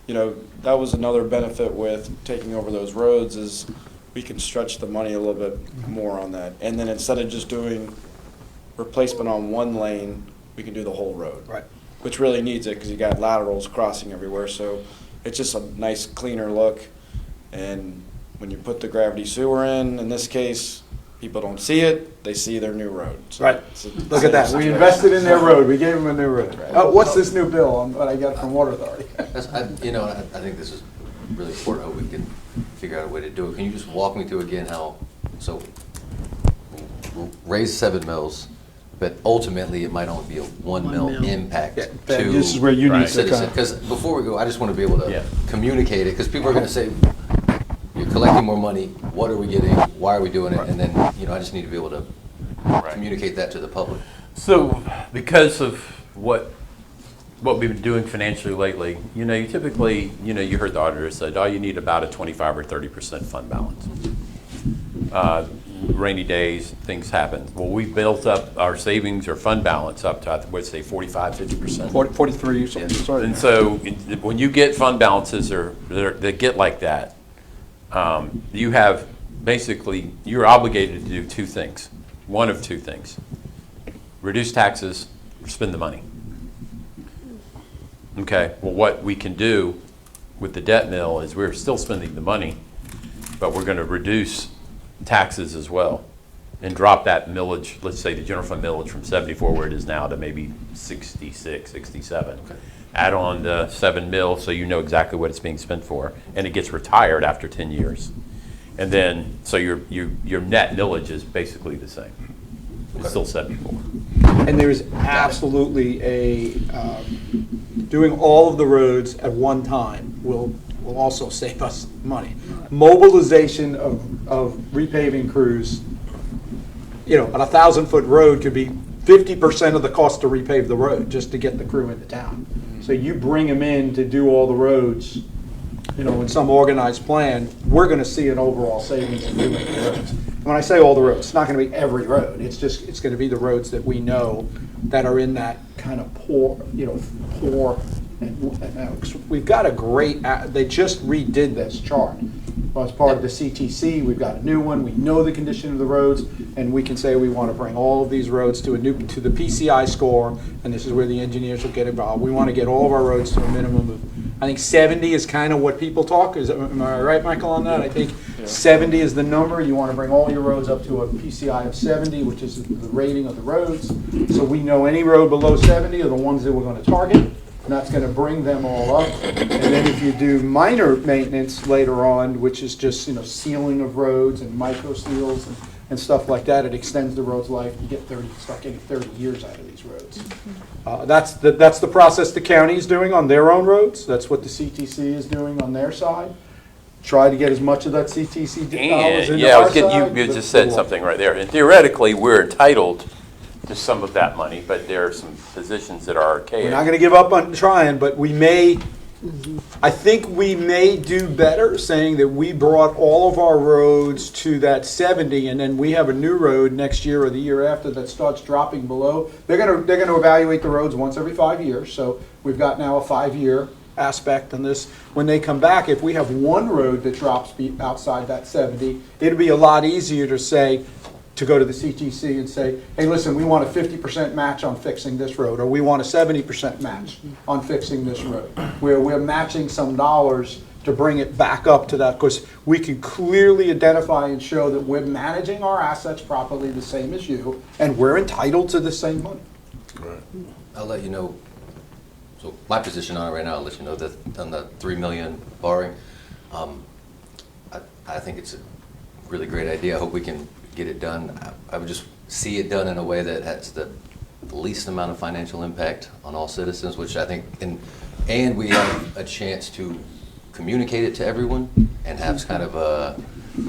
That was another benefit with taking over those roads, is we can stretch the money a little bit more on that. And then instead of just doing replacement on one lane, we can do the whole road. Right. Which really needs it, because you got laterals crossing everywhere, so it's just a nice cleaner look. And when you put the gravity sewer in this case, people don't see it, they see their new road. So Right. Look at that. We invested in their road. We gave them a new road. Oh, what's this new bill on what I got from Water Authority? I think this is really important. I hope we can figure out a way to do it. Can you just walk me through again how, so raise 7 mills, but ultimately it might only be a 1 mil impact to This is where you need to citizen. Because before we go, I just want to be able to communicate it, because people are going to say, you're collecting more money, what are we getting, why are we doing it? And then, I just need to be able to communicate that to the public. So, because of what we've been doing financially lately, you typically, you heard the auditor said, you need about a 25 or 30% fund balance. Rainy days, things happen. Well, we built up our savings or fund balance up to, I would say, 45, 50%. 43, sorry. And so, when you get fund balances that get like that, you have basically, you're obligated to do 2 things. One of 2 things. Reduce taxes or spend the money. Okay, well, what we can do with the debt mill is we're still spending the money, but we're going to reduce taxes as well and drop that millage, let's say the general fund millage from 74 where it is now to maybe 66, 67. Okay. Add on the 7 mil so you know exactly what it's being spent for, and it gets retired after 10 years. And then, so your net millage is basically the same. It's still 74. And there is absolutely doing all of the roads at one time will also save us money. Mobilization of repaving crews, on a 1,000-foot road could be 50% of the cost to repave the road just to get the crew into town. So you bring them in to do all the roads, in some organized plan, we're going to see an overall savings in doing the roads. And when I say all the roads, it's not going to be every road. It's going to be the roads that we know that are in that kind of poor. We've got a great, they just redid this chart. As part of the CTC, we've got a new one. We know the condition of the roads, and we can say we want to bring all of these roads to the PCI score, and this is where the engineers will get involved. We want to get all of our roads to a minimum of, I think 70 is kind of what people talk. Am I right, Michael, on that? I think 70 is the number. You want to bring all your roads up to a PCI of 70, which is the rating of the roads. So we know any road below 70 are the ones that we're going to target. And that's going to bring them all up. And then if you do minor maintenance later on, which is just sealing of roads and micro seals and stuff like that, it extends the road's life. You start getting 30 years out of these roads. That's the process the county is doing on their own roads. That's what the CTC is doing on their side. Try to get as much of that CTC dollars into our side. You just said something right there. And theoretically, we're entitled to some of that money, but there are some positions that are archaic. We're not going to give up on trying, but I think we may do better saying that we brought all of our roads to that 70, and then we have a new road next year or the year after that starts dropping below. They're going to evaluate the roads once every 5 years, so we've got now a 5-year aspect on this. When they come back, if we have one road that drops outside that 70, it'll be a lot easier to go to the CTC and say, hey, listen, we want a 50% match on fixing this road, or we want a 70% match on fixing this road, where we're matching some dollars to bring it back up to that, because we can clearly identify and show that we're managing our assets properly, the same as you, and we're entitled to the same money. I'll let you know, so my position on it right now, I'll let you know that on the 3 million borrowing, I think it's a really great idea. I hope we can get it done. I would just see it done in a way that has the least amount of financial impact on all citizens, which I think, and we have a chance to communicate it to everyone and have kind of a,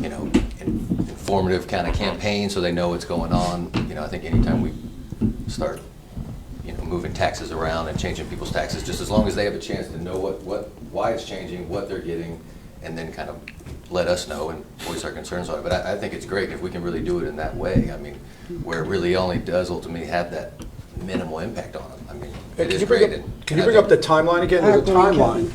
you know, informative kind of campaign so they know what's going on. You know, I think anytime we start, you know, moving taxes around and changing people's taxes, just as long as they have a chance to know why it's changing, what they're getting, and then kind of let us know and voice our concerns on it. But I think it's great if we can really do it in that way. I mean, where it really only does ultimately have that minimal impact on them. I mean, it is great. Can you bring up the timeline again? There's a timeline.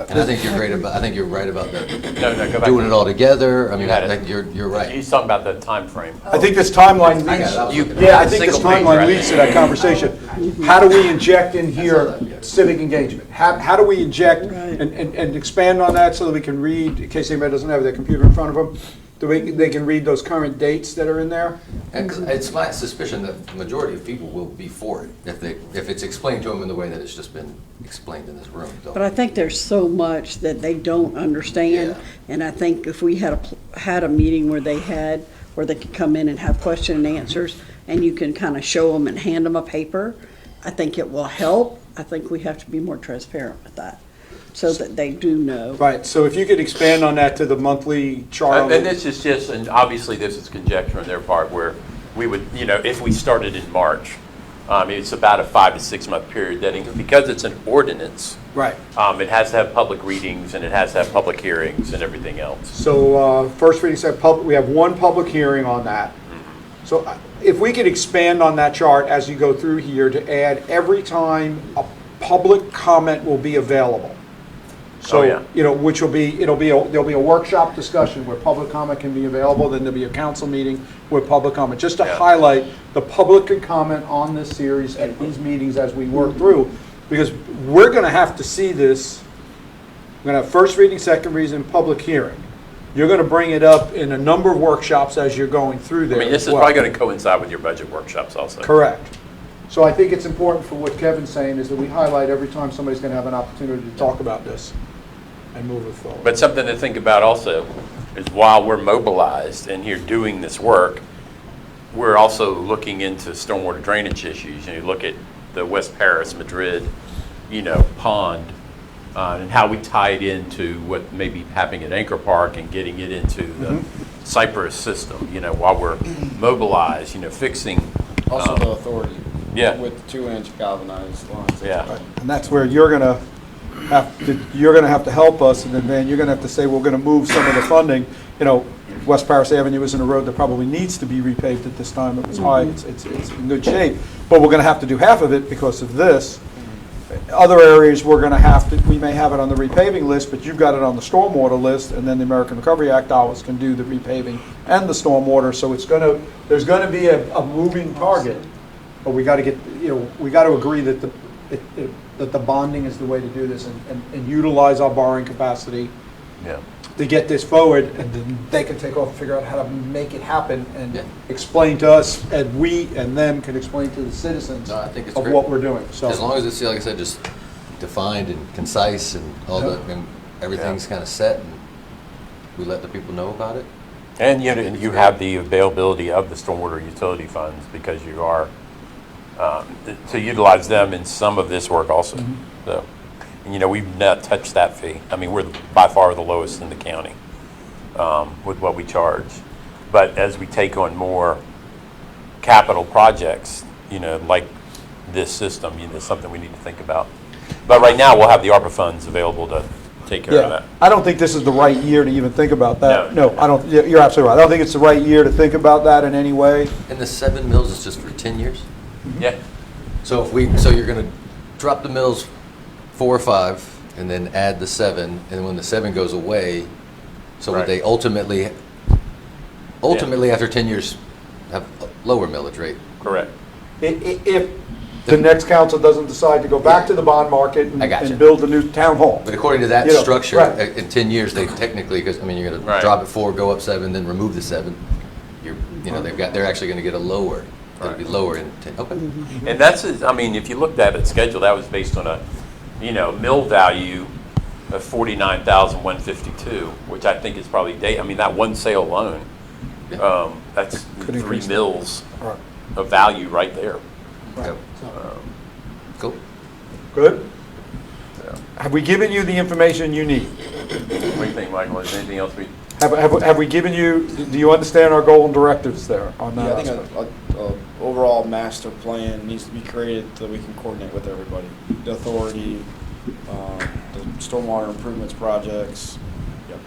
And I think you're great about. I think you're right about that. No, go back. Doing it all together. I mean, You had I it. think you're right. He's talking about the time frame. I think this timeline I got leads, it. yeah, I think this Single page, timeline right? leads to that conversation. How do we inject in here civic engagement? How do we inject and expand on that so that we can read, in case anybody doesn't have their computer in front of them, they can read those current dates that are in there? And it's my suspicion that the majority of people will be for it if it's explained to them in the way that it's just been explained in this room. So. But I think there's so much that they don't understand, and I think if we had a meeting where they could come in and have question and answers, and you can kind of show them and hand them a paper, I think it will help. I think we have to be more transparent with that, so that they do know. Right, so if you could expand on that to the monthly chart. And this is just, and obviously this is conjecture on their part, where we would, you know, if we started in March, it's about a 5 to 6 month period that, because it's an ordinance, Right. it has to have public readings and it has to have public hearings and everything else. So first reading said we have one public hearing on that. So if we could expand on that chart as you go through here to add every time a public comment will be available. So, Oh, yeah. you know, which will be, there'll be a workshop discussion where public comment can be available, then there'll be a council meeting where public comment, just to highlight the public can comment on this series at these meetings as we work through, because we're gonna have to see this. We're gonna have first reading, second reading, public hearing. You're gonna bring it up in a number of workshops as you're going through I there. mean, this as is well. probably going to coincide with your budget workshops also. Correct. So I think it's important for what Kevin's saying is that we highlight every time somebody's gonna have an opportunity to talk about this and move it forward. But something to think about also is while we're mobilized and here doing this work, we're also looking into stormwater drainage issues. You know, you look at the West Paris, Madrid, you know, pond, and how we tie it into what may be happening at Anchor Park and getting it into the Cypress system, you know, while we're mobilized, you know, fixing. Also the authority. Yeah. With 2-inch galvanized lines. Yeah. And that's where you're gonna have to help us, and then Van, you're gonna have to say, we're gonna move some of the funding. You know, West Paris Avenue isn't a road that probably needs to be repaved at this time. It was high, it's in good shape. But we're gonna have to do half of it because of this. Other areas, we may have it on the repaving list, but you've got it on the stormwater list, and then the American Recovery Act dollars can do the repaving and the stormwater, so there's gonna be a moving target. But we gotta we gotta agree that the bonding is the way to do this and utilize our borrowing capacity to get this forward, and then they can take off and figure out how to make it happen and explain to us, and we and them can explain to the citizens No, I think it's of great. what we're doing. So As long as it's, like I said, just defined and concise and all and everything's kind of set and we let the people know about it. And you have the availability of the stormwater utility funds because you are to utilize them in some of this work also. So, and, you know, we've not touched that fee. I mean, we're by far the lowest in the county with what we charge. But as we take on more capital projects, you know, like this system, you know, it's something we need to think about. But right now, we'll have the ARPA funds available to take care of that. I don't think this is the right year to even think about that. No. I don't. You're absolutely right. I don't think it's the right year to think about that in any way. And the 7 mills is just for 10 years? Yeah. So you're going to drop the mills 4 or 5 and then add the 7, and when the 7 goes away, so would they ultimately after 10 years have a lower millage rate? Correct. If the next council doesn't decide to go back to the bond market and I gotcha. and build a new town hall. But according to that You know, structure, right. in 10 years, they technically, because, I mean, you're going Right. to drop it 4, go up 7, then remove the 7. They're actually going to get a lower, it'll be lower in 10, okay. And that's, I mean, if you looked at it schedule, that was based on a, mill value of 49,152, which I think is probably I mean, that one sale alone, that's Could 3 increase that. mills Right. of value right there. Okay. Cool. Good? So, Have we given you the information you need? what do you think, Michael? Is there anything else we? Have we given you, do you understand our goal and directives there on that Yeah, I think aspect? a overall master plan needs to be created so we can coordinate with everybody. The authority, the stormwater improvements projects. Yep.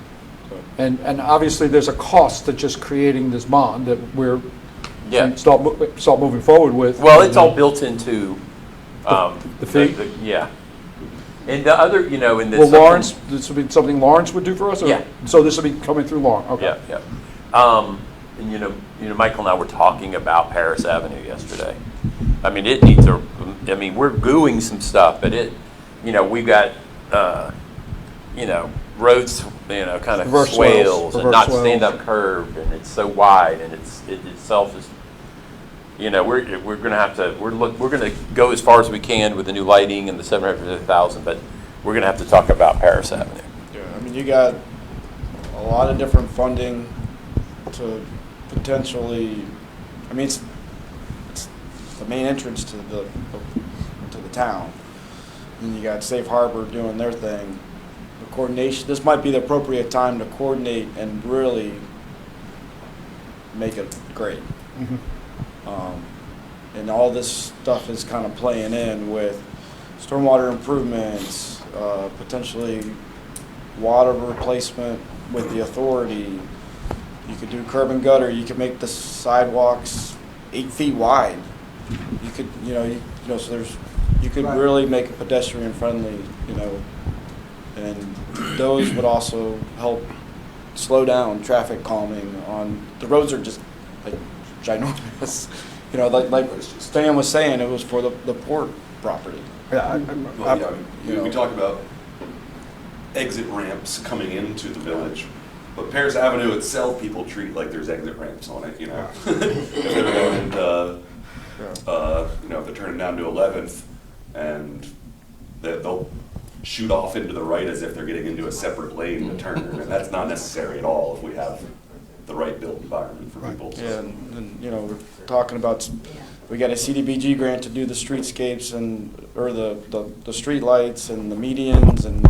So, And obviously, there's a cost to just creating this bond that we're, Yeah. start moving forward with. Well, it's all built into the fee? Yeah. And the other, in the Will Lawrence, this would be something Lawrence would do for us? or- Yeah. So this will be coming through Lawrence, okay. Yeah. And Michael and I were talking about Paris Avenue yesterday. I mean, it needs we're gooing some stuff, but we've got, roads, kind of Reverse swales and reverse not swales. stand-up curved, and it's so wide, and it itself is, we're gonna have to, we're gonna go as far as we can with the new lighting and the 750,000, but we're gonna have to talk about Paris Avenue. yeah, I mean, you got a lot of different funding to potentially, I mean, it's the main entrance to the town. And you got Safe Harbor doing their thing. The coordination, this might be the appropriate time to coordinate and really make it great. And all this stuff is kind of playing in with stormwater improvements, potentially water replacement with the authority. You could do curb and gutter. You could make the sidewalks 8 feet wide. You could, so you could really make it pedestrian friendly, and those would also help slow down traffic calming on, the roads are just like ginormous. Like Stan was saying, it was for the port property. Yeah, We talk about exit ramps coming into the village, but Paris Avenue itself, people treat like there's exit ramps on it, If they're going to, if they're turning down to 11th, and they'll shoot off into the right as if they're getting into a separate lane to turn, and that's not necessary at all if we have the right built environment for people. Yeah, and we're talking about, we got a CDBG grant to do the streetscapes or the street lights and the medians, and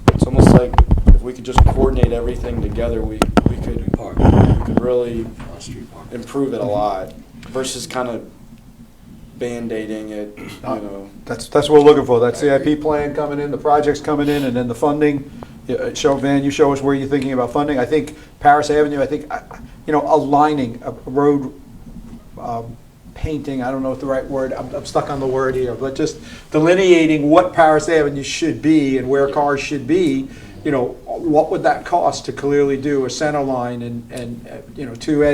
it's almost like if we could just coordinate everything together, we could really improve it a lot versus kind of Band-Aiding it, That's what we're looking for, that CIP plan coming in, the projects coming in, and then the funding. Van, you show us where you're thinking about funding. I think Paris Avenue, aligning a road painting, I don't know what the right word, I'm stuck on the word here, but just delineating what Paris Avenue should be and where cars should be, what would that cost to clearly do a center line and two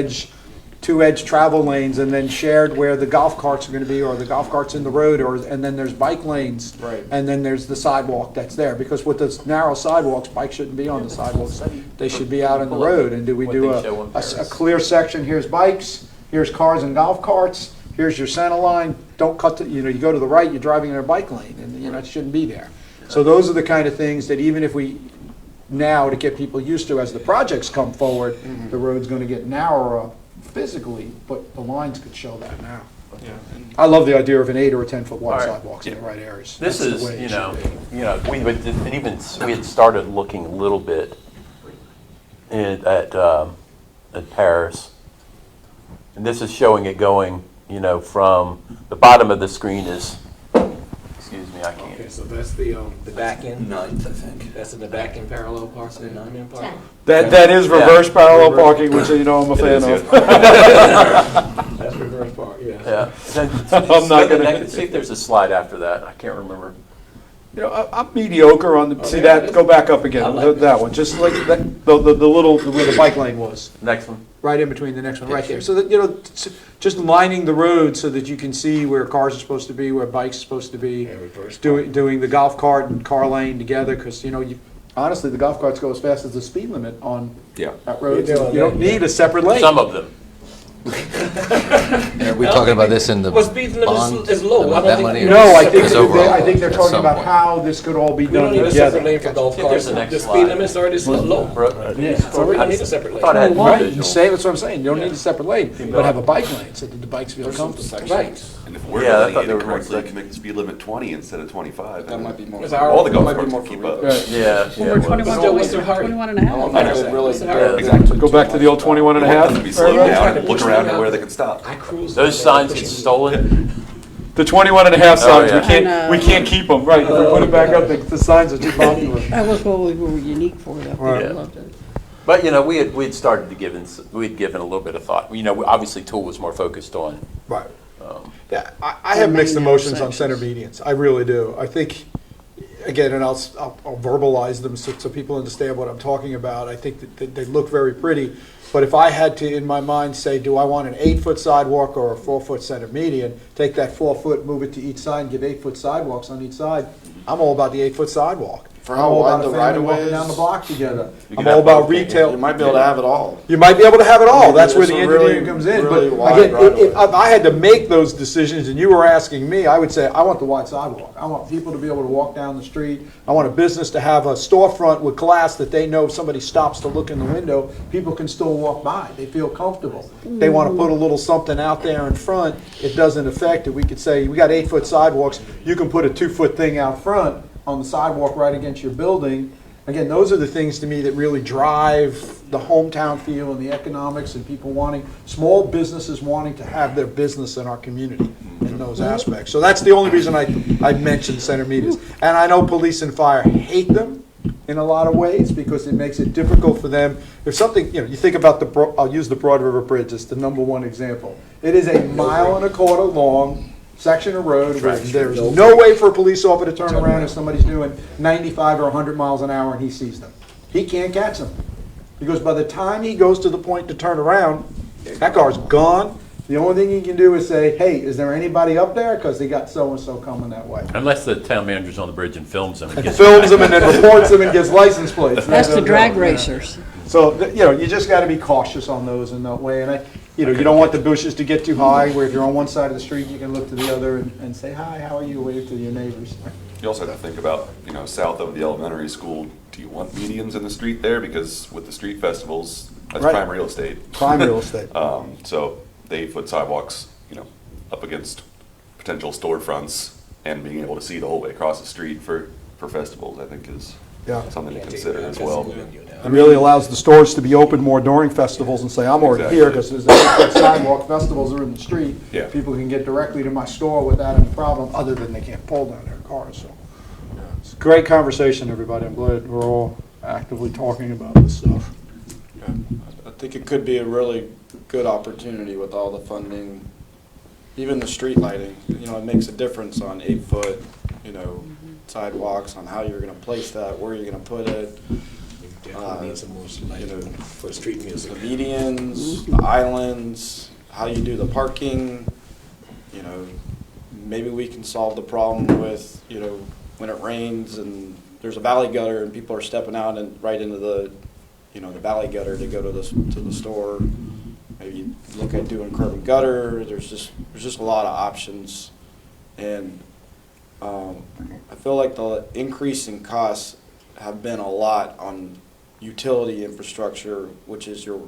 edge travel lanes, and then shared where the golf carts are going to be, or the golf carts in the road, and then there's bike lanes. Right. And then there's the sidewalk that's there, because with those narrow sidewalks, bikes shouldn't be on the sidewalks. They should be out in the road. And do we do a clear section, here's bikes, here's cars and golf carts, here's your center line, don't cut you go to the right, you're driving in a bike lane, and it shouldn't be there. So those are the kind of things that even if we, now to get people used to as the projects come forward, the road's going to get narrower physically, but the lines could show that now. Yeah. I love the idea of an 8 or a 10-foot wide All right. sidewalks in the right areas. This That's is, the way it should be. we had started looking a little bit at Paris, and this is showing it going, from the bottom of the screen is, excuse me, I can't. Okay, so that's the back end? Ninth, I think. That's in the back end parallel parking, the 9-man parking? That is reverse parallel parking, which I'm a fan of. That's reverse park, yeah. Yeah. I'm not gonna- See if there's a slide after that. I can't remember. You know, I'm mediocre on the, see that, go back up again, that one, just like that, the little, where the bike lane was. Next one. Right in between the next one, right there. So that, you know, just lining the road so that you can see where cars are supposed to be, where bikes are supposed to be. Doing the golf cart and car lane together, because, you know, honestly, the golf carts go as fast as the speed limit on that road. You don't need a separate lane. Some of them. Are we talking about this in the Well, speed limit bond? is low. About I don't that think- money? or No, I just think, overall I think they're at talking some about point? how this could all be We don't done need a together. separate lane for golf There's carts. the next The slide. speed limit's already low. So we don't need a separate lane. I had more Right, you visual. say, that's what I'm saying, you don't need a separate lane, but have a bike lane so that the bikes feel comfortable. Right. And if we're Yeah, I building thought it they were correctly, more you can make the speed limit 20 instead of 25. That might be more. Because our- All the golf might be carts more will for keep real. up. Yeah. Well, we're 21, Still, what's the hurry? 21 and a half. I don't think it really. Exactly. Go back to the old 21 and a half. Them to be slowed down and look around at where they can stop. I cruise. Those signs get stolen. The 21 and a half signs, yeah. we can't keep them, right, if we put it back up, the signs are too popular. That was what we were unique for, though. People Right. loved it. But, you know, we had started to we'd given a little bit of thought. You know, obviously Tool was more focused on, Right. Yeah, I have mixed main emotions on center intersections. medians, I really do. I think, again, and I'll verbalize them so people understand what I'm talking about. I think that they look very pretty, but if I had to, in my mind, say, do I want an 8-foot sidewalk or a 4-foot center median, take that 4 foot, move it to each side, and give 8-foot sidewalks on each side, I'm all about the 8-foot sidewalk. For I'm how all wide about a the family right-of-way walking is. down the block together. You I'm can all have about both, can't you? retail. You might be able to have it all. You might be able to have it all. That's where the It's a really, engineering comes in. really But wide again, right-of-way. if I had to make those decisions and you were asking me, I would say, I want the wide sidewalk. I want people to be able to walk down the street. I want a business to have a storefront with glass that they know if somebody stops to look in the window, people can still walk by. They feel comfortable. They want to put a little something out there in front. It doesn't affect it. We could say, we got 8-foot sidewalks. You can put a 2-foot thing out front on the sidewalk right against your building. Again, those are the things to me that really drive the hometown feel and the economics and people wanting, small businesses wanting to have their business in our community in those aspects. So that's the only reason I mentioned center medians. And I know police and fire hate them in a lot of ways because it makes it difficult for them. There's something, you know, you think about I'll use the Broad River Bridge as the #1 example. It is a 1.25 mile long section of road where there's no way for a police officer to turn around if somebody's doing 95 or 100 miles an hour and he sees them. He can't catch them. Because by the time he goes to the point to turn around, that car's gone. The only thing he can do is say, hey, is there anybody up there? Because they got so-and-so coming that way. unless the town manager's on the bridge and films them. And films them and then reports them and gets license plates. That's the drag Yeah. racers. So, you know, you just got to be cautious on those in that way. And you know, you don't want the bushes to get too high where if you're on one side of the street, you can look to the other and say, hi, how are you? Wave to your neighbors. You also have to think about, you know, south of the elementary school, do you want medians in the street there? Because with the street festivals, that's Right. prime real estate. Prime real estate. So the 8-foot sidewalks, you know, up against potential storefronts and being able to see the whole way across the street for festivals, I think is Yeah. something to consider as well. It really allows the stores to be open more during festivals and say, I'm already here because there's a sidewalk, festivals are in the street. Yeah. People can get directly to my store without any problem, other than they can't pull down their cars, so. It's a great conversation, everybody. I'm glad we're all actively talking about this stuff. I think it could be a really good opportunity with all the funding, even the street lighting. You know, it makes a difference on 8-foot, you know, sidewalks, on how you're gonna place that, where you're gonna put it. Definitely need some more You know, lighting for street music. the medians, the islands, how you do the parking, you know, maybe we can solve the problem with, you know, when it rains and there's a valley gutter and people are stepping out and right into the, you know, the valley gutter to go to the store. Maybe look at doing curb and gutter. There's just a lot of options, and I feel like the increase in costs have been a lot on utility infrastructure, which is your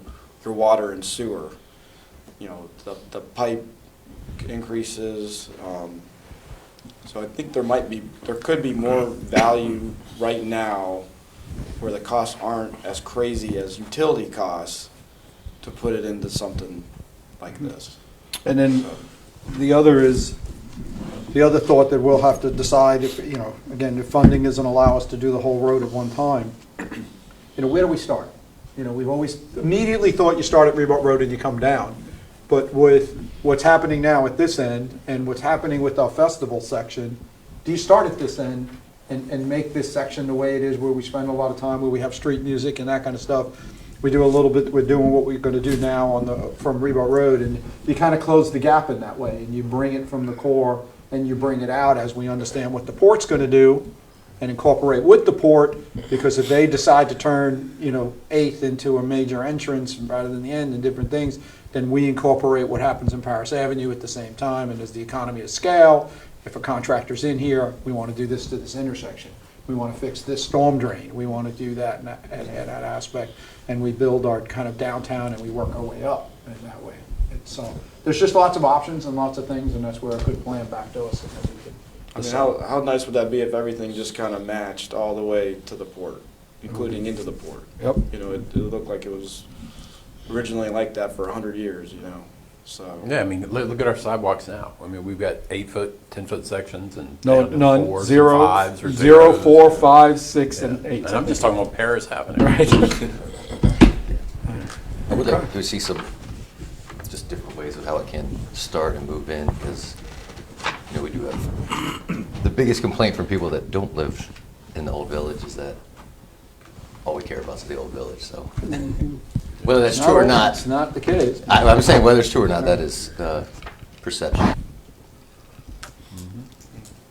water and sewer. You know, the pipe increases. So I think there could be more value right now where the costs aren't as crazy as utility costs to put it into something like this. And then the other thought that we'll have to decide if, you know, again, if funding doesn't allow us to do the whole road at one time, you know, where do we start? You know, we've always immediately thought you start at Reebok Road and you come down. But with what's happening now at this end and what's happening with our festival section, do you start at this end and make this section the way it is, where we spend a lot of time, where we have street music and that kind of stuff. We do a little bit, we're doing what we're gonna do now from Rebar Road, and you kind of close the gap in that way, and you bring it from the core, and you bring it out as we understand what the port's gonna do, and incorporate with the port, because if they decide to turn, 8th into a major entrance rather than the end and different things, then we incorporate what happens in Paris Avenue at the same time, and as the economy of scale, if a contractor's in here, we want to do this to this intersection. We want to fix this storm drain. We want to do that in that aspect, and we build our kind of downtown, and we work our way up in that way. So there's just lots of options and lots of things, and that's where a good plan back to us. I mean, how nice would that be if everything just kind of matched all the way to the port, including into the port? Yep. It looked like it was originally like that for 100 years, so. Yeah, I mean, look at our sidewalks now. I mean, we've got 8-foot, 10-foot sections and No, down to none. 4s and Zero, 5s or 0, 0s. 4, 5, 6, and 8. And I'm just talking about Paris happening. Right. I would like to see some, just different ways of how it can start and move in, because, we do have, the biggest complaint from people that don't live in the old village is that all we care about is the old village, so. Whether that's true or not. It's not the case. I'm saying whether it's true or not, that is perception.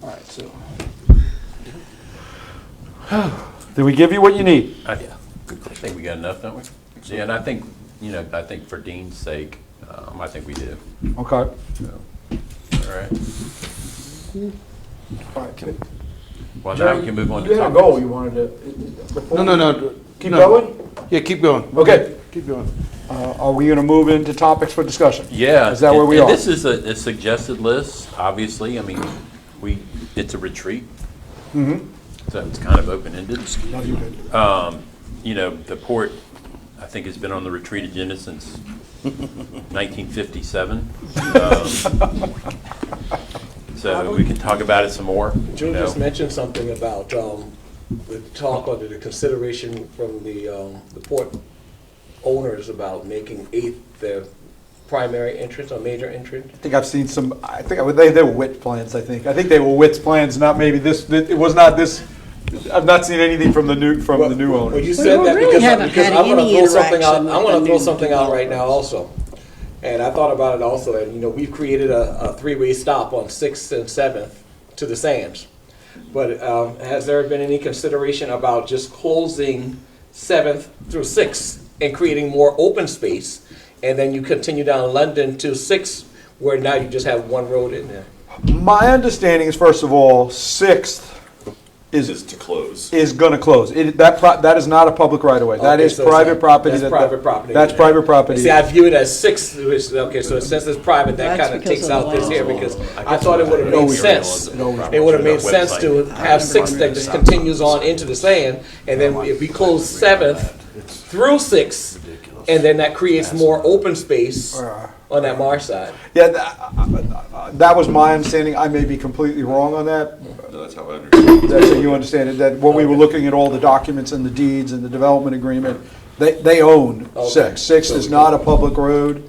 All right, so. Did we give you what you need? Yeah, I think we got enough, don't we? Yeah, and I think, I think for Dean's sake, I think we do. Okay. So, all right. All right. Well, now we can move on to You had a topics. goal you wanted to. No. Keep No. going? Yeah, keep going. Okay. Keep going. Are we going to move into topics for discussion? Yeah. Is that where we and are? This is a suggested list, obviously. I mean, it's a retreat. Mm-hmm. So it's kind of open-ended. No, you did. The port, I think, has been on the retreat agenda since 1957. So we can talk about it some more. June just mentioned something about the talk or the consideration from the port owners about making 8th their primary entrance or major entrance. I think I've seen some, they were WIT plans, I think. I think they were WIT's plans, not maybe this, it was not this, I've not seen anything from the new owner. Well, you said that really haven't because had I'm going to any throw something out. interaction I'm with going the to throw new something out right developers. now also. And I thought about it also, and we've created a 3-way stop on 6th and 7th to the Sands. But has there been any consideration about just closing 7th through 6th and creating more open space, and then you continue down London to 6th, where now you just have one road in there? My understanding is, first of all, 6th Is to close. is going to close. That is not a public right-of-way. That Okay, is so it's private not- property. that's private property. That's private property. See, I view it as 6th, which, okay, so since it's private, that That's kind of because takes of the out this land. here, because I thought it would have made sense. It would have made sense to have 6th that just continues on into the sand, and then if we close 7th through 6th, and then that creates more open space on that marsh side. Yeah, that was my understanding. I may be completely wrong on that. No, that's how I understand it. That's how you understand it, that when we were looking at all the documents and the deeds and the development agreement, they own Okay. 6. 6 is not a public road.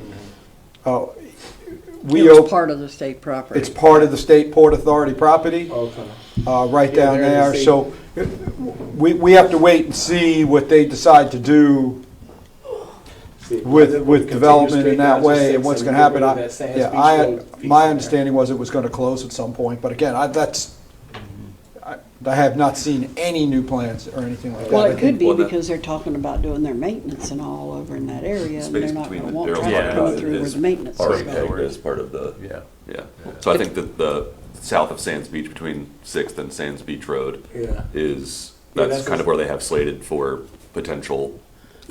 We It was own, part of the state property. it's part of the State Port Authority property, Okay. right Yeah, down they're in the there. state. So we have to wait and see what they decide to do See, whether we with continue development straight in down that to way 6th and what's and going get to happen. rid of that Sands Beach Road piece My there. understanding was it was going to close at some point, but again, I have not seen any new plans or anything like that. Well, I it think- could be Well, that- because they're talking about doing their maintenance and all over in that area, and Space they're not between gonna the- want they're traffic talking coming about through it where is the maintenance is Already going. pegged as part of the, Yeah. yeah. So I think that the south of Sands Beach, between 6th and Sands Beach Road, Yeah. is, Yeah, that's that's kind just- of where they have slated for potential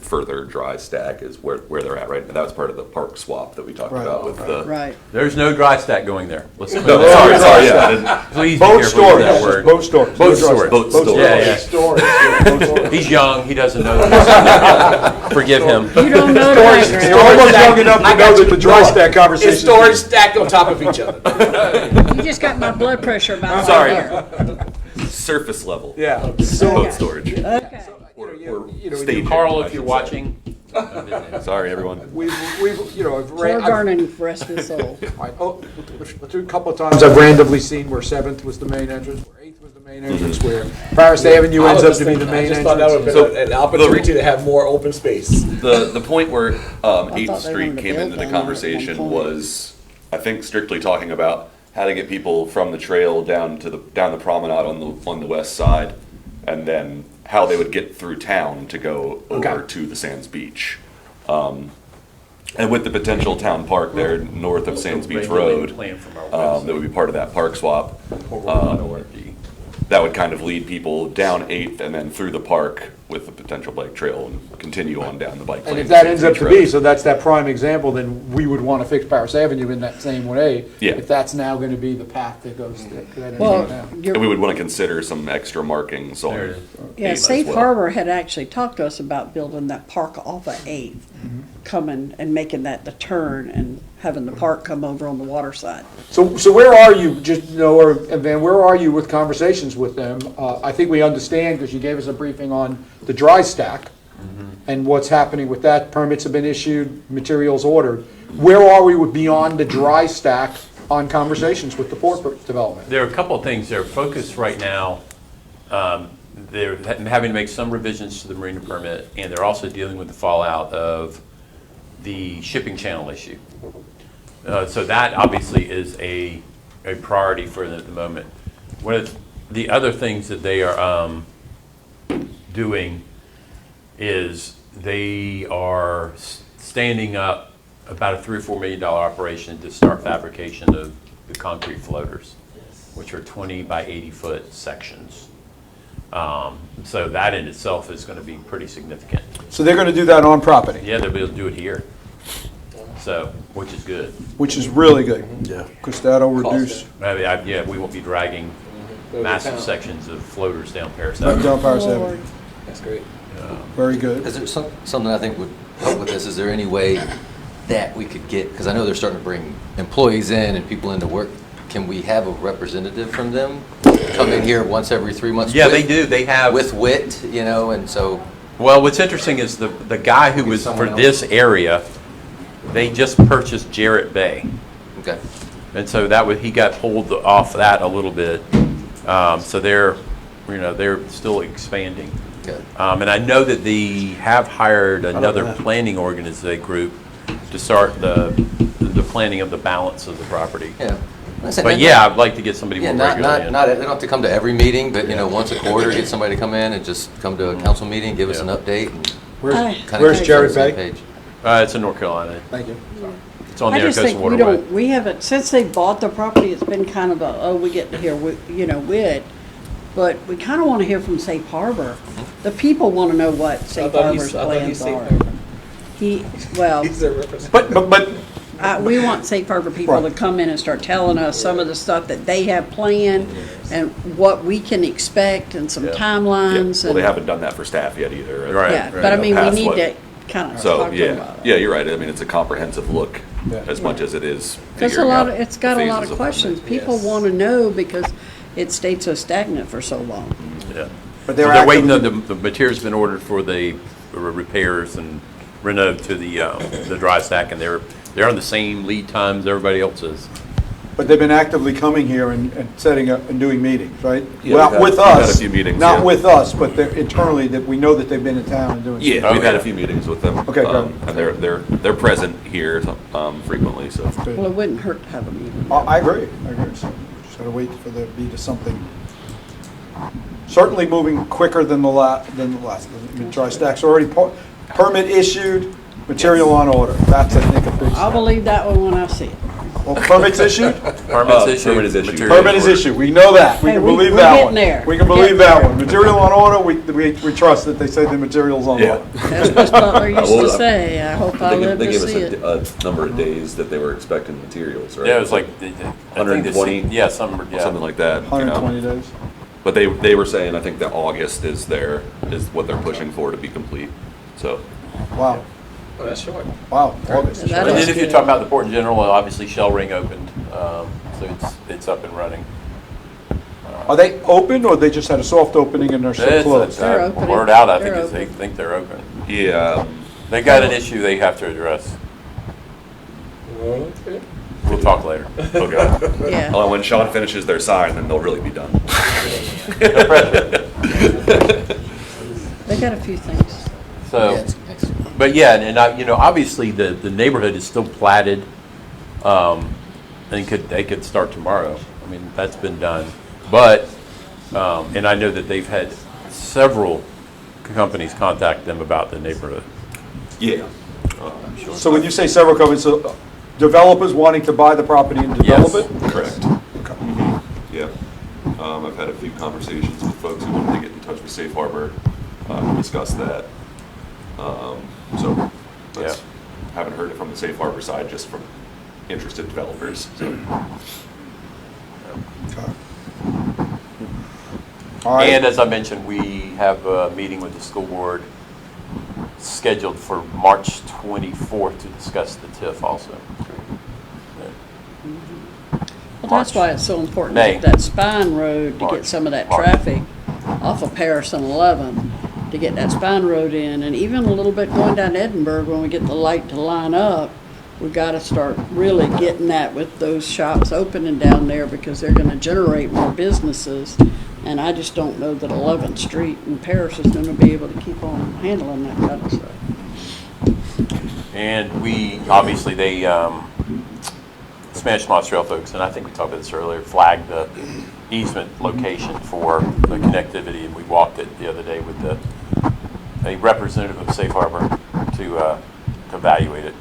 further dry stack is where they're at, right? And that was part of the park swap that we talked Right. about with the. Right. There's no dry stack going there. Let's No, sorry, yeah. I didn't- Please be Boat careful with that storage, word. boat storage. Boat No storage. storage. Boat storage. Yeah, Storage. yeah. He's young. He doesn't know this. Forgive him. You don't know Storage, that, you're almost stack. young enough to I know got that you. the dry stack conversation. It's storage stacked on top of each other. Greg. You just got my blood pressure about Sorry. right there. Surface level. Yeah. Boat storage. Okay. Or staging, Carl, I if you're should say. watching. Sorry, everyone. We've I've Poor Vernon, rest his soul. let's do a couple of times. I've randomly seen where 7th was the main entrance, where 8th was the main Main entrance where Paris Avenue ends up to be the main I just thought that would entrance. have been an opportunity to have more open space. The point where thought 8th they wanted Street to came build into the down there at one conversation point. was, I think, strictly talking about how to get people from the trail down the promenade on the west side, and then how they would get through town to go over to the Sands Beach. And with the potential town park there north of Sands Beach Road, that would be part of that park swap. That would kind of lead people down 8th and then through the park with the potential bike trail and continue on down the bike lane. And if to that Sands ends up Beach to Road. be, so that's that prime example, then we would want to fix Paris Avenue in that same way. Yeah. If that's now going to be the path that goes, that ends Well, up now. And we you're, would want to consider some extra markings on. There it is. yeah, 8th as Safe well. Harbor had actually talked to us about building that park off of 8th, coming and making that the turn and having the park come over on the water side. So where are you, just, or, Van, where are you with conversations with them? I think we understand, because you gave us a briefing on the dry stack and what's happening with that. Permits have been issued, materials ordered. Where are we with beyond the dry stack on conversations with the port development? There are a couple of things. They're focused right now. They're having to make some revisions to the marina permit, and they're also dealing with the fallout of the shipping channel issue. So that obviously is a priority for them at the moment. One of the other things that they are doing is they are standing up about a $3 or $4 million operation to start fabrication of the concrete floaters, which are 20 by 80 foot sections. So that in itself is going to be pretty significant. So they're going to do that on property, Yeah, they'll be able to do it here. So, which is good. which is really good. Yeah. Because that'll reduce, Yeah, we won't be dragging massive sections of floaters down Paris down Avenue. Paris Avenue. That's great. Very good. Is there something I think would help with this? Is there any way that we could get, because I know they're starting to bring employees in and people into work, can we have a representative from them come in here once every 3 months? Yeah, with- they do. They have. With WIT, and so. Well, what's interesting is the guy who was for someone this area, they just purchased Jarrett Bay. Okay. And so he got pulled off that a little bit. So they're still expanding. Good. And I know that they have hired another planning organization group to start the planning of the balance of the property. Yeah. But yeah, I'd like to get somebody Yeah, more not, regularly not, in. not, they don't have to come to every meeting, but, once a quarter, get somebody to come in and just come to a council meeting, give us an update. And Where's Jerry Bay? It's in North Carolina. Thank you. It's on I the just Arcosa think we Waterway. don't, we haven't, since they bought the property, it's been kind of we get to hear, WIT, but we kind of want to hear from Safe Harbor. The people want to know what Safe Harbor's plans are. Well, But we want Safe Harbor people to Right. come in and start telling us some of the stuff that they have planned and what we can expect and some timelines. Well, they and- haven't done that for staff yet either. Right. Yeah, but I mean, we Past need what- to kind of So, talk to them about it. yeah, you're right. I mean, it's a comprehensive look Yeah. as much as it is There's a figuring lot, out it's got a lot phases of permit. questions. People want to know because it stayed so stagnant for so long. Yeah. But So they're they're waiting, actively- the material's been ordered for the repairs and reno to the dry stack, and they're on the same lead times everybody else is. But they've been actively coming here and setting up and doing meetings, right? Yeah, Well, we've with had us. a few meetings, Not yeah. with us, but they're internally, that we know that they've been in town and doing. Yeah, Oh, we've had yeah. a few meetings with them. Okay, good. And they're present here frequently, so. Well, it wouldn't hurt to have a meeting. I agree. So just gotta wait for there to be to something. Certainly moving quicker than the last. The dry stack's already permit issued, material on order. That's, I think, a big I'll step. believe that one when I see it. Well, permits issued? Permits issued. Permit is issued. materials Permit is ordered. issued, we know that, we Hey, can we- believe we're that getting one. there. We can We're believe getting that there. one. Material on order, we trust that they say the material's on Yeah. order. That's what Butler used Well, to say. I hope I live They to gave see us it. a number of days that they were expecting materials, right? Yeah, it was like, I think they 120? said- Yeah, something like that. you know. 120 days. But they were saying, I think that August is what they're pushing for to be complete, so. Wow, Oh, that's short. wow, August. That And is then if you're good. talking about the port in general, well, obviously Shell Ring opened, so it's up and running. Are they open, or they just had a soft opening and they're still closed? They're opening. Word out, I think, They're is they open. think they're open. Yeah, They got an issue they have to address. Okay. We'll talk later. Okay. Yeah. Well, when Sean finishes their sign, then they'll really be done. They got a few things. So, but yeah, and I, obviously the neighborhood is still platted, and they could start tomorrow. I mean, that's been done, but, and I know that they've had several companies contact them about the neighborhood. Yeah. So when you say several companies, so developers wanting to buy the property and develop Yes. it? Correct. Yeah. I've had a few conversations with folks who wanted to get in touch with Safe Harbor, to discuss that. So that's, haven't heard it from the Safe Harbor side, just from interested developers. So. All right. And as I mentioned, we have a meeting with the school board scheduled for March 24th to discuss the TIF also. Well, that's why it's so important to May. get that spine road, to March. get some of that March. traffic off of Paris and 11, to get that spine road in, and even a little bit going down Edinburgh when we get the light to line up. We've got to start really getting that with those shops opening down there, because they're going to generate more businesses. And I just don't know that 11th Street in Paris is going to be able to keep on handling that kind of stuff. And we, obviously, they, Spanish Montreal folks, and I think we talked about this earlier, flagged the easement location for the connectivity, and we walked it the other day with a representative of Safe Harbor to evaluate it.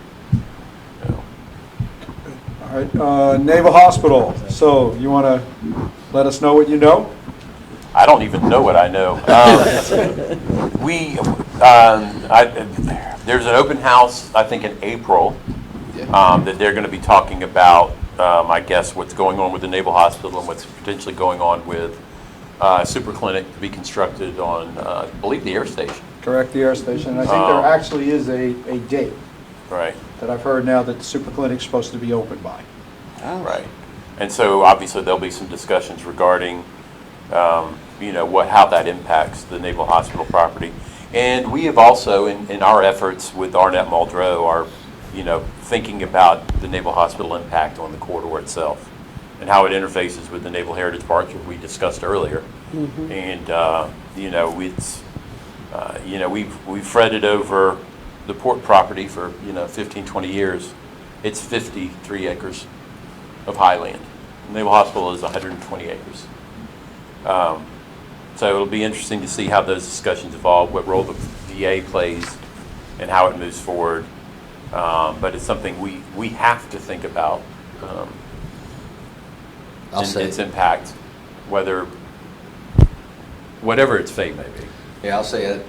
All right, Naval Hospital. So you want to let us know what you know? I don't even know what I know. There's an open house, I think, in April, that they're going to be talking about, I guess, what's going on with the Naval Hospital and what's potentially going on with super clinic to be constructed on, I believe, the air station. Correct, the air station. And I think there actually is a date Right. that I've heard now that the super clinic's supposed to be open by. Right. And so obviously there'll be some discussions regarding, how that impacts the Naval Hospital property. And we have also, in our efforts with Arnett Muldrow, are, thinking about the Naval Hospital impact on the corridor itself and how it interfaces with the Naval Heritage Park that we discussed earlier. Mm-hmm. And, we've fretted over the port property for, 15, 20 years. It's 53 acres of highland. The Naval Hospital is 120 acres. So it'll be interesting to see how those discussions evolve, what role the VA plays, and how it moves forward. But it's something we have to think about, I'll say its impact, whatever its fate may be. Yeah, I'll say it.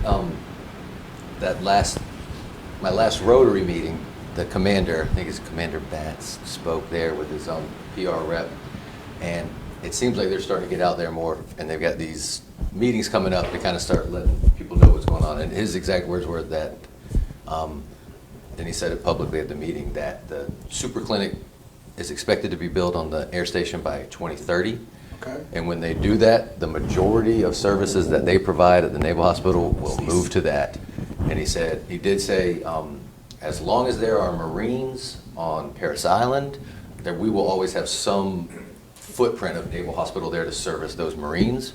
My last Rotary meeting, the commander, I think it's Commander Batts, spoke there with his PR rep, and it seems like they're starting to get out there more, and they've got these meetings coming up to kind of start letting people know what's going on. And his exact words were that, and he said it publicly at the meeting, that the super clinic is expected to be built on the air station by 2030. Okay. And when they do that, the majority of services that they provide at the Naval Hospital will move to that. And he did say, as long as there are Marines on Parris Island, that we will always have some footprint of Naval Hospital there to service those Marines.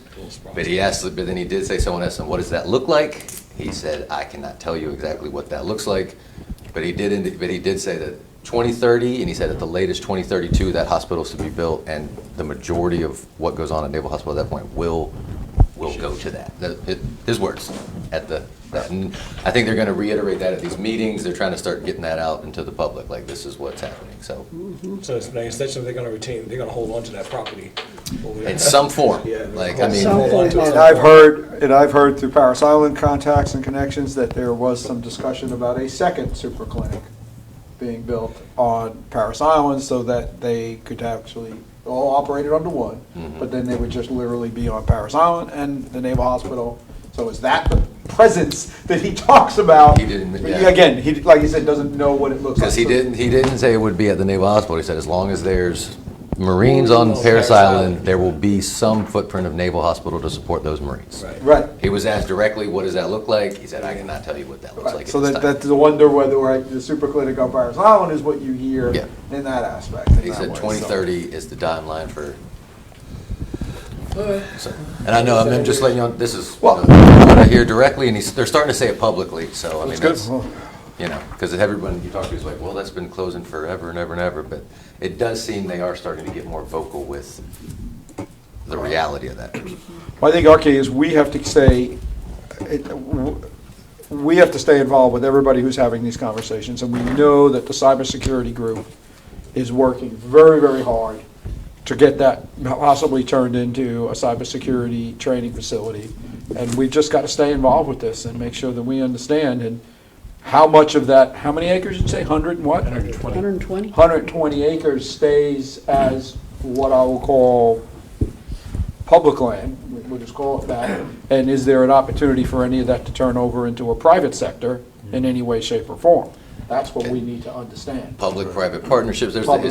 But then he did say, someone asked him, what does that look like? He said, I cannot tell you exactly what that looks like. But he did say that 2030, and he said at the latest 2032, that hospital is to be built, and the majority of what goes on at Naval Hospital at that point will go to that. His words at that. And I think they're going to reiterate that at these meetings. They're trying to start getting that out into the public, like this is what's happening. So, So it's essentially they're going to hold on to that property in some form, like I mean, And I've heard through Paris Island contacts and connections that there was some discussion about a second super clinic being built on Paris Island so that they could actually all operate it under one, but then they would just literally be on Paris Island and the Naval Hospital. So is that the presence that he talks about? He didn't. Again, he, like he said, doesn't know what it looks like. Because he didn't say it would be at the Naval Hospital. He said as long as there's Marines on Paris Island, there will be some footprint of Naval Hospital to support those Marines. Right. He was asked directly, what does that look like? He said, I cannot tell you what that looks like at So this that, time. that's the wonder whether, right, the super clinic on Paris Island is what you hear Yeah. in that aspect. in He that said way, so. 2030 is the timeline for. So, and I know, I'm just letting you know, this is what I hear directly, and they're starting to say it publicly, so I mean, That's good. that's, you know, because everyone you talk to is like, well, that's been closing forever and ever and ever, but it does seem they are starting to get more vocal with the reality of that. Well, I think our key is we have to stay, we have to stay involved with everybody who's having these conversations, and we know that the cybersecurity group is working very, very hard to get that possibly turned into a cybersecurity training facility. And we've just got to stay involved with this and make sure that we understand and how much of that, how many acres did you say, 100 and what? 120? 120 acres stays as what I will call public land, we'll just call it that. And is there an opportunity for any of that to turn over into a private sector in any way, shape, or form? That's what we need to understand. Public-private partnerships, there's the Public-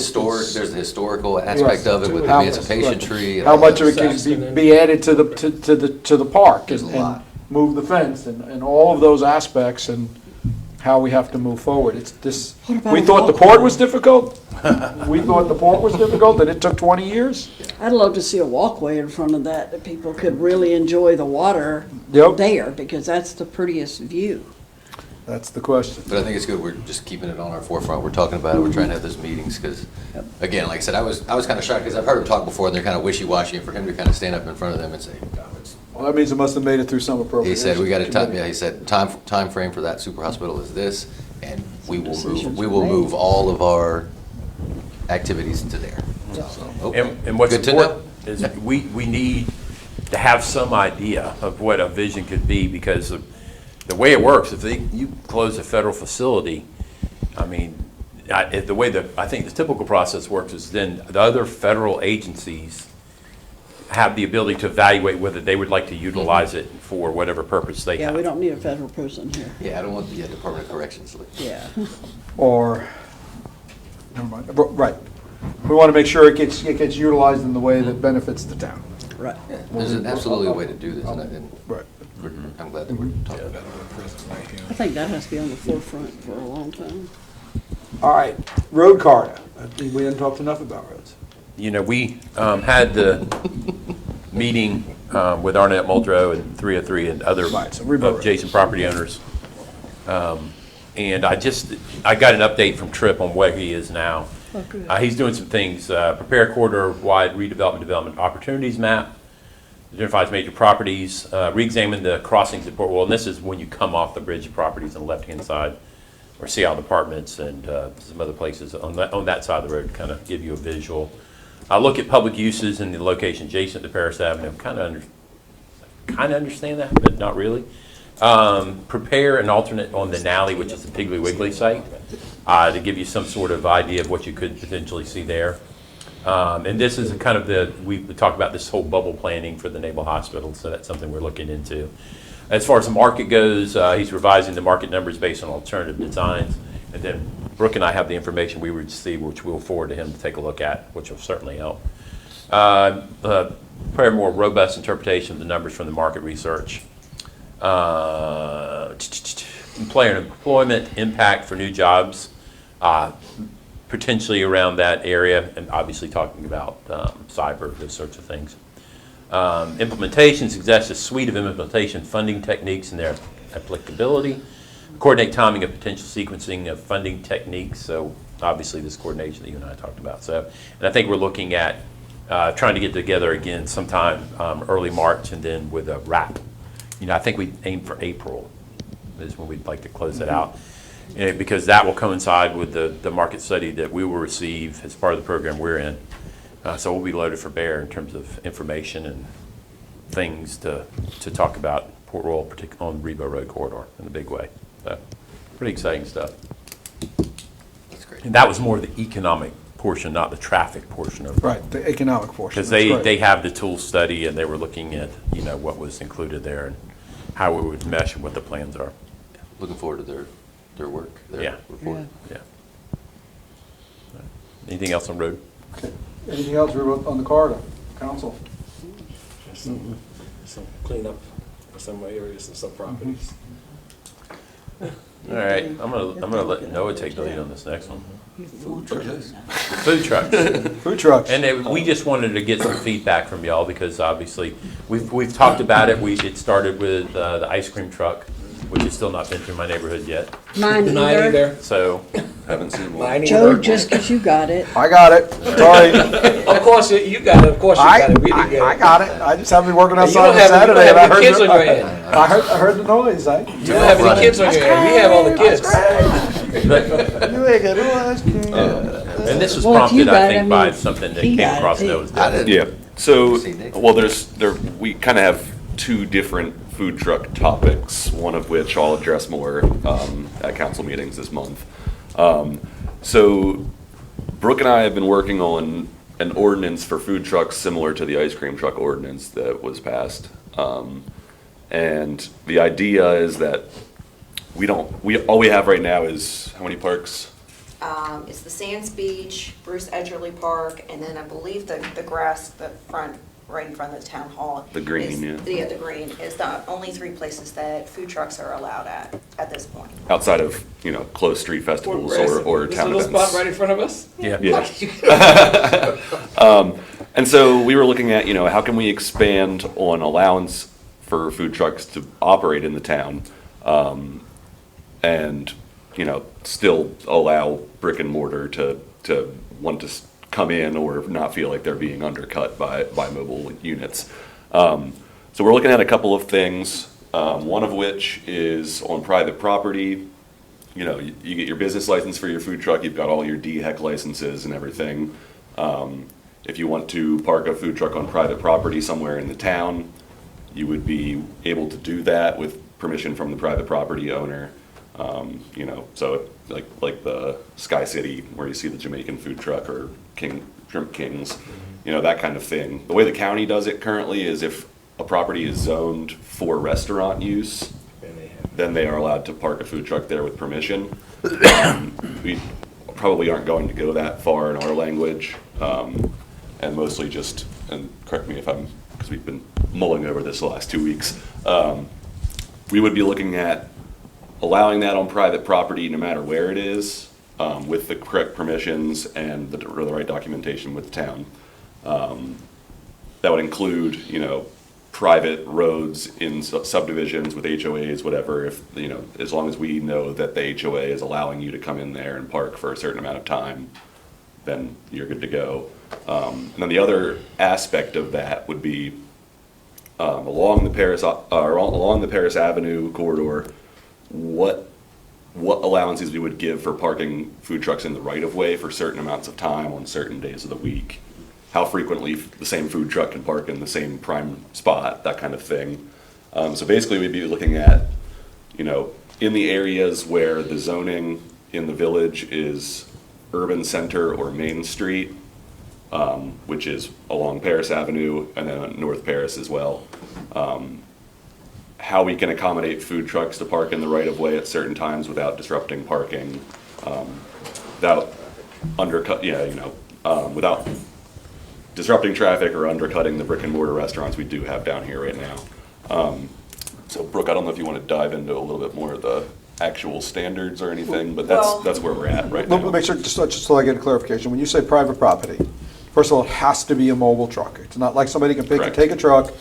historical aspect of it with the How- emancipation right. tree. and How all much of that it stuff. can be added to the park There's a and lot. move the fence and all of those aspects and how we have to move forward. It's this, What about we a thought the walkway? port was difficult. We thought the port was difficult and it took 20 years. I'd love to see a walkway in front of that people could really enjoy the water Yep. there, because that's the prettiest view. That's the question. But I think it's good, we're just keeping it on our forefront, we're talking about it, we're trying to have those meetings, because, again, like I said, I was kind of shocked, because I've heard him talk before, and they're kind of wishy-washy, and for him to kind of stand up in front of them and say, "No, it's-" Well, that means it must have made it through some he appropriation. said, we got a time, committee. yeah, he said, time frame for that super hospital is this, and we will Decisions we were will made. move all of our activities to there. So, okay. And what's Good to know. important is we need to have some idea of what a vision could be, because of the way it works, if you close a federal facility, I mean, the way that I think the typical process works is then the other federal agencies have the ability to evaluate whether they would like to utilize it for whatever purpose they Yeah, have. we don't need a federal prison here. Yeah, I don't want the Department of Corrections. Yeah. Or, never mind, right. We want to make sure it gets utilized in the way that benefits the town. Right. Yeah, there's absolutely a way to do this, and Right. I'm glad that we're talking about it. I think that has to be on the forefront for a long time. All right, road corridor. I think we didn't talk enough about roads. You know, we had the meeting with Arnett Muldrow and 303 and other Right, so River Road. adjacent property owners. And I got an update from Tripp on where he is now. Oh, good. He's doing some things, prepare corridor-wide development opportunities map, identifies major properties, re-examine the crossings at Port Royal, and this is when you come off the bridge properties on the left-hand side, or Sea Island Apartments and some other places on that side of the road to kind of give you a visual. I look at public uses and the location adjacent to Paris Avenue, kind of understand that, but not really. Prepare an alternate on the Nally, which is the Piggly Wiggly site, to give you some sort of idea of what you could potentially see there. And this is kind of we talked about this whole bubble planning for the Naval Hospital, so that's something we're looking into. As far as the market goes, he's revising the market numbers based on alternative designs. And then Brooke and I have the information we receive, which we'll forward to him to take a look at, which will certainly help. Prepare more robust interpretation of the numbers from the market research. Employer and employment impact for new jobs, potentially around that area, and obviously talking about cyber, those sorts of things. Implementation suggests a suite of implementation funding techniques and their applicability. Coordinate timing of potential sequencing of funding techniques. So obviously this coordination that you and I talked about. So, and I think we're looking at trying to get together again sometime early March, and then with a wrap. You know, I think we aim for April is when we'd like to close it out. Because that will coincide with the market study that we will receive as part of the program we're in. So we'll be loaded for bear in terms of information and things to talk about Port Royal, particularly on the Rebo Road corridor in a big way. So pretty exciting stuff. That's great. And that was more the economic portion, not the traffic portion of it. Right, the economic portion. Because that's right. they have the tool study, and they were looking at, you know, what was included there and how it would mesh and what the plans are. Looking forward to their work, their Yeah. report. Yeah. Anything else on road? Anything else on the corridor, council? Some cleanup for some areas and some properties. All right, I'm gonna let Noah take the lead on this next one. Food trucks. Food trucks. And we just wanted to get some feedback from y'all because obviously we've talked about it. It started with the ice cream truck, which has still not been through my neighborhood yet. Mine Mine either. either. So Haven't seen one. Mine Joe, either. just 'cause you got it. I got it, sorry. Of course, you got it, of course you got it, we didn't get it. I got it, I just haven't been working And you outside don't on have Saturday. any and I heard kids the- on your end. I heard the noise, You don't have any kids on your end, we have all the kids. and this was Well, if you prompted, got I it, think, I by mean, something that he came got it across too. Noah's I desk. didn't. Yeah, so, See, Nick? well, we kind of have two different food truck topics, one of which I'll address more at council meetings this month. So Brooke and I have been working on an ordinance for food trucks similar to the ice cream truck ordinance that was passed. And the idea is that all we have right now is, how many parks? It's the Sands Beach, Bruce Edgerly Park, and then I believe the grass, the front, right in front of the town hall. The green, is- yeah. Yeah, the green is the only three places that food trucks are allowed at this point. Outside of, closed street festivals or This town little events. spot right in front of us? Yeah. Yeah. And so we were looking at, how can we expand on allowance for food trucks to operate in the town, and, still allow brick and mortar to want to come in or not feel like they're being undercut by mobile units. So we're looking at a couple of things, one of which is on private property. You get your business license for your food truck, you've got all your DHEC licenses and everything. If you want to park a food truck on private property somewhere in the town, you would be able to do that with permission from the private property owner. So like the Sky City where you see the Jamaican food truck or Shrimp Kings, that kind of thing. The way the county does it currently is if a property is zoned for restaurant use, then they are allowed to park a food truck there with permission. We probably aren't going to go that far in our language, and mostly just, and correct me if because we've been mulling over this the last 2 weeks, we would be looking at allowing that on private property no matter where it is, with the correct permissions and the right documentation with the town. That would include, private roads in subdivisions with HOAs, whatever, if, as long as we know that the HOA is allowing you to come in there and park for a certain amount of time, then you're good to go. And then the other aspect of that would be along the Paris Avenue corridor, what allowances we would give for parking food trucks in the right of way for certain amounts of time on certain days of the week. How frequently the same food truck can park in the same prime spot, that kind of thing. So basically we'd be looking at, in the areas where the zoning in the village is urban center or Main Street, which is along Paris Avenue and then on North Paris as well. How we can accommodate food trucks to park in the right of way at certain times without disrupting parking, without without disrupting traffic or undercutting the brick and mortar restaurants we do have down here right now. So Brooke, I don't know if you want to dive into a little bit more of the actual standards or anything, but that's where we're at right Let now. me make sure, just so I get a clarification, when you say private property, first of all, it has to be a mobile truck. It's not like somebody can Correct. take a truck,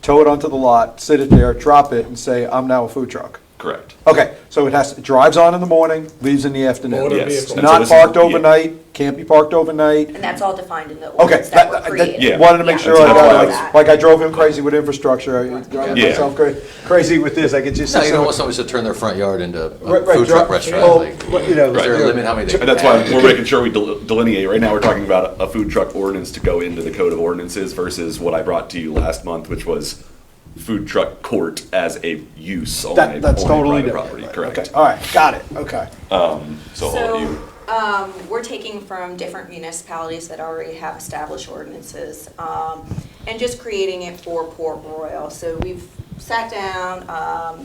tow it onto the lot, sit it there, drop it, and say, I'm now a food truck. Correct. Okay, so it drives on in the morning, leaves in the afternoon. Motor Yes. vehicle. And so Not this is- parked yeah. overnight, can't be parked overnight. And that's all defined in the Okay, ordinance that we're creating. Yeah. wanted to make Yeah. sure That's I all got I it. Like I drove him crazy with infrastructure, I drove Yeah. myself crazy with this, I could just. No, you don't want somebody to turn their front yard into a Right, food truck drop- restaurant. oh, Like, you know, is there a yeah. limit how many they And can that's why have? we're making sure we delineate. Right now, we're talking about a food truck ordinance to go into the code of ordinances versus what I brought to you last month, which was food truck court as a use on That's on totally private different. property. Correct. Okay, all right, got it, okay. So all of you. We're taking from different municipalities that already have established ordinances, and just creating it for Port Royal. So we've sat down,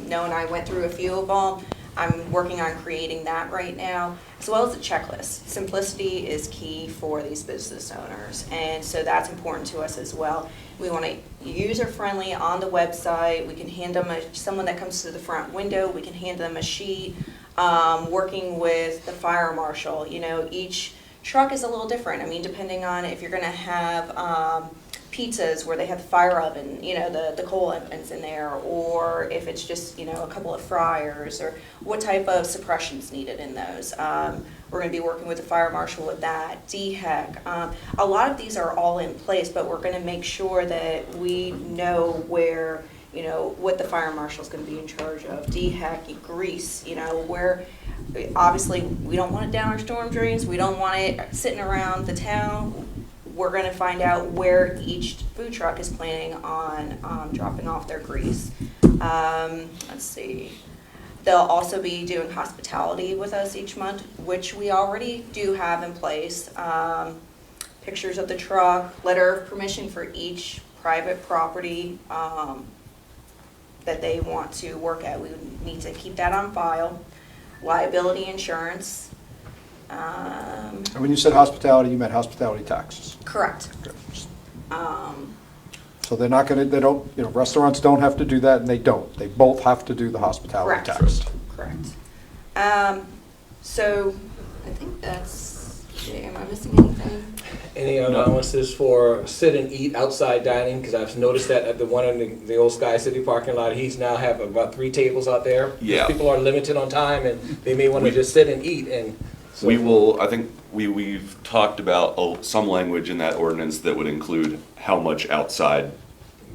Noah and I went through a few of them. I'm working on creating that right now, as well as a checklist. Simplicity is key for these business owners, and so that's important to us as well. We want to user-friendly on the website. We can hand them someone that comes to the front window, we can hand them a sheet. Working with the fire marshal, you know, each truck is a little different. I mean, depending on if you're going to have pizzas where they have the fire oven, you know, the coal ovens in there, or if it's just, you know, a couple of fryers, or what type of suppression's needed in those. We're going to be working with the fire marshal with that. DHEC. A lot of these are all in place, but we're going to make sure that we know where, you know, what the fire marshal's going to be in charge of. DHEC, grease, you know, where obviously we don't want it down our storm drains. We don't want it sitting around the town. We're going to find out where each food truck is planning on dropping off their grease. Let's see. They'll also be doing hospitality with us each month, which we already do have in place. Pictures of the truck, letter of permission for each private property that they want to work at. We would need to keep that on file. Liability insurance. And when you said hospitality, you meant hospitality taxes. Correct. So they're not gonna, they don't, you know, restaurants don't have to do that, and they don't. They both have to do the hospitality Correct. tax. Correct. So I think that's, am I missing anything? Any allowances for sit and eat outside dining? Because I've noticed that at the one in the old Sky City parking lot, he's now have about 3 tables out there. Yeah. People are limited on time, and they may want to just sit and eat. And so We will, I think we've talked about some language in that ordinance that would include how much outside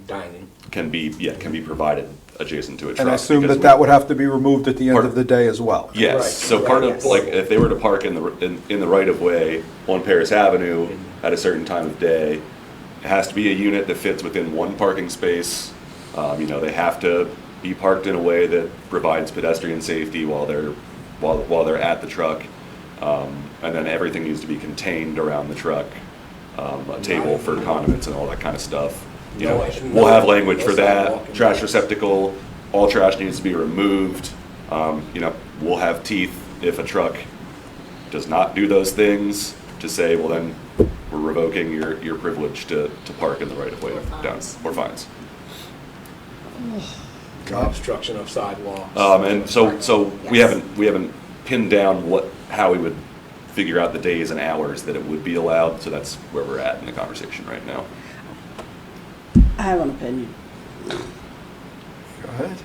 dining. can be provided adjacent to a truck. And I assume because that that would have to be removed at the end Part- of the day as well. Yes, Right, so part right, of, yes. like, if they were to park in the right of way on Paris Avenue at a certain time of day, it has to be a unit that fits within one parking space. You know, they have to be parked in a way that provides pedestrian safety while they're at the truck. And then everything needs to be contained around the truck, a table for condiments and all that kind of stuff. You know, we'll have language for that, trash receptacle, all trash needs to be removed. You know, we'll have teeth if a truck does not do those things to say, well, then we're revoking your privilege to park in the right of way or fines. Obstruction of sidewalks. And so we haven't pinned down how we would figure out the days and hours that it would be allowed, so that's where we're at in the conversation right now. I have an opinion. Go ahead.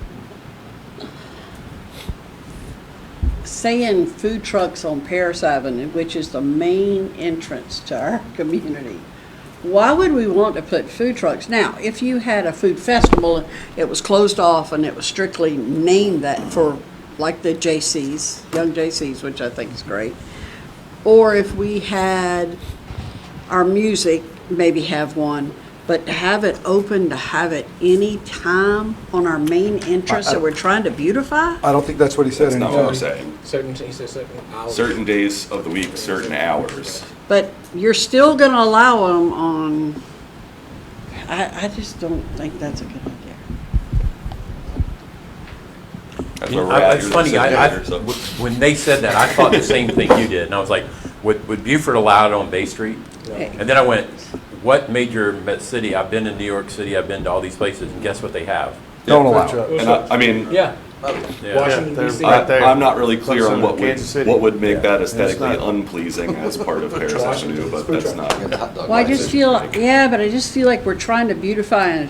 Saying food trucks on Paris Avenue, which is the main entrance to our community, why would we want to put food trucks? Now, if you had a food festival, it was closed off and it was strictly named that for, like the JC's, Young JC's, which I think is great. Or if we had our music, maybe have one, but to have it open, to have it any time on our main entrance that we're trying to beautify? I don't think that's what he said That's not anymore. what we're saying. He said certain hours. Certain days of the week, certain hours. But you're still gonna allow them on, I just don't think that's a good idea. That's where we're at. It's You're funny, the I, city manager, so- when they said that, I thought the same thing you did. And I was like, would Buford allow it on Bay Street? And then I went, what major city, I've been in New York City, I've been to all these places, and guess what they have? Don't allow it. And I mean, Yeah. Yeah. Washington, they're D.C. right there. I'm not really clear Close on to what Kansas City. would make that It's aesthetically not- unpleasing as part of Paris Avenue, but that's not. Well, I just feel, yeah, but I just feel like we're trying to beautify and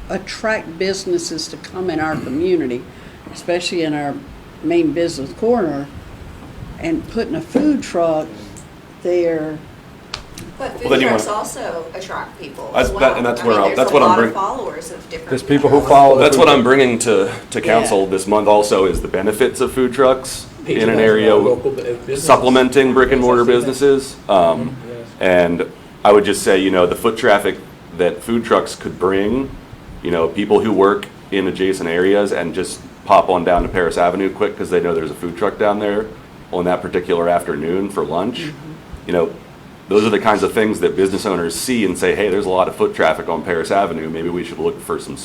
attract businesses to come in our community, especially in our main business corner, and putting a food truck there. But Well, food then you trucks want- also attract people That's- as that- well. and that's I where mean, I'll- there's that's what a I'm lot of bring- followers of different. There's people who follow. That's the what food I'm bringing to council Yeah. this month also is the benefits of food trucks in an Patronizing area our local businesses. supplementing brick and mortar Yes, I see that. businesses. Yes. And I would just say, you know, the foot traffic that food trucks could bring, you know, people who work in adjacent areas and just pop on down to Paris Avenue quick because they know there's a food truck down there on that particular afternoon for lunch. You know, those are the kinds of things that business owners see and say, hey, there's a lot of foot traffic on Paris Avenue. Maybe we should look for some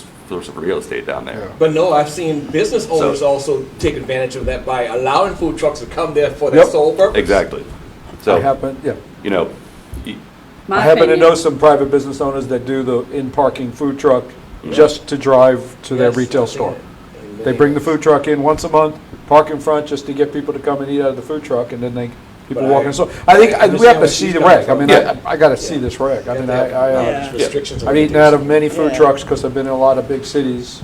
real estate down there. But no, I've seen business owners also take advantage of that by allowing food trucks to come there for their sole purpose. Exactly. I So, happen, yeah. you know, My I happen to opinion- know some private business owners that do the in-parking food truck just to drive to their Yes, retail I've seen store. it. And They bring the food truck in once a month, park in front just to get people to come and eat out of the food truck, and then people But walk I- in. So I think I we have understand to where see she's the coming reg. I mean, from. I got to see this reg. I mean, Yeah. Restrictions. I've eaten out of many food Yeah. trucks because I've been in a lot of big cities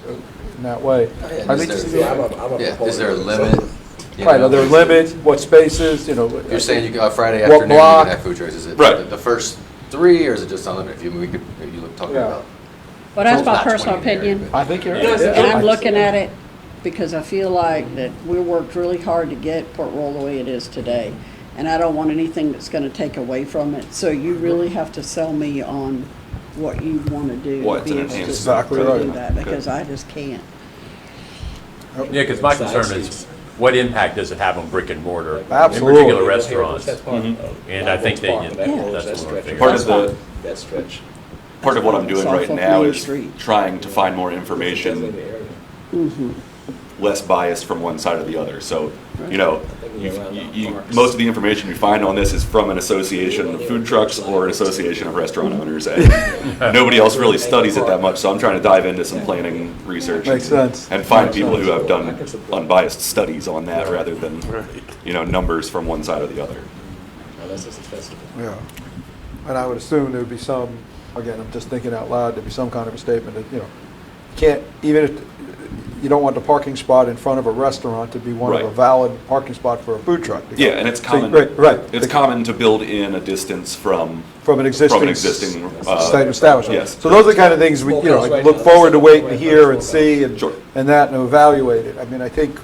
in that way. And I is think, there- Yeah, I'm a Yeah, proponent is there a of it. limit? you right, know? are there limits, what spaces, you know? You're saying you go Friday What afternoon, you block? can have food trucks, is it Right. the first 3, or is it just unlimited? If you look talking Yeah. about. Well, that's It's my not personal 20 in there, opinion. but- I think you're Yeah, right. And I- I'm looking at it because I feel like that we worked really hard to get Port Royal the way it is today. And I don't want anything that's gonna take away from it. So you really have to sell me on what you wanna do. to What's be an able to enhancement. Exactly do right. that, because I just can't. Yeah, because my concern is, what impact does it have on brick and mortar? Absolutely. In particular restaurants. That's part of- And I think Park, that, that yeah, goes, that's that what we're stretch. figuring part out. of the That stretch. part of what I'm doing It's off right of now Main is Street. trying to find more information less biased from one side or the other. So, you know, most of the information you find on this is from an association of food trucks or an association of restaurant owners, and nobody else really studies it that much. So I'm trying to dive into some planning research. Makes sense. And find Makes people sense. who have done unbiased studies on that rather than, you know, numbers from one side or the other. Unless it's a festival. Yeah. And I would assume there would be some, again, I'm just thinking out loud, there'd be some kind of a statement that, you know, can't, even if, you don't want the parking spot in front of a restaurant to be one of a Right. valid parking spot for a food truck. to go. Yeah, and it's So, common. Right. It's common to build in a distance from From an existing. state establishment. Yes. So those are the kind of things we, you know, like, look forward to waiting to hear and see and, Sure. and that and evaluate it. I mean, I think,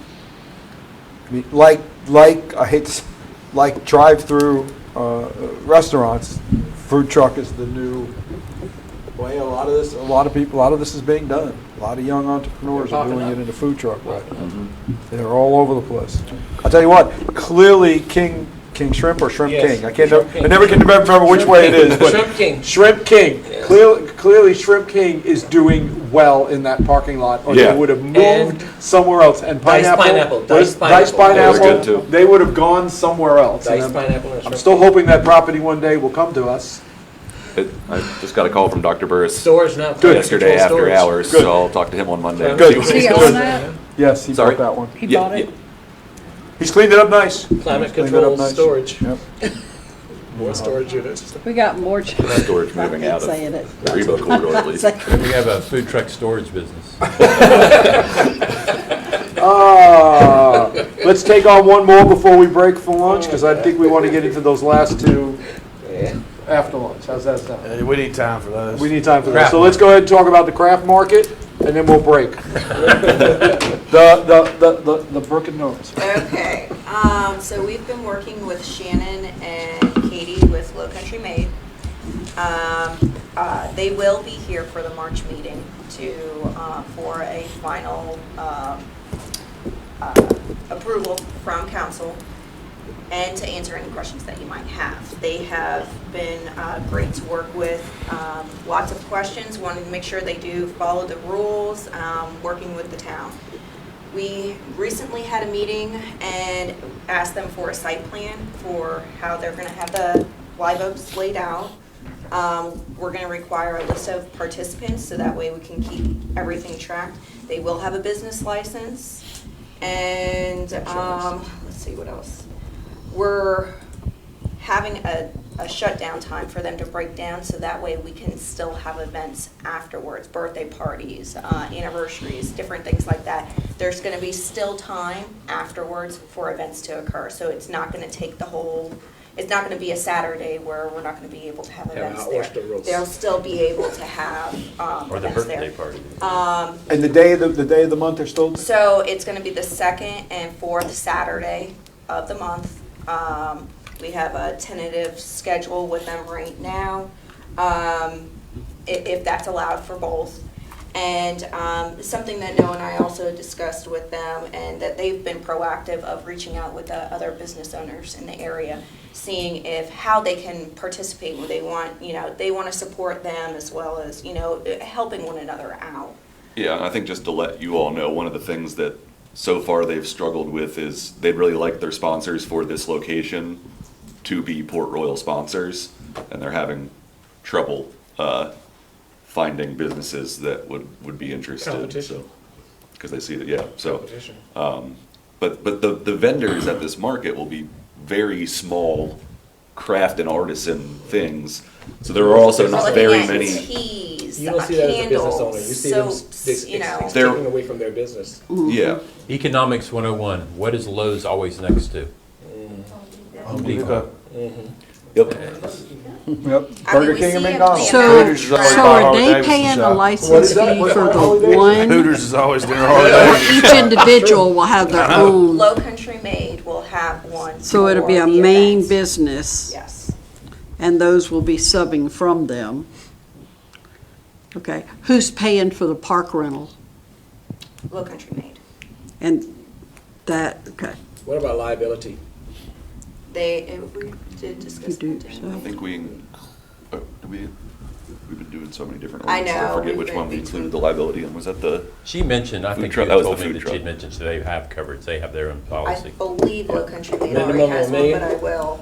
I hate to, like drive-through restaurants, food truck is the new way. A lot of this is being done. A lot of young entrepreneurs are doing it in the food truck right now. They're all over the place. I'll tell you what, clearly King Shrimp or Shrimp Yes, King, I can't, Shrimp King. I never can remember which way it is, but. Shrimp King. Shrimp King. Clearly Shrimp King is doing well in that parking lot, or Yeah. they would have moved somewhere else. And Diced pineapple, diced Diced pineapple. Those are good, pineapple, too. they would have gone somewhere else. And Diced I'm- pineapple and I'm shrimp. still hoping that property one day will come to us. I just got a call from Dr. Burris Storage now. yesterday Controlled after storage. hours, Good. so I'll talk to him on Monday. Good. Is he on that? Yes, he Sorry? bought that one. He Yeah, bought it? yeah. He's cleaned it up nice. Climate Cleaned it up controlled nice. storage. Yep. More storage units. We got more. Storage moving out of Saying it. the Rebo corridor, at least. We have a food truck storage business. Let's take on one more before we break for lunch, because I think we want to get into those last two after lunch. How's that sound? Hey, we need time for those. We need time for that. Craft So let's go ahead and talk about the craft market, and then we'll break. The Brook and Norris. Okay, so we've been working with Shannon and Katie with Low Country Made. They will be here for the March meeting for a final approval from council and to answer any questions that you might have. They have been great to work with, lots of questions, wanting to make sure they do follow the rules, working with the town. We recently had a meeting and asked them for a site plan for how they're going to have the live oaks laid out. We're going to require a list of participants so that way we can keep everything tracked. They will have a business license, and let's see what else. We're having a shutdown time for them to break down so that way we can still have events afterwards, birthday parties, anniversaries, different things like that. There's going to be still time afterwards for events to occur, so it's not going to take the whole, it's not going to be a Saturday where we're not going to be able to have events our oyster there. roast. They'll still be able to have Or the events there. birthday party. And the day of the month they're still? So it's going to be the second and fourth Saturday of the month. We have a tentative schedule with them right now, if that's allowed for both. And something that Noah and I also discussed with them, and that they've been proactive of reaching out with other business owners in the area, seeing how they can participate, where they want, they want to support them as well as, helping one another out. Yeah, and I think just to let you all know, one of the things that so far they've struggled with is they'd really like their sponsors for this location to be Port Royal sponsors, and they're having trouble finding businesses that would be interested. Competition. Because they see that, yeah, so. Competition. But the vendors at this market will be very small craft and artisan things. So there are also not very many. Teas, You don't see that as a business owner. You candles, see them soaps, They're- taking away from their business. Yeah. Economics 101, what is Lowe's always next to? Home Depot. Yep. Yep, I Burger mean, we King and see it McDonald's. playing So, Hooters is always so by are Harley they Davidson paying a shop. license fee for the one? Hooters is always doing Or holidays. each individual will have their own, Low Country Made will have one. so it'll be for a the main events. business, Yes. and those will be subbing from them. Okay, who's paying for the park rental? Low Country Made. And that, okay, What about liability? We did discuss you do that, didn't I yourself. think we've been doing so many different I ordinances. know, I forget we've which been one we between- included the liability in. Was that the? She mentioned, I Food think truck, you that was the told me food that truck. she'd mentioned they have coverage, they have their own I policy. believe Low Country Made already Minimum has of a one, million? but I will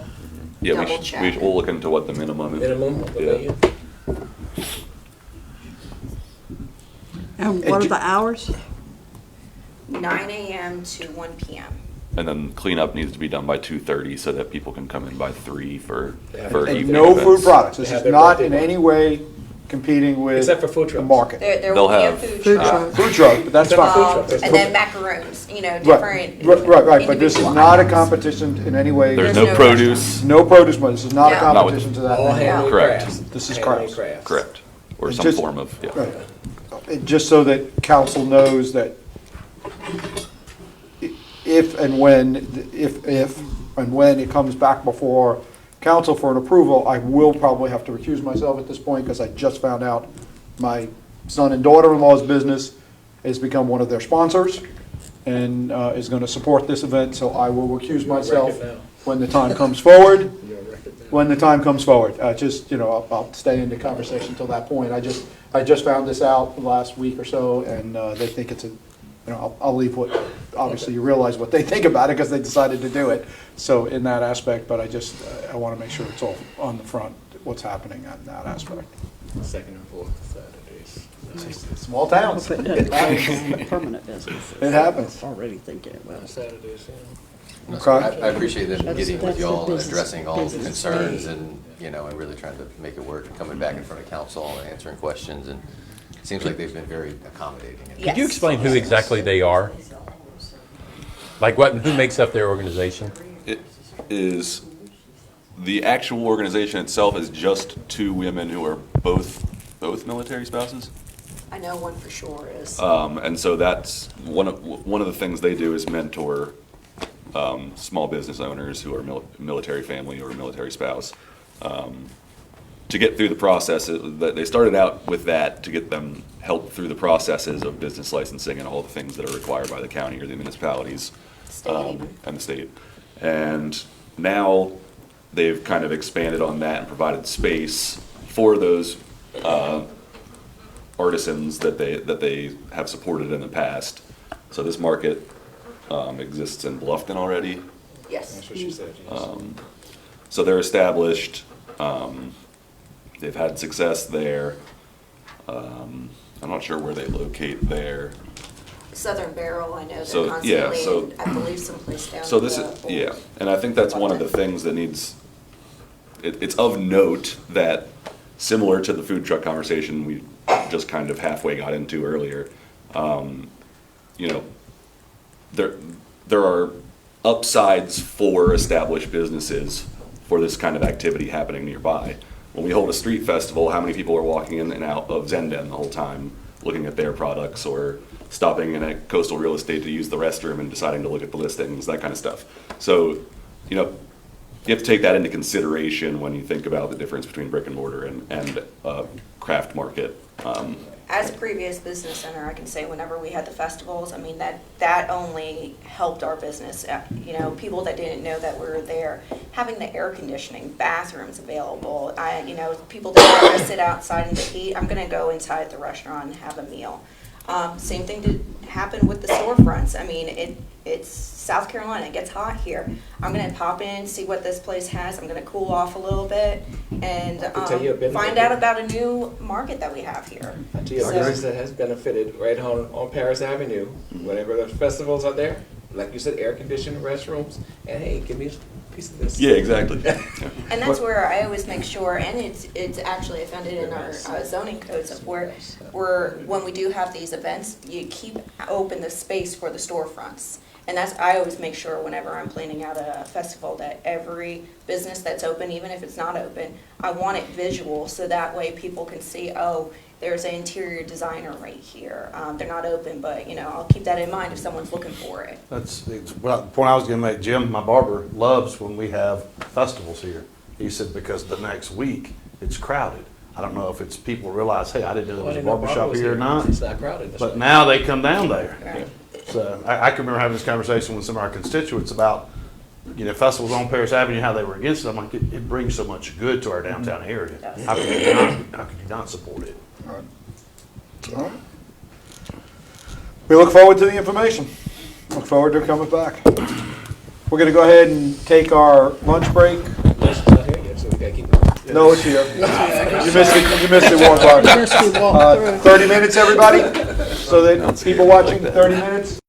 Yeah, double check. we'll look into what the minimum is. Minimum of a Yeah. million? and what are the hours? 9 a.m. to 1 p.m. And then cleanup needs to be done by 2:30 so that people can come in by 3 for Yeah. for And evening no food events. products. They This have is their not birthday in party. any way competing with Except for food the trucks. market. There They'll will be a have, food Food truck. truck. Food truck, but that's Except for fine. food trucks. And then macaroons, different. Right, but this is individual not a items. competition in any way. There's There's no no produce. No produce money. This is not a No. Not with- competition to that. All handmade Correct. crafts. This is Handmade crafts. Correct. Or It's some just- form of, yeah. Right. Just so that council knows that if and when it comes back before council for an approval, I will probably have to recuse myself at this point because I just found out my son and daughter-in-law's business has become one of their sponsors and is going to support this event, so I will recuse You're on myself record now. when the time comes forward. You're on record now. When the time comes forward, I'll stay in the conversation until that point. I just found this out last week or so, and they think it's I'll leave obviously you realize what they think about it because they decided to do it. So in that aspect, but I want to make sure it's all on the front, what's happening in that aspect. Second and fourth Saturdays. Small towns. But it doesn't permanent business. It happens. Already thinking about it. Saturdays, yeah. No, so Okay. I appreciate them That's- getting with that's the y'all and business- addressing all the business concerns day. and, and really trying to make it work and coming back in front of council and answering questions. And it seems like they've been very accommodating. Yes. Could you explain who exactly they are? Like who makes up their organization? It is, the actual organization itself is just 2 women who are both military spouses. I know one for sure is. And so that's one of the things they do is mentor small business owners who are military family or military spouse to get through the process. They started out with that to get them help through the processes of business licensing and all the things that are required by the county or the municipalities and the state. And now they've kind of expanded on that and provided space for those artisans that they have supported in the past. So this market exists in Bluffton already. Yes. That's what she said. yes. So they're established. They've had success there. I'm not sure where they locate there. Southern Barrel, I know So, they're constantly, yeah, so- in, I believe someplace down. So this the is, yeah, and I think that's one of the things that needs, it's of note that, similar to the food truck conversation we just kind of halfway got into earlier, there are upsides for established businesses for this kind of activity happening nearby. When we hold a street festival, how many people are walking in and out of Zenden the whole time, looking at their products, or stopping in at Coastal Real Estate to use the restroom and deciding to look at the listings, that kind of stuff. So, you have to take that into consideration when you think about the difference between brick and mortar and craft market as a previous business owner, I can say whenever we had the festivals, I mean, that only helped our business. You know, people that didn't know that we were there, having the air conditioning, bathrooms available, you know, people that want to sit outside in the heat, I'm gonna go inside the restaurant and have a meal. Same thing did happen with the storefronts. I mean, it's South Carolina, it gets hot here. I'm gonna pop in, see what this place has, I'm gonna cool off a little bit, and tell you a benefit. find out about a new market that we have here. I tell you, a business that has benefited right on Paris Avenue, whenever the festivals are there, like you said, air-conditioned restrooms, and hey, give me a piece of this. Yeah, exactly. And that's where I always make sure, and it's actually offended in our zoning codes of where when we do have these events, you keep open the space for the storefronts. And I always make sure whenever I'm planning out a festival that every business that's open, even if it's not open, I want it visual so that way people can see, oh, there's an interior designer right here. They're not open, but you know, I'll keep that in mind if someone's looking for it. Well, the point I was gonna make, Jim, my barber, loves when we have festivals here. He said because the next week, it's crowded. I don't know if it's people realize, hey, I didn't know there was a barber shop here or not. It's not crowded. That's But right. now they come down there. Right. So I can remember having this conversation with some of our constituents about, you know, festivals on Paris Avenue, how they were against it. I'm like, it brings so much good to our downtown area. How could you not support it? All right. We look forward to the information. Look forward to coming back. We're going to go ahead and take our lunch break. Lunch is not here yet, so we gotta keep going. No, it's here. You missed it, Warren Clark. 30 minutes, everybody? So that people watching, 30 minutes?